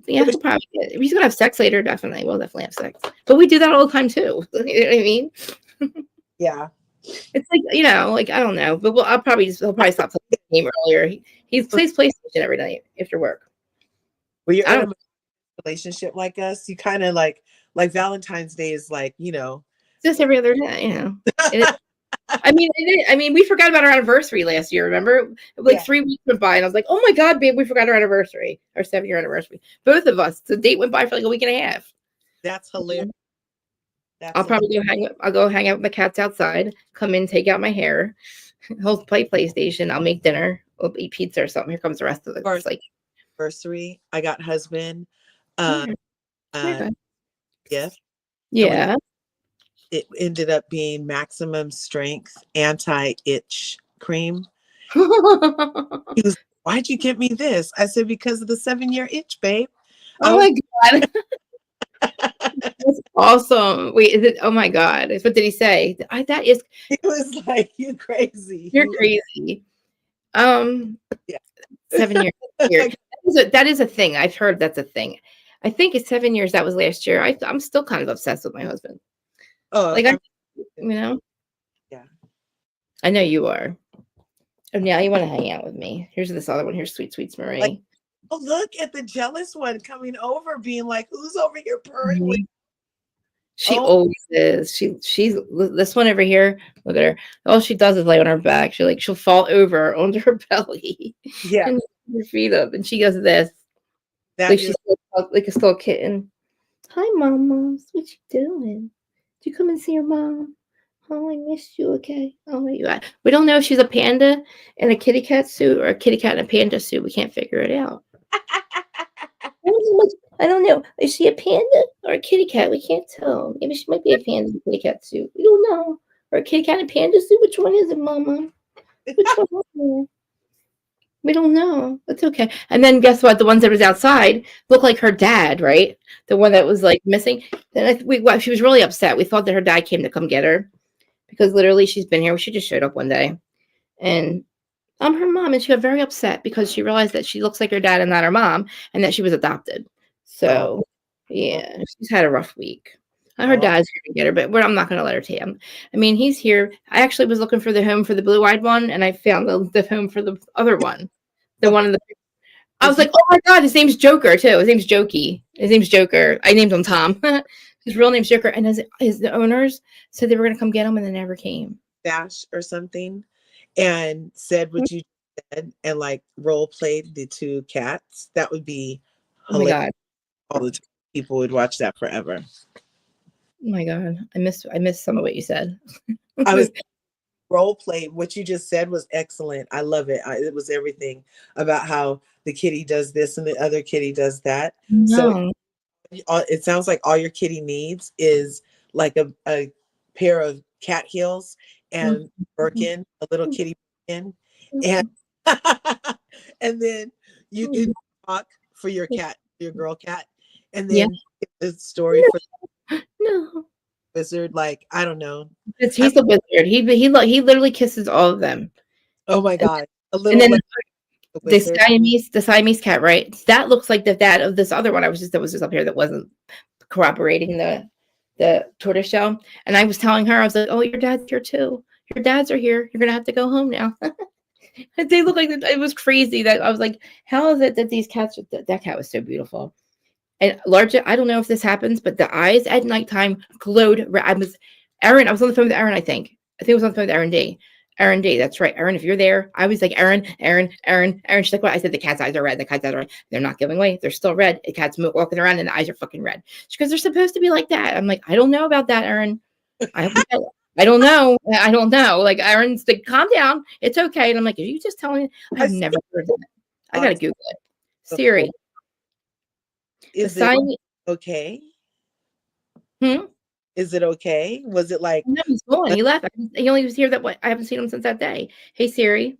have sex later. Definitely, we'll definitely have sex. But we do that all the time too. You know what I mean? Yeah. It's like I don't know, but he'll probably stop playing the game earlier. He plays PlayStation every night after work. Well, you're in a relationship like us. You kind of like Valentine's Day is like, just every other day, I mean, we forgot about our anniversary last year. Remember, 3 weeks went by, and I was like, "Oh my god, babe, we forgot our anniversary, our 7-year anniversary." Both of us. The date went by for like a week and a half. That's hilarious. I'll probably go hang out with my cats outside. Come in, take out my hair. He'll play PlayStation. I'll make dinner. We'll eat pizza or something. Here comes the rest of it. It's like anniversary. I got husband. Gift. Yeah. It ended up being maximum strength anti-itch cream. He was, why'd you get me this? I said, because of the 7-year itch, babe. Oh my god. That's awesome. Wait, is it? Oh my god. What did he say? It was like, you crazy. You're crazy. Yeah. 7 years. That is a thing. I've heard that's a thing. I think it's 7 years. That was last year. I'm still kind of obsessed with my husband. Oh, like yeah. I know you are. And now you want to hang out with me. Here's this other one. Here's Sweet Sweets Marie. Like, oh, look at the jealous one coming over, being like, "Who's over here purring with?" She always is. She's this one over here. Look at her. All she does is lay on her back. She'll fall over onto her belly. Yeah, and her feet up, and she does this. She's like a little kitten. Hi, Mama. What you doing? Did you come and see your mom? Oh, I missed you. Okay. Oh, my God. We don't know if she's a panda in a kitty cat suit or a kitty cat in a panda suit. We can't figure it out. I don't know. Is she a panda or a kitty cat? We can't tell. Maybe she might be a panda in a kitty cat suit. We don't know. Or a kitty cat in a panda suit. Which one is it, Mama? Which one is it? We don't know. It's okay. And then guess what? The ones that was outside look like her dad, right? The one that was like missing. Then she was really upset. We thought that her dad came to come get her because literally she's been here. She just showed up one day, and I'm her mom, and she got very upset because she realized that she looks like her dad and not her mom, and that she was adopted. So yeah, she's had a rough week. Her Oh. dad's going to get her, but I'm not going to let her take him. I mean, he's here. I actually was looking for the home for the blue-eyed one, and I found the home for the other one. The one in the. I was like, oh my god, his name's Joker too. His name's Jokey. His name's Joker. I named him Tom. His real name's Joker, and the owners said they were going to come get him, and they never came. Dash or something, and said what you said, and like role played the two cats. That would be hilarious. Oh my god. All the time. People would watch that forever. Oh my god, I missed some of what you said. I was role played. What you just said was excellent. I love it. It was everything about how the kitty does this and the other kitty does that. No. So it sounds like all your kitty needs is like a pair of cat heels and Birkin, a little kitty Birkin, and and then you can talk for your cat, your girl cat, and then the story for no wizard. Like I don't know, he's a wizard. He literally kisses all of them. Oh my god, a And little. then Like the Siamese cat, right? That looks like the dad of this other one. That was just up here that wasn't corroborating the tortoiseshell. And I was telling her, I was like, "Oh, your dad's here too. Your dads are here. You're gonna have to go home now." They look like it was crazy. That I was like, "How is it that these cats? That cat was so beautiful." And larger, I don't know if this happens, but the eyes at nighttime glowed. I was on the phone with Erin, I think it was on the phone with Erin D. Erin D, that's right. Erin, if you're there, I was like, Erin. She's like, what? I said, the cat's eyes are red. The cat's eyes are red. They're not giving away. They're still red. The cat's walking around and the eyes are fucking red. Because they're supposed to be like that. I'm like, I don't know about that, Erin. I don't know. I don't know. Like, Erin's like, calm down. It's okay. And I'm like, are you just telling me? I've never heard of that. I got to Google it. Siri. Is it okay? Is it okay? Was it like? No, he's gone. He left. He only was here I haven't seen him since that day. Hey Siri.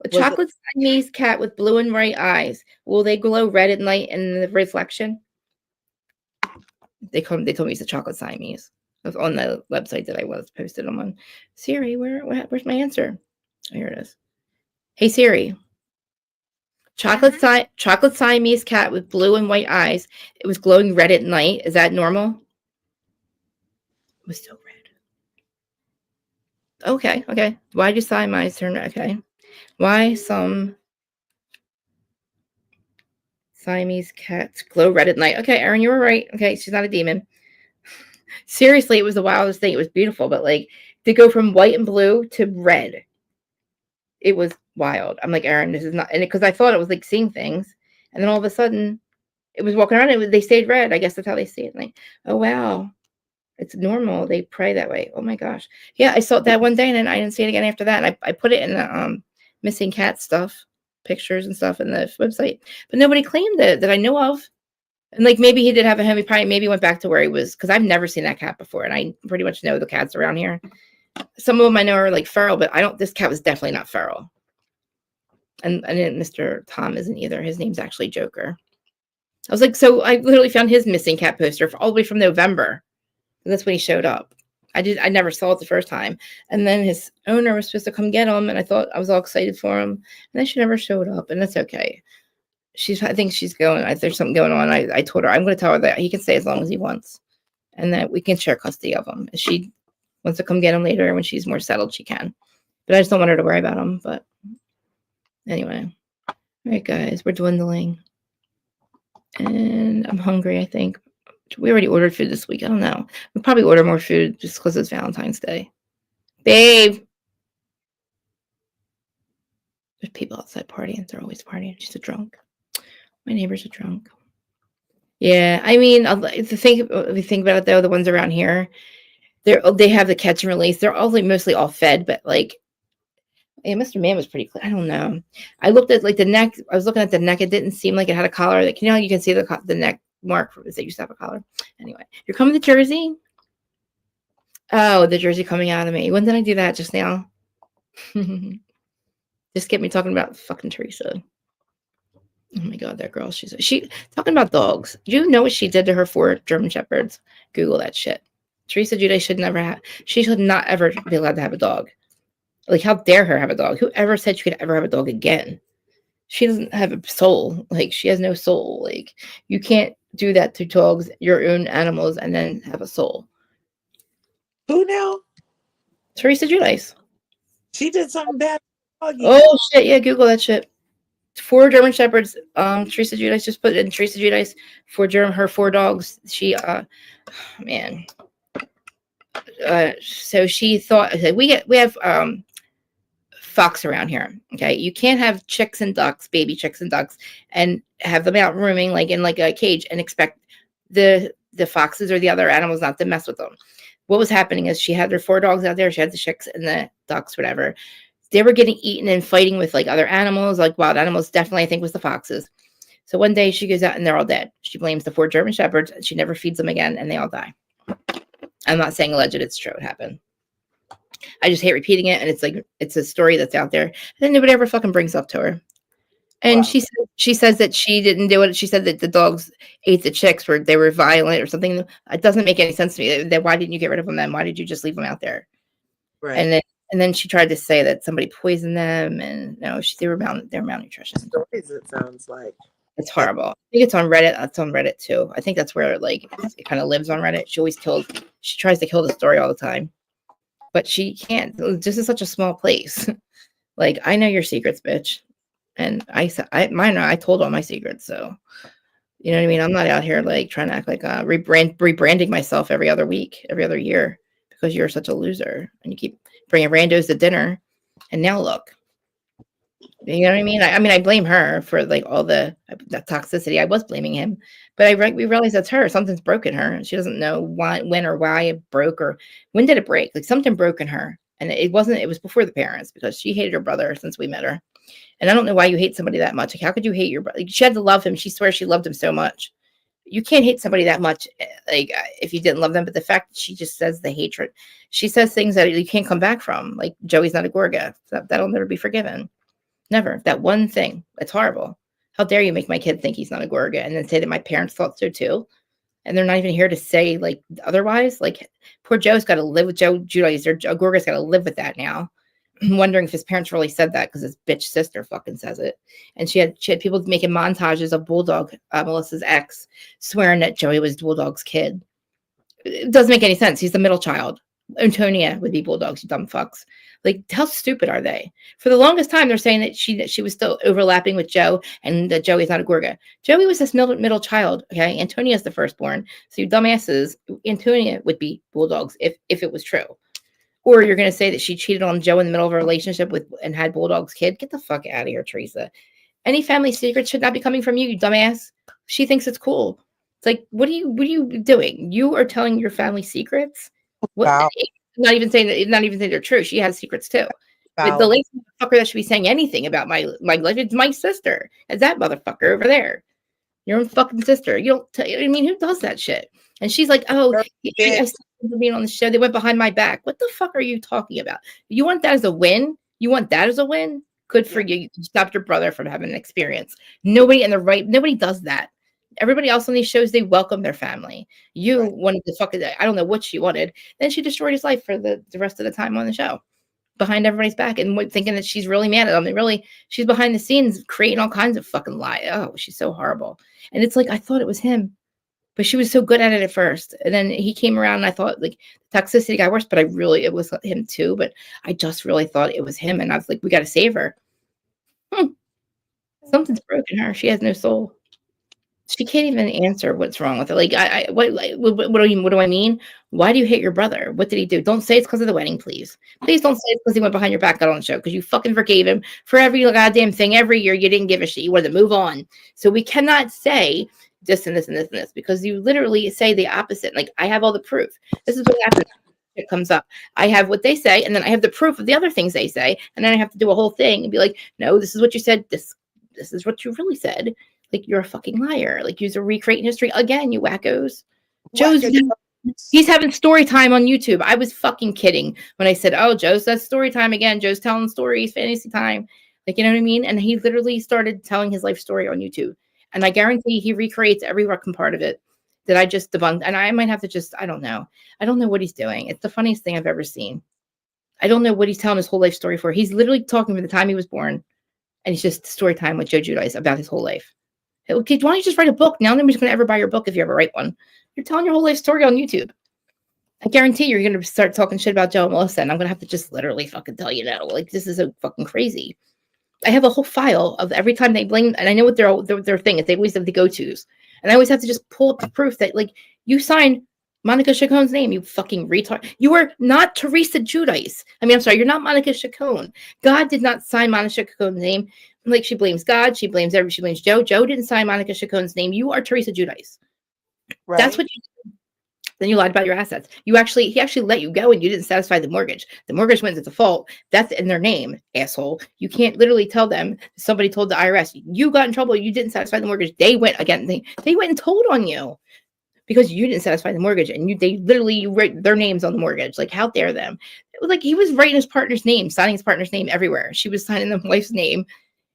A chocolate Siamese cat with blue and white eyes. Will they glow red at night in the reflection? They told me it's a chocolate Siamese. It was on the website that I was posted on. Siri, where's my answer? Oh, here it is. Hey Siri. Chocolate Siamese cat with blue and white eyes. It was glowing red at night. Is that normal? It was so red. Okay. Why do Siamese turn red? Okay. Why some Siamese cats glow red at night? Okay, Erin, you were right. Okay, she's not a demon. Seriously, it was the wildest thing. It was beautiful, but like to go from white and blue to red, it was wild. I'm like, Erin, this is not, and because I thought it was like seeing things, and then all of a sudden, it was walking around. They stayed red. I guess that's how they see it. Like, oh wow, it's normal. They pray that way. Oh my gosh, yeah. I saw it that one day, and then I didn't see it again after that. And I put it in the missing cat stuff, pictures and stuff in the website, but nobody claimed it that I know of. And like maybe he did have a home. He probably maybe went back to where he was, because I've never seen that cat before, and I pretty much know the cats around here. Some of them I know are like feral, but this cat was definitely not feral. And Mr. Tom isn't either. His name's actually Joker. I was like, so I literally found his missing cat poster all the way from November. That's when he showed up. I never saw it the first time. And then his owner was supposed to come get him, and I thought I was all excited for him. And then she never showed up, and that's okay. I think she's going. There's something going on. I told her I'm going to tell her that he can stay as long as he wants, and that we can share custody of him. If she wants to come get him later when she's more settled, she can. But I just don't want her to worry about him. But anyway, all right, guys, we're dwindling, and I'm hungry. I think we already ordered food this week. I don't know. We'll probably order more food just because it's Valentine's Day, babe. There's people outside partying. They're always partying. She's a drunk. My neighbors are drunk. Yeah, I mean, if you think about it, though, the ones around here, they have the catch and release. They're all mostly all fed, but like, yeah, Mr. Man was pretty clean. I don't know. I looked at like the neck. I was looking at the neck. It didn't seem like it had a collar. Like, you can see the neck mark that used to have a collar. Anyway, you're coming to Jersey. Oh, the Jersey coming out of me. When did I do that? Just now. Just get me talking about fucking Teresa. Oh my God, that girl. She talking about dogs. Do you know what she did to her 4 German Shepherds? Google that shit. Teresa Giudice she should not ever be allowed to have a dog. Like, how dare her have a dog? Whoever said she could ever have a dog again? She doesn't have a soul. Like, she has no soul. Like, you can't do that to dogs, your own animals, and then have a soul. Who now? Teresa Giudice. She did something bad. Oh shit! Yeah, Google that shit. 4 German Shepherds. Teresa Giudice just put in Teresa Giudice for her 4 dogs. She man. So she thought, okay, we have fox around here. Okay, you can't have chicks and ducks, baby chicks and ducks, and have them out roaming like in like a cage and expect the foxes or the other animals not to mess with them. What was happening is she had her 4 dogs out there. She had the chicks and the ducks, whatever. They were getting eaten and fighting with like other animals, like wild animals. Definitely, I think was the foxes. So one day she goes out and they're all dead. She blames the 4 German Shepherds. And she never feeds them again, and they all die. I'm not saying alleged; it's true. It happened. I just hate repeating it, and it's like it's a story that's out there, and then nobody ever fucking brings up to her. And Wow. she says that she didn't do it. She said that the dogs ate the chicks, or they were violent, or something. It doesn't make any sense to me. That why didn't you get rid of them then? Why did you just leave them out there? Right. And then she tried to say that somebody poisoned them, and no, they were malnutrition. Stories, it sounds like. It's horrible. I think it's on Reddit. That's on Reddit too. I think that's where like it kind of lives on Reddit. She tries to kill the story all the time, but she can't. This is such a small place. Like, I know your secrets, bitch. And I told all my secrets. So, you know what I mean? I'm not out here like trying to act like rebranding myself every other week, every other year, because you're such a loser and you keep bringing randos to dinner. And now look, you know what I mean? I blame her for like all the toxicity. I was blaming him, but we realize that's her. Something's broken her. She doesn't know when or why it broke, or when did it break? Like, something broke in her. And it was before the parents, because she hated her brother since we met her. And I don't know why you hate somebody that much. Like, how could you hate your brother? Like, she had to love him. She swears she loved him so much. You can't hate somebody that much, like, if you didn't love them. But the fact that she just says the hatred, she says things that you can't come back from. Like, Joey's not a Gorga. That'll never be forgiven. Never. That one thing. It's horrible. How dare you make my kid think he's not a Gorga and then say that my parents thought so too? And they're not even here to say like otherwise. Like, poor Joe's got to live with Joe Giudice, or Gorga's got to live with that now. I'm wondering if his parents really said that, because his bitch sister fucking says it. And she had people making montages of Bulldog, Melissa's ex, swearing that Joey was Bulldog's kid. It doesn't make any sense. He's the middle child. Antonia would be Bulldog's, you dumb fucks. Like, how stupid are they? For the longest time, they're saying that she was still overlapping with Joe, and that Joey's not a Gorga. Joey was this middle child. Okay, Antonia's the firstborn. So you dumbasses, Antonia would be Bulldogs if it was true. Or you're going to say that she cheated on Joe in the middle of a relationship and had Bulldog's kid? Get the fuck out of here, Teresa. Any family secrets should not be coming from you dumbass. She thinks it's cool. It's like, what are you doing? You are telling your family secrets? What? Wow. Not even saying they're true. She has secrets too. But the last motherfucker that should be saying anything about my life, it's my sister. It's that motherfucker over there. Your own fucking sister. You don't. I mean, who does that shit? And she's like, oh, I for being on the show. They went behind my back. What the fuck are you talking about? You want that as a win? You want that as a win? Good for you. You stopped your brother from having an experience. Nobody does that. Everybody else on these shows, they welcome their family. You wanted to fucking, I don't know what she wanted. Then she destroyed his life for the rest of the time on the show, behind everybody's back, and thinking that she's really mad at them. And really, she's behind the scenes creating all kinds of fucking lie. Oh, she's so horrible. And it's like, I thought it was him, but she was so good at it at first. And then he came around, and I thought like toxicity got worse, but it was him too. But I just really thought it was him. And I was like, we got to save her. Something's broken her. She has no soul. She can't even answer what's wrong with her. Like, what do I mean? Why do you hate your brother? What did he do? Don't say it's because of the wedding, please. Please don't say it's because he went behind your back, got on the show, because you fucking forgave him for every goddamn thing every year. You didn't give a shit. You wanted to move on. So we cannot say this and this and this and this, because you literally say the opposite. Like, I have all the proof. This is what happens. It comes up. I have what they say, and then I have the proof of the other things they say, and then I have to do a whole thing and be like, no, this is what you said. This is what you really said. Like, you're a fucking liar. Like, you're recreating history again, you wackos. He's having story time on YouTube. I was fucking kidding when I said, oh, Joe's that's story time again. Joe's telling stories, fantasy time. Like, you know what I mean? And he literally started telling his life story on YouTube. And I guarantee he recreates every fucking part of it that I just debunked. And I might have to I don't know. I don't know what he's doing. It's the funniest thing I've ever seen. I don't know what he's telling his whole life story for. He's literally talking from the time he was born And it's just story time with Joe Giudice about his whole life. Okay, why don't you just write a book? Now nobody's going to ever buy your book if you ever write one. You're telling your whole life story on YouTube. I guarantee you're going to start talking shit about Joe and Melissa, and I'm going to have to just literally fucking tell you no. Like, this is so fucking crazy. I have a whole file of every time they blame, and I know what their thing is. They always have the go-tos. And I always have to just pull up the proof that, like, you signed Monica Chacon's name, you fucking retard. You are not Teresa Giudice. I mean, I'm sorry, you're not Monica Chacon. God did not sign Monica Chacon's name. Like, she blames God, she blames she blames Joe. Joe didn't sign Monica Chacon's name. You are Teresa Giudice. Right. That's what you do. Then you lied about your assets. He actually let you go and you didn't satisfy the mortgage. The mortgage went into default. That's in their name, asshole. You can't literally tell them somebody told the IRS you got in trouble. You didn't satisfy the mortgage. They went again. They went and told on you because you didn't satisfy the mortgage, and they literally wrote their names on the mortgage. Like, how dare them? Like, he was writing his partner's name, signing his partner's name everywhere. She was signing the wife's name,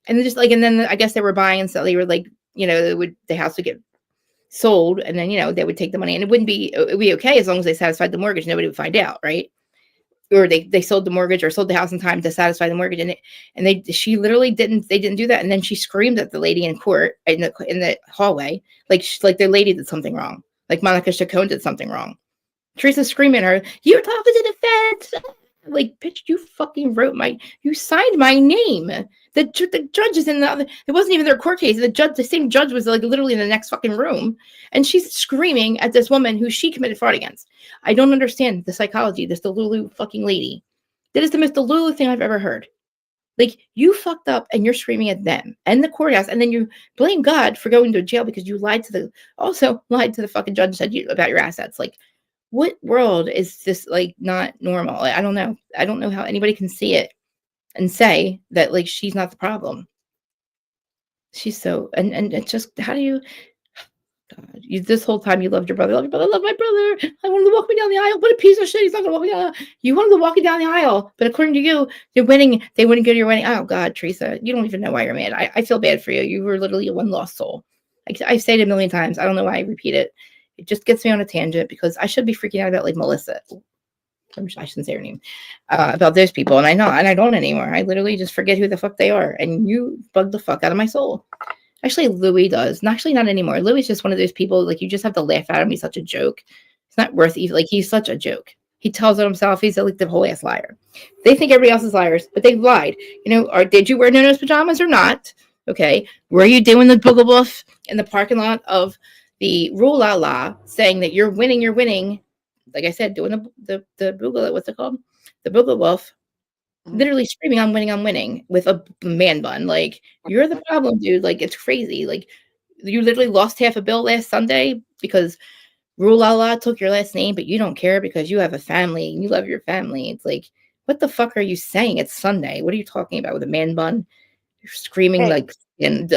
and then just like, and then I guess they were buying and so they were like, the house would get sold, and then they would take the money, and it would be okay as long as they satisfied the mortgage. Nobody would find out, right? Or they sold the mortgage or sold the house in time to satisfy the mortgage, and she literally didn't do that. And then she screamed at the lady in court in the hallway, like the lady did something wrong, like Monica Chacon did something wrong. Teresa screaming at her, "You're talking to the feds!" Like, bitch, you signed my name. The judge is in the other. It wasn't even their court case. The same judge was like literally in the next fucking room, and she's screaming at this woman who she committed fraud against. I don't understand the psychology. This Delulu fucking lady. That is the most Delulu thing I've ever heard. Like, you fucked up and you're screaming at them and the courthouse, and then you blame God for going to jail because you lied to the fucking judge and said about your assets. Like, what world is this, like, not normal? I don't know. I don't know how anybody can see it and say that, like, she's not the problem. She's so, and it's just, how do you, God, this whole time you loved your brother. I love my brother. I want him to walk me down the aisle. What a piece of shit. He's not going to walk me down. You want him to walk you down the aisle. But according to you, you're winning. They wouldn't go to your wedding. Oh, God, Teresa, you don't even know why you're mad. I feel bad for you. You were literally a one lost soul. I've said it a million times. I don't know why I repeat it. It just gets me on a tangent because I should be freaking out about, like, Melissa. I shouldn't say her name. About those people. And I don't anymore. I literally just forget who the fuck they are. And you bug the fuck out of my soul. Actually, Louis does. Actually, not anymore. Louis is just one of those people, like, you just have to laugh at him. He's such a joke. It's not worth even, like, he's such a joke. He tells it himself. He's like the whole ass liar. They think everybody else is liars, but they've lied. Did you wear no-nose pajamas or not? Okay. Were you doing the booga woof in the parking lot of the Rule La La, saying that you're winning? Like I said, doing the booga, what's it called? The booga woof. Literally screaming, I'm winning with a man bun. Like, you're the problem, dude. Like, it's crazy. Like, you literally lost half a bill last Sunday because Rule La La took your last name, but you don't care because you have a family and you love your family. It's like, what the fuck are you saying? It's Sunday. What are you talking about with a man bun? You're screaming like, and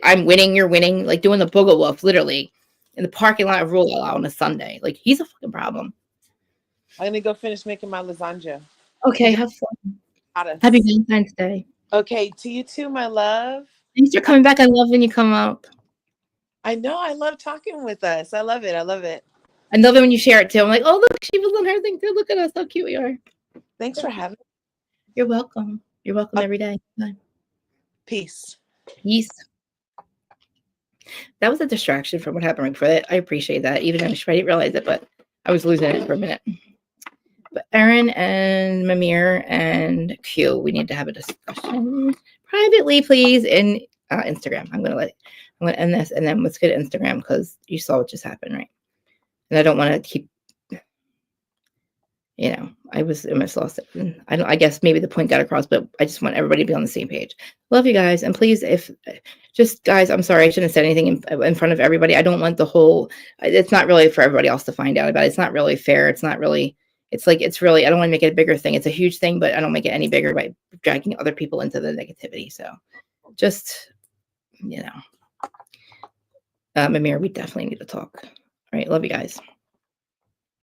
I'm winning, you're winning, like doing the booga woof, literally in the parking lot of Rule La La on a Sunday. Like, he's a fucking problem. I'm gonna go finish making my lasagna. Okay, have fun. Happy Valentine's Day. Okay, to you too, my love. Thanks for coming back. I love when you come up. I know. I love talking with us. I love it. I love it. I love it when you share it too. I'm like, oh, look, she was on her thing too. Look at us, how cute we are. Thanks for having me. You're welcome. You're welcome every day. Bye. Peace. Peace. That was a distraction from what happened right before that. I appreciate that, even though I didn't realize it, but I was losing it for a minute. But Erin and Mamir and Q, we need to have a discussion privately, please, in Instagram. I'm gonna end this, and then let's go to Instagram because you saw what just happened, right? And I don't want to keep, I almost lost it. And I guess maybe the point got across, but I just want everybody to be on the same page. Love you guys, and please, guys, I'm sorry I shouldn't have said anything in front of everybody. I don't want it's not really for everybody else to find out about. It's not really fair. It's not really. It's really, I don't want to make it a bigger thing. It's a huge thing, but I don't make it any bigger by dragging other people into the negativity. So just, Mamir, we definitely need to talk. All right. Love you guys.